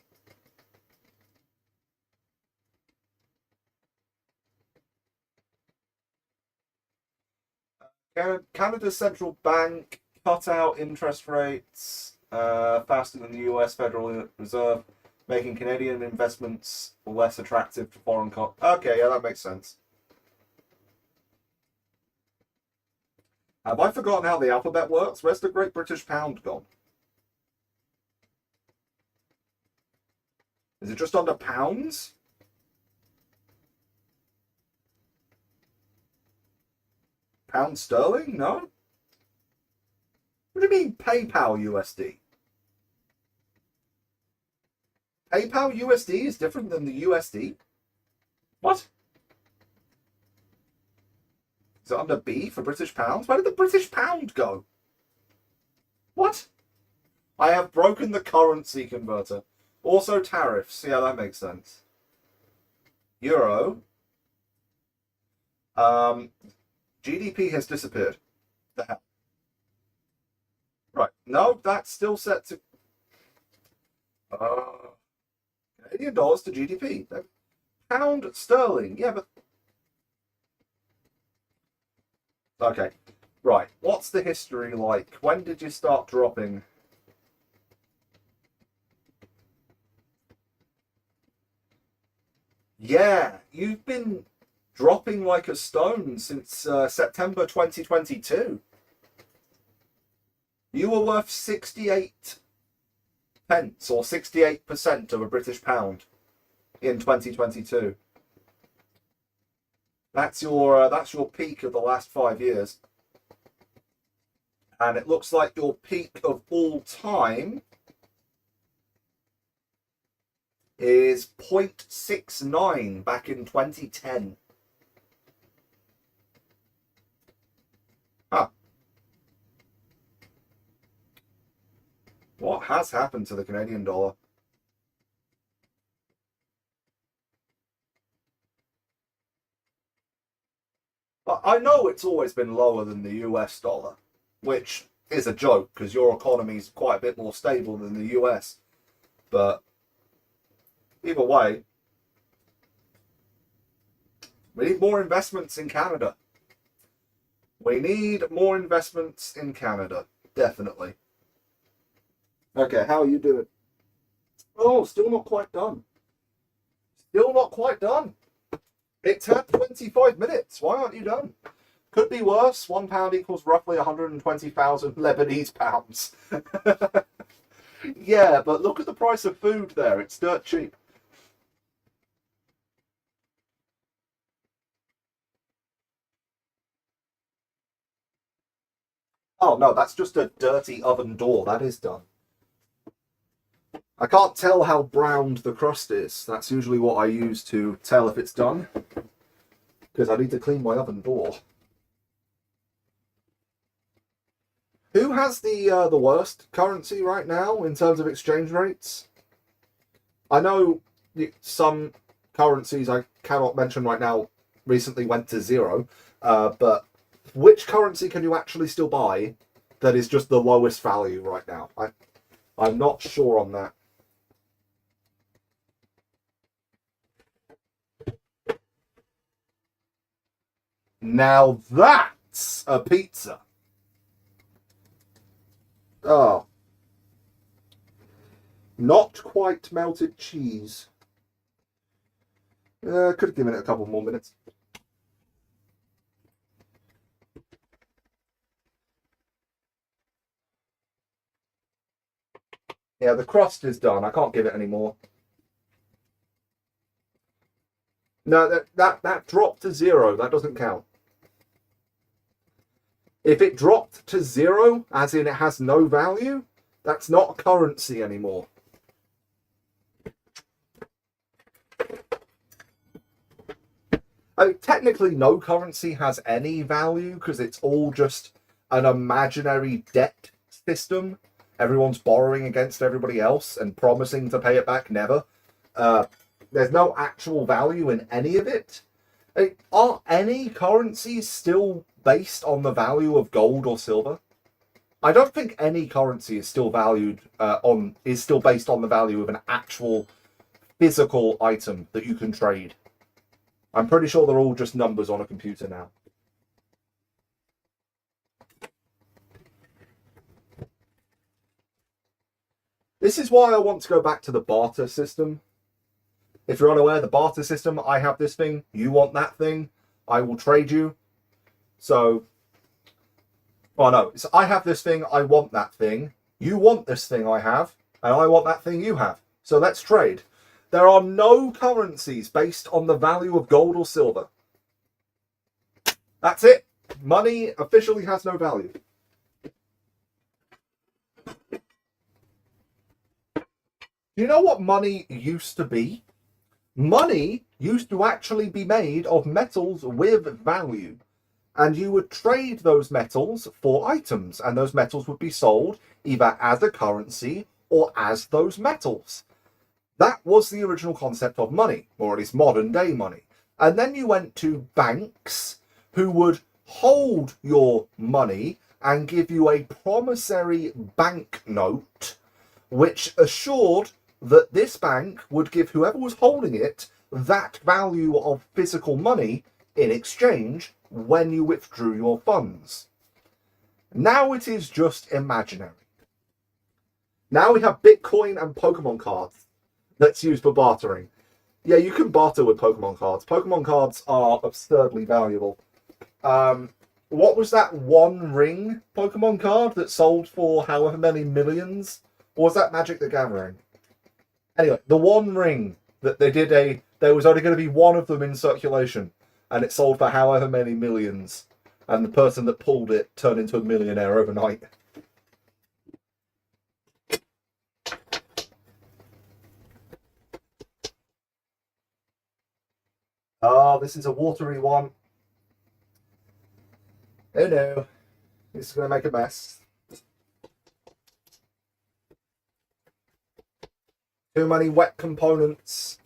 [SPEAKER 1] Canada's central bank cut out interest rates faster than the US Federal Reserve, making Canadian investments less attractive to foreign Okay, yeah, that makes sense. Have I forgotten how the alphabet works? Where's the Great British Pound gone? Is it just under pounds? Pound sterling? No? What do you mean PayPal USD? PayPal USD is different than the USD? What? Is it under B for British pounds? Where did the British pound go? What? I have broken the currency converter. Also tariffs. Yeah, that makes sense. Euro. GDP has disappeared. The hell? Right. No, that's still set to Canadian dollars to GDP. Pound sterling. Yeah, but okay. Right. What's the history like? When did you start dropping? Yeah, you've been dropping like a stone since September 2022. You were worth 68 pence or 68% of a British pound in 2022. That's your peak of the last 5 years. And it looks like your peak of all time is 0.69 back in 2010. Huh. What has happened to the Canadian dollar? I know it's always been lower than the US dollar, which is a joke because your economy is quite a bit more stable than the US. But either way, we need more investments in Canada. We need more investments in Canada, definitely. Okay, how are you doing? Oh, still not quite done. Still not quite done. It's had 25 minutes. Why aren't you done? Could be worse. £1 equals roughly 120,000 Lebanese pounds. Yeah, but look at the price of food there. It's dirt cheap. Oh, no, that's just a dirty oven door. That is done. I can't tell how browned the crust is. That's usually what I use to tell if it's done. Because I need to clean my oven door. Who has the worst currency right now in terms of exchange rates? I know some currencies I cannot mention right now recently went to zero, but which currency can you actually still buy that is just the lowest value right now? I'm not sure on that. Now that's a pizza. Oh. Not quite melted cheese. Could have given it a couple more minutes. Yeah, the crust is done. I can't give it any more. No, that dropped to zero. That doesn't count. If it dropped to zero, as in it has no value, that's not a currency anymore. I mean, technically, no currency has any value because it's all just an imaginary debt system. Everyone's borrowing against everybody else and promising to pay it back never. There's no actual value in any of it. I mean, are any currencies still based on the value of gold or silver? I don't think any currency is still valued is still based on the value of an actual physical item that you can trade. I'm pretty sure they're all just numbers on a computer now. This is why I want to go back to the barter system. If you're unaware, the barter system, I have this thing, you want that thing, I will trade you. So, oh no, so I have this thing, I want that thing, you want this thing I have, and I want that thing you have. So let's trade. There are no currencies based on the value of gold or silver. That's it. Money officially has no value. Do you know what money used to be? Money used to actually be made of metals with value. And you would trade those metals for items, and those metals would be sold either as a currency or as those metals. That was the original concept of money, or at least modern day money. And then you went to banks who would hold your money and give you a promissory banknote, which assured that this bank would give whoever was holding it that value of physical money in exchange when you withdrew your funds. Now it is just imaginary. Now we have Bitcoin and Pokemon cards that's used for bartering. Yeah, you can barter with Pokemon cards. Pokemon cards are absurdly valuable. What was that One Ring Pokemon card that sold for however many millions? Or was that Magic the Gathering? Anyway, the One Ring that there was only going to be one of them in circulation, and it sold for however many millions, and the person that pulled it turned into a millionaire overnight. Oh, this is a watery one. Oh no, this is going to make a mess. Too many wet components.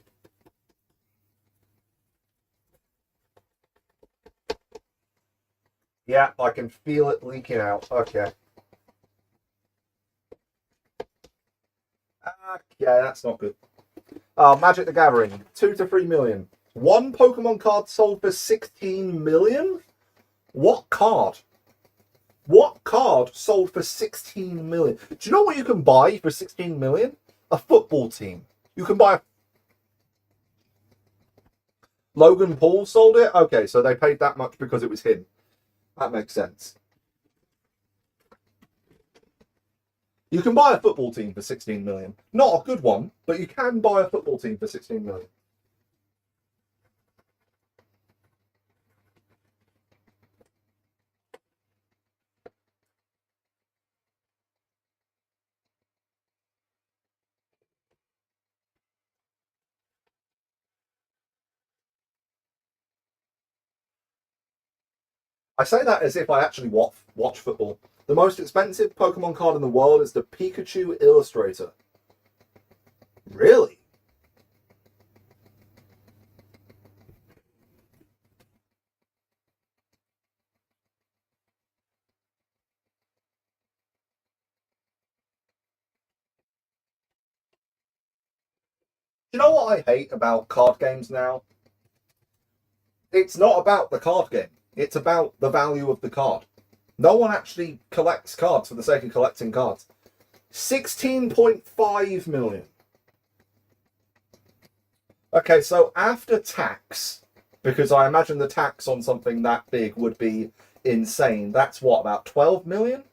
[SPEAKER 1] Yeah, I can feel it leaking out. Okay. Okay, that's not good. Magic the Gathering, 2 to 3 million. One Pokemon card sold for 16 million? What card? What card sold for 16 million? Do you know what you can buy for 16 million? A football team. You can buy Logan Paul sold it? Okay, so they paid that much because it was him. That makes sense. You can buy a football team for 16 million. Not a good one, but you can buy a football team for 16 million. I say that as if I actually watch football. The most expensive Pokemon card in the world is the Pikachu Illustrator. Really? You know what I hate about card games now? It's not about the card game. It's about the value of the card. No one actually collects cards for the sake of collecting cards. 16.5 million. Okay, so after tax, because I imagine the tax on something that big would be insane, that's what, about 12 million?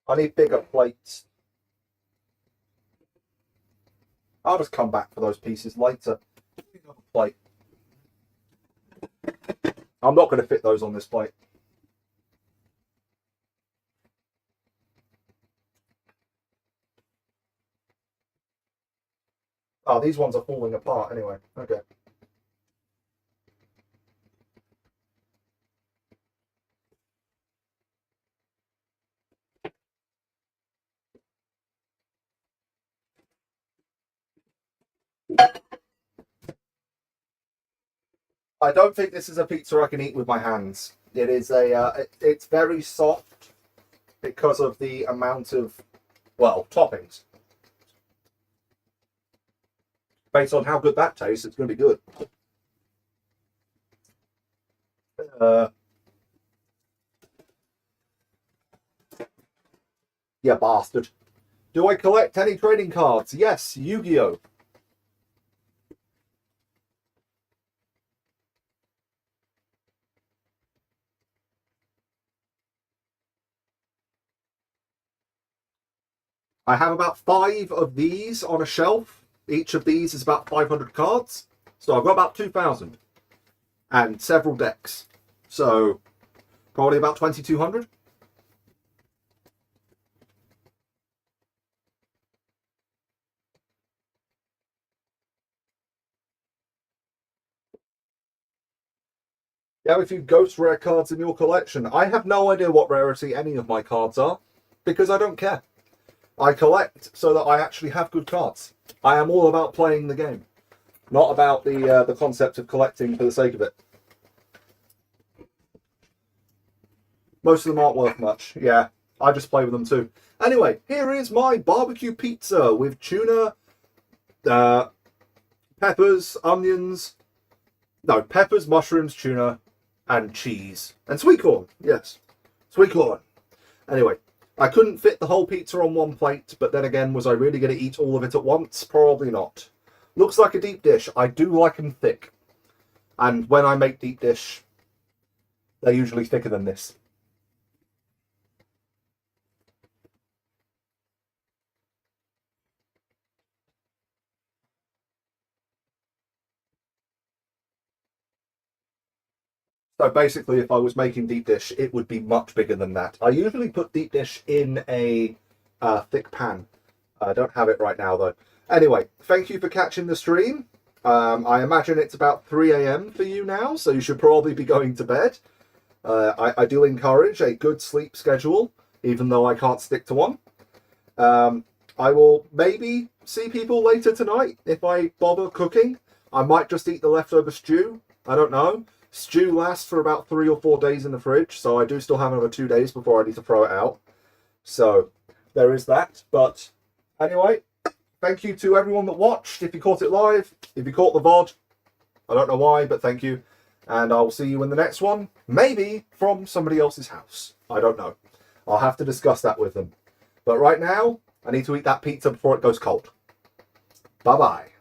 [SPEAKER 1] I need bigger plates. I'll just come back for those pieces later. Plate. I'm not going to fit those on this plate. Oh, these ones are falling apart anyway. Okay. I don't think this is a pizza I can eat with my hands. It is it's very soft because of the amount of, well, toppings. Based on how good that tastes, it's going to be good. You bastard. Do I collect any trading cards? Yes, Yu-Gi-Oh! I have about 5 of these on a shelf. Each of these is about 500 cards. So I've got about 2,000. And several decks. So probably about 2,200. Yeah, if you ghost rare cards in your collection. I have no idea what rarity any of my cards are, because I don't care. I collect so that I actually have good cards. I am all about playing the game, not about the concept of collecting for the sake of it. Most of them aren't worth much. Yeah, I just play with them too. Anyway, here is my barbecue pizza with tuna, peppers, onions, no, peppers, mushrooms, tuna, and cheese. And sweet corn, yes. Sweet corn. Anyway, I couldn't fit the whole pizza on one plate, but then again, was I really going to eat all of it at once? Probably not. Looks like a deep dish. I do like them thick. And when I make deep dish, they're usually thicker than this. So basically, if I was making deep dish, it would be much bigger than that. I usually put deep dish in a thick pan. I don't have it right now, though. Anyway, thank you for catching the stream. I imagine it's about 3 a.m. for you now, so you should probably be going to bed. I do encourage a good sleep schedule, even though I can't stick to one. I will maybe see people later tonight if I bother cooking. I might just eat the leftover stew. I don't know. Stew lasts for about 3 or 4 days in the fridge, so I do still have another 2 days before I need to throw it out. So there is that. But anyway, thank you to everyone that watched. If you caught it live, if you caught the VOD, I don't know why, but thank you. And I'll see you in the next one. Maybe from somebody else's house. I don't know. I'll have to discuss that with them. But right now, I need to eat that pizza before it goes cold. Bye-bye.